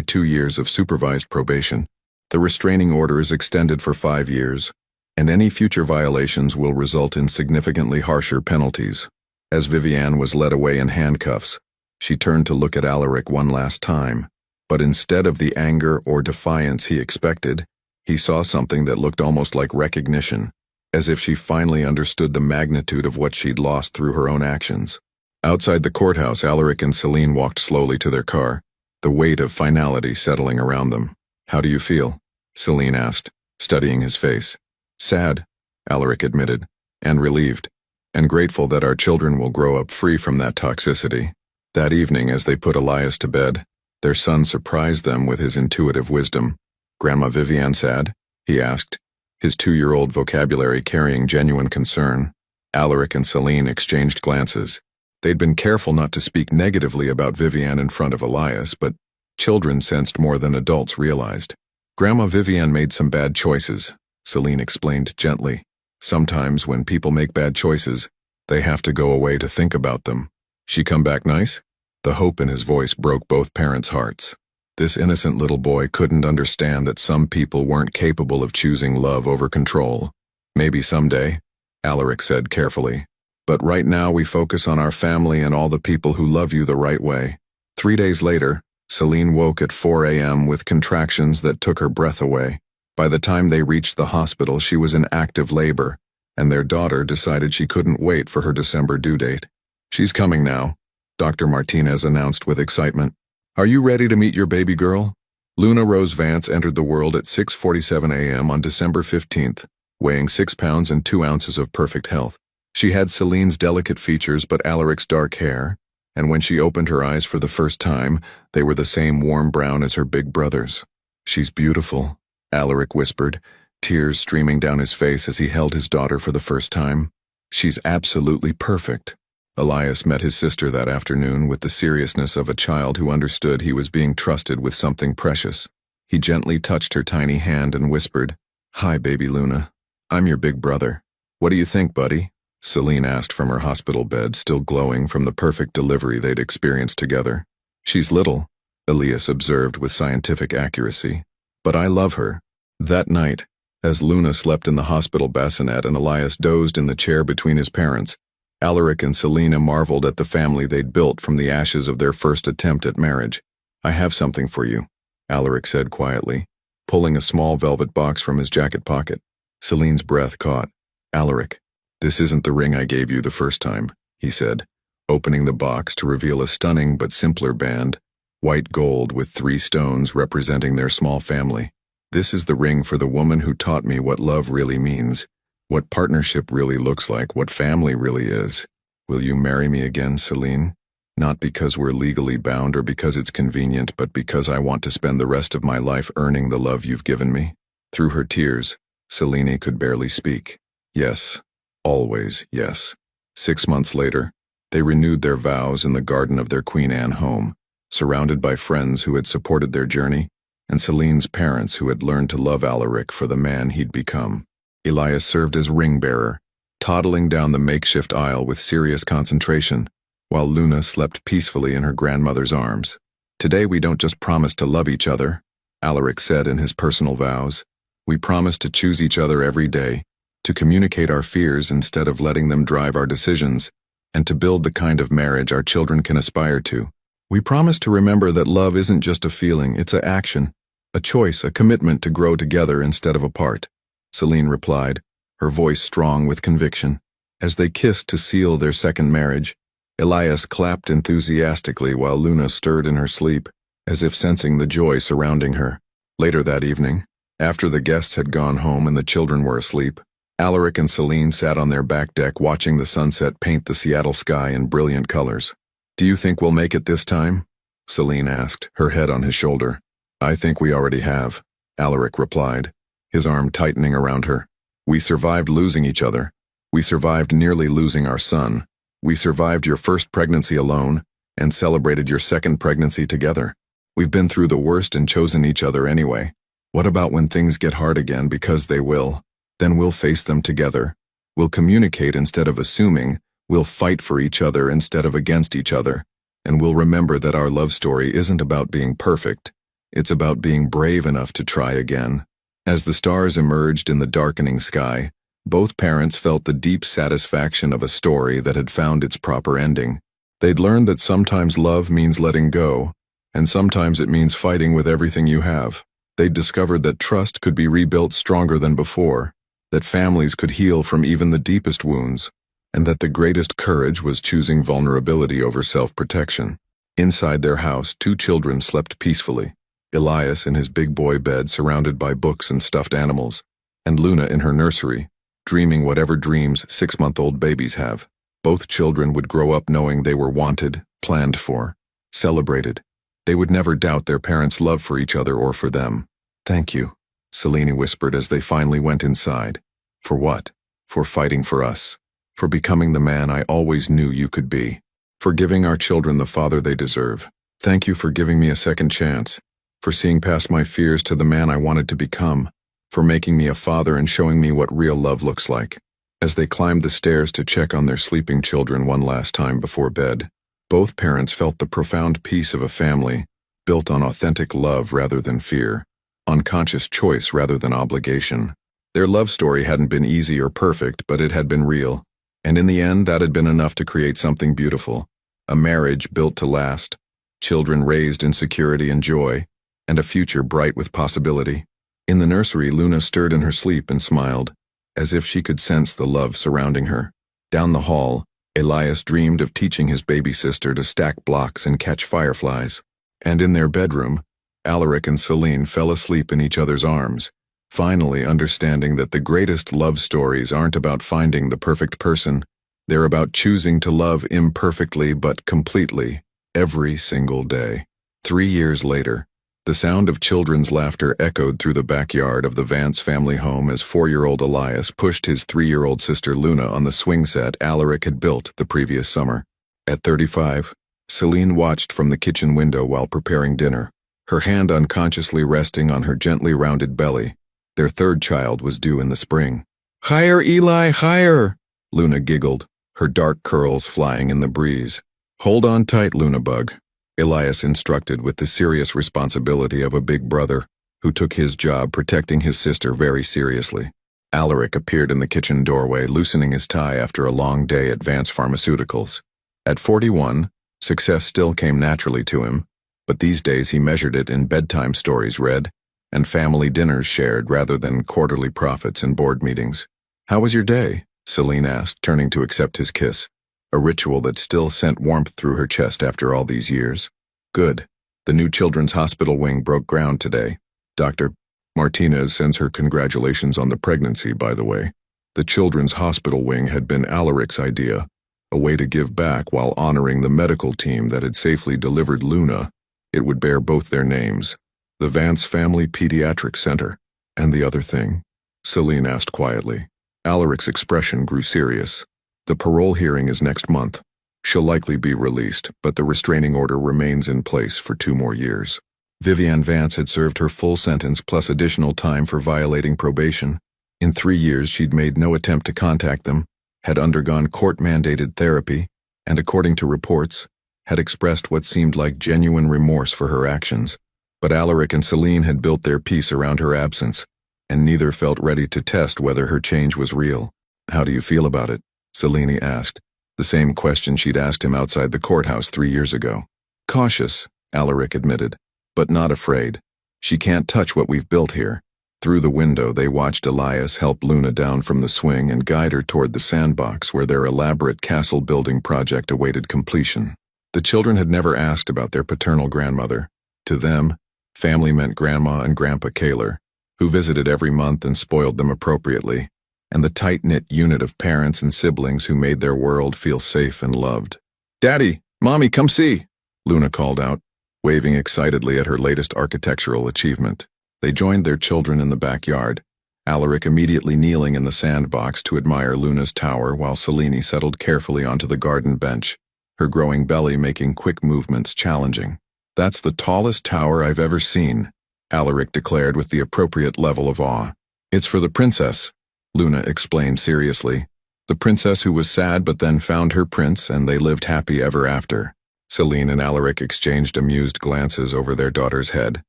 2 years of supervised probation. The restraining order is extended for 5 years, and any future violations will result in significantly harsher penalties." As Vivianne was led away in handcuffs, she turned to look at Alaric one last time, but instead of the anger or defiance he expected, he saw something that looked almost like recognition, as if she finally understood the magnitude of what she'd lost through her own actions. Outside the courthouse, Alaric and Celine walked slowly to their car, the weight of finality settling around them. "How do you feel?" Celine asked, studying his face. "Sad," Alaric admitted, "and relieved, and grateful that our children will grow up free from that toxicity." That evening, as they put Elias to bed, their son surprised them with his intuitive wisdom. "Grandma Vivianne sad?" he asked, his 2-year-old vocabulary carrying genuine concern. Alaric and Celine exchanged glances. They'd been careful not to speak negatively about Vivianne in front of Elias, but children sensed more than adults realized. "Grandma Vivianne made some bad choices," Celine explained gently. "Sometimes when people make bad choices, they have to go away to think about them." "She come back nice?" The hope in his voice broke both parents' hearts. This innocent little boy couldn't understand that some people weren't capable of choosing love over control. "Maybe someday," Alaric said carefully. "But right now we focus on our family and all the people who love you the right way." 3 days later, Celine woke at 4 a.m. with contractions that took her breath away. By the time they reached the hospital, she was in active labor, and their daughter decided she couldn't wait for her December due date. "She's coming now," Dr. Martinez announced with excitement. "Are you ready to meet your baby girl?" Luna Rose Vance entered the world at 6:47 a.m. on December 15th, weighing 6 pounds and 2 ounces of perfect health. She had Celine's delicate features but Alaric's dark hair, and when she opened her eyes for the first time, they were the same warm brown as her big brother's. "She's beautiful," Alaric whispered, tears streaming down his face as he held his daughter for the first time. "She's absolutely perfect." Elias met his sister that afternoon with the seriousness of a child who understood he was being trusted with something precious. He gently touched her tiny hand and whispered, "Hi, baby Luna. I'm your big brother." "What do you think, buddy?" Celine asked from her hospital bed, still glowing from the perfect delivery they'd experienced together. "She's little," Elias observed with scientific accuracy, "but I love her." That night, as Luna slept in the hospital bassinet and Elias dozed in the chair between his parents, Alaric and Selena marveled at the family they'd built from the ashes of their first attempt at marriage. "I have something for you," Alaric said quietly, pulling a small velvet box from his jacket pocket. Celine's breath caught. "Alaric, this isn't the ring I gave you the first time," he said, opening the box to reveal a stunning but simpler band, white gold with 3 stones representing their small family. "This is the ring for the woman who taught me what love really means, what partnership really looks like, what family really is. Will you marry me again, Celine? Not because we're legally bound or because it's convenient, but because I want to spend the rest of my life earning the love you've given me." Through her tears, Celine could barely speak. Yes, always yes. 6 months later, they renewed their vows in the garden of their Queen Anne home, surrounded by friends who had supported their journey, and Celine's parents who had learned to love Alaric for the man he'd become. Elias served as ring-bearer, toddling down the makeshift aisle with serious concentration, while Luna slept peacefully in her grandmother's arms. "Today we don't just promise to love each other, Alaric said in his personal vows. We promise to choose each other every day, to communicate our fears instead of letting them drive our decisions, and to build the kind of marriage our children can aspire to. We promise to remember that love isn't just a feeling, it's an action, a choice, a commitment to grow together instead of apart. Celine replied, her voice strong with conviction. As they kissed to seal their second marriage, Elias clapped enthusiastically while Luna stirred in her sleep, as if sensing the joy surrounding her. Later that evening, after the guests had gone home and the children were asleep, Alaric and Celine sat on their back deck watching the sunset paint the Seattle sky in brilliant colors. Do you think we'll make it this time? Celine asked, her head on his shoulder. I think we already have, Alaric replied, his arm tightening around her. We survived losing each other. We survived nearly losing our son. We survived your first pregnancy alone and celebrated your second pregnancy together. We've been through the worst and chosen each other anyway. What about when things get hard again, because they will? Then we'll face them together. We'll communicate instead of assuming. We'll fight for each other instead of against each other. And we'll remember that our love story isn't about being perfect. It's about being brave enough to try again. As the stars emerged in the darkening sky, both parents felt the deep satisfaction of a story that had found its proper ending. They'd learned that sometimes love means letting go, and sometimes it means fighting with everything you have. They'd discovered that trust could be rebuilt stronger than before, that families could heal from even the deepest wounds, and that the greatest courage was choosing vulnerability over self-protection. Inside their house, 2 children slept peacefully. Elias in his big boy bed surrounded by books and stuffed animals, and Luna in her nursery, dreaming whatever dreams 6-month-old babies have. Both children would grow up knowing they were wanted, planned for, celebrated. They would never doubt their parents' love for each other or for them. Thank you, Celine whispered as they finally went inside. For what? For fighting for us. For becoming the man I always knew you could be. For giving our children the father they deserve. Thank you for giving me a second chance. For seeing past my fears to the man I wanted to become. For making me a father and showing me what real love looks like. As they climbed the stairs to check on their sleeping children one last time before bed, both parents felt the profound peace of a family, built on authentic love rather than fear, on conscious choice rather than obligation. Their love story hadn't been easy or perfect, but it had been real, and in the end that had been enough to create something beautiful, a marriage built to last, children raised in security and joy, and a future bright with possibility. In the nursery, Luna stirred in her sleep and smiled, as if she could sense the love surrounding her. Down the hall, Elias dreamed of teaching his baby sister to stack blocks and catch fireflies. And in their bedroom, Alaric and Celine fell asleep in each other's arms, finally understanding that the greatest love stories aren't about finding the perfect person. They're about choosing to love imperfectly but completely, every single day. 3 years later, the sound of children's laughter echoed through the backyard of the Vance family home as 4-year-old Elias pushed his 3-year-old sister Luna on the swing set Alaric had built the previous summer. At 35, Celine watched from the kitchen window while preparing dinner, her hand unconsciously resting on her gently rounded belly. Their third child was due in the spring. "Higher, Eli, higher!" Luna giggled, her dark curls flying in the breeze. "Hold on tight, Luna Bug," Elias instructed with the serious responsibility of a big brother who took his job protecting his sister very seriously. Alaric appeared in the kitchen doorway, loosening his tie after a long day at Vance Pharmaceuticals. At 41, success still came naturally to him, but these days he measured it in bedtime stories read and family dinners shared rather than quarterly profits and board meetings. "How was your day?" Celine asked, turning to accept his kiss, a ritual that still sent warmth through her chest after all these years. "Good. The new Children's Hospital wing broke ground today. Dr. Martinez sends her congratulations on the pregnancy, by the way. The Children's Hospital wing had been Alaric's idea, a way to give back while honoring the medical team that had safely delivered Luna. It would bear both their names, the Vance Family Pediatric Center. And the other thing?" Celine asked quietly. Alaric's expression grew serious. "The parole hearing is next month. She'll likely be released, but the restraining order remains in place for 2 more years. Vivian Vance had served her full sentence plus additional time for violating probation. In 3 years she'd made no attempt to contact them, had undergone court-mandated therapy, and according to reports, had expressed what seemed like genuine remorse for her actions. But Alaric and Celine had built their peace around her absence, and neither felt ready to test whether her change was real. "How do you feel about it?" Celine asked, the same question she'd asked him outside the courthouse 3 years ago. "Cautious," Alaric admitted, "but not afraid. She can't touch what we've built here." Through the window, they watched Elias help Luna down from the swing and guide her toward the sandbox where their elaborate castle-building project awaited completion. The children had never asked about their paternal grandmother. To them, family meant Grandma and Grandpa Kaler, who visited every month and spoiled them appropriately, and the tight-knit unit of parents and siblings who made their world feel safe and loved. "Daddy, Mommy, come see!" Luna called out, waving excitedly at her latest architectural achievement. They joined their children in the backyard, Alaric immediately kneeling in the sandbox to admire Luna's tower while Celine settled carefully onto the garden bench, her growing belly making quick movements challenging. "That's the tallest tower I've ever seen," Alaric declared with the appropriate level of awe. "It's for the princess," Luna explained seriously. "The princess who was sad but then found her prince and they lived happy ever after." Celine and Alaric exchanged amused glances over their daughter's head.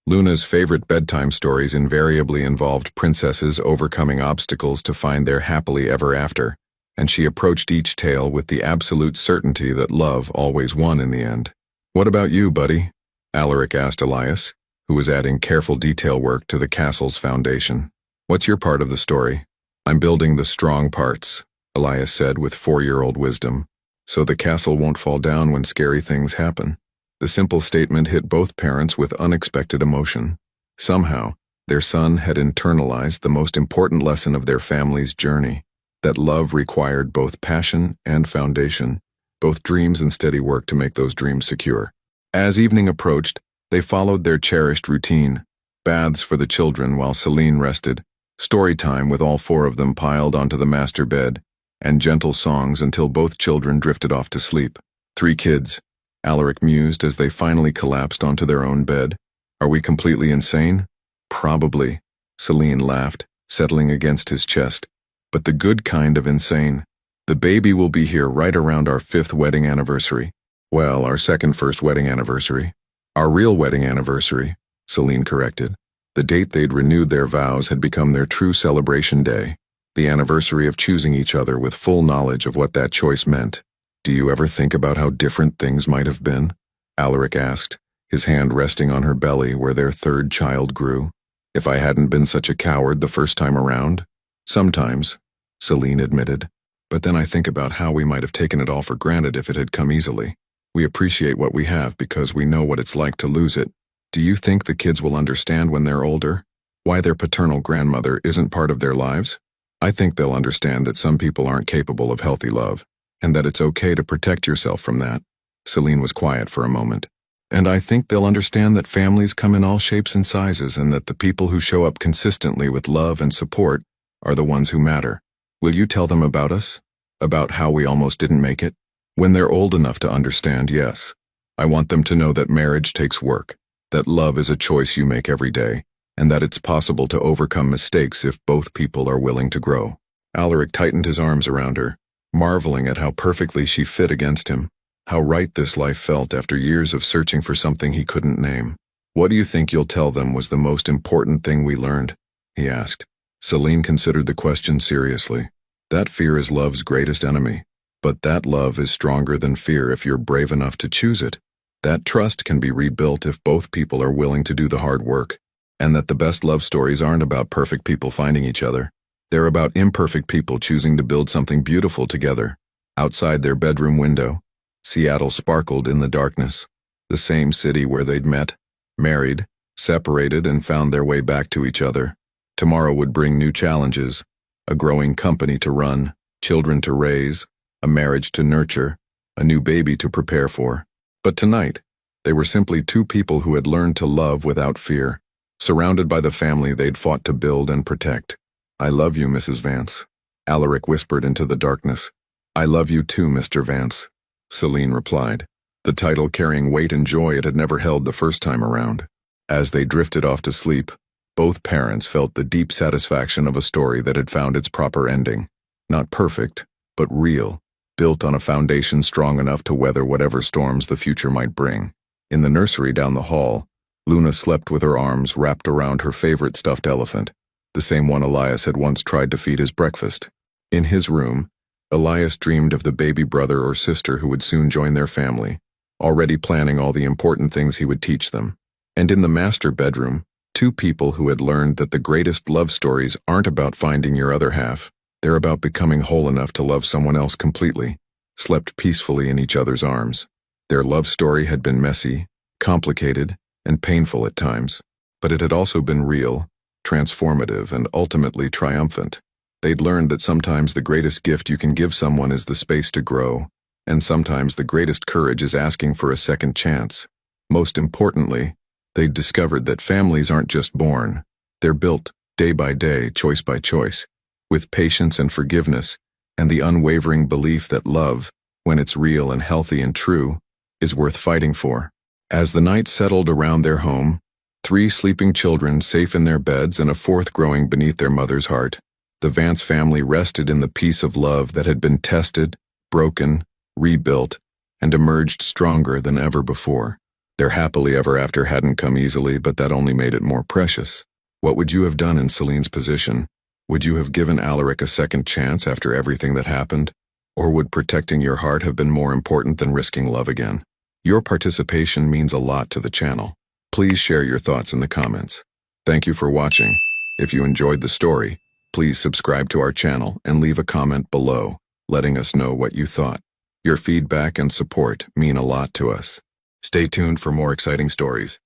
Luna's favorite bedtime stories invariably involved princesses overcoming obstacles to find their happily ever after, and she approached each tale with the absolute certainty that love always won in the end. "What about you, buddy?" Alaric asked Elias, who was adding careful detail work to the castle's foundation. "What's your part of the story?" "I'm building the strong parts," Elias said with 4-year-old wisdom, "so the castle won't fall down when scary things happen." The simple statement hit both parents with unexpected emotion. Somehow, their son had internalized the most important lesson of their family's journey, that love required both passion and foundation, both dreams and steady work to make those dreams secure. As evening approached, they followed their cherished routine, baths for the children while Celine rested, story time with all 4 of them piled onto the master bed, and gentle songs until both children drifted off to sleep. 3 kids, Alaric mused as they finally collapsed onto their own bed. "Are we completely insane?" "Probably," Celine laughed, settling against his chest. "But the good kind of insane. The baby will be here right around our 5th wedding anniversary." "Well, our first wedding anniversary. Our real wedding anniversary," Celine corrected. The date they'd renewed their vows had become their true celebration day, the anniversary of choosing each other with full knowledge of what that choice meant. "Do you ever think about how different things might have been?" Alaric asked, his hand resting on her belly where their 3rd child grew. "If I hadn't been such a coward the first time around?" "Sometimes," Celine admitted. "But then I think about how we might have taken it all for granted if it had come easily. We appreciate what we have because we know what it's like to lose it. Do you think the kids will understand when they're older why their paternal grandmother isn't part of their lives? I think they'll understand that some people aren't capable of healthy love, and that it's okay to protect yourself from that." Celine was quiet for a moment. "And I think they'll understand that families come in all shapes and sizes and that the people who show up consistently with love and support are the ones who matter. Will you tell them about us? About how we almost didn't make it? When they're old enough to understand, yes. I want them to know that marriage takes work, that love is a choice you make every day, and that it's possible to overcome mistakes if both people are willing to grow." Alaric tightened his arms around her, marveling at how perfectly she fit against him, how right this life felt after years of searching for something he couldn't name. "What do you think you'll tell them was the most important thing we learned?" he asked. Celine considered the question seriously. "That fear is love's greatest enemy, but that love is stronger than fear if you're brave enough to choose it. That trust can be rebuilt if both people are willing to do the hard work, and that the best love stories aren't about perfect people finding each other. They're about imperfect people choosing to build something beautiful together." Outside their bedroom window, Seattle sparkled in the darkness, the same city where they'd met, married, separated, and found their way back to each other. Tomorrow would bring new challenges, a growing company to run, children to raise, a marriage to nurture, a new baby to prepare for. But tonight, they were simply 2 people who had learned to love without fear, surrounded by the family they'd fought to build and protect. "I love you, Mrs. Vance," Alaric whispered into the darkness. "I love you too, Mr. Vance," Celine replied, the title carrying weight and joy it had never held the first time around. As they drifted off to sleep, both parents felt the deep satisfaction of a story that had found its proper ending. Not perfect, but real, built on a foundation strong enough to weather whatever storms the future might bring. In the nursery down the hall, Luna slept with her arms wrapped around her favorite stuffed elephant, the same one Elias had once tried to feed his breakfast. In his room, Elias dreamed of the baby brother or sister who would soon join their family, already planning all the important things he would teach them. And in the master bedroom, two people who had learned that the greatest love stories aren't about finding your other half, they're about becoming whole enough to love someone else completely, slept peacefully in each other's arms. Their love story had been messy, complicated, and painful at times, but it had also been real, transformative, and ultimately triumphant. They'd learned that sometimes the greatest gift you can give someone is the space to grow, and sometimes the greatest courage is asking for a second chance. Most importantly, they'd discovered that families aren't just born, they're built, day by day, choice by choice, with patience and forgiveness, and the unwavering belief that love, when it's real and healthy and true, is worth fighting for. As the night settled around their home, 3 sleeping children safe in their beds and a 4th growing beneath their mother's heart, the Vance family rested in the peace of love that had been tested, broken, rebuilt, and emerged stronger than ever before. Their happily ever after hadn't come easily, but that only made it more precious. What would you have done in Celine's position? Would you have given Alaric a second chance after everything that happened? Or would protecting your heart have been more important than risking love again? Your participation means a lot to the channel. Please share your thoughts in the comments. Thank you for watching. If you enjoyed the story, please subscribe to our channel and leave a comment below, letting us know what you thought. Your feedback and support mean a lot to us. Stay tuned for more exciting stories.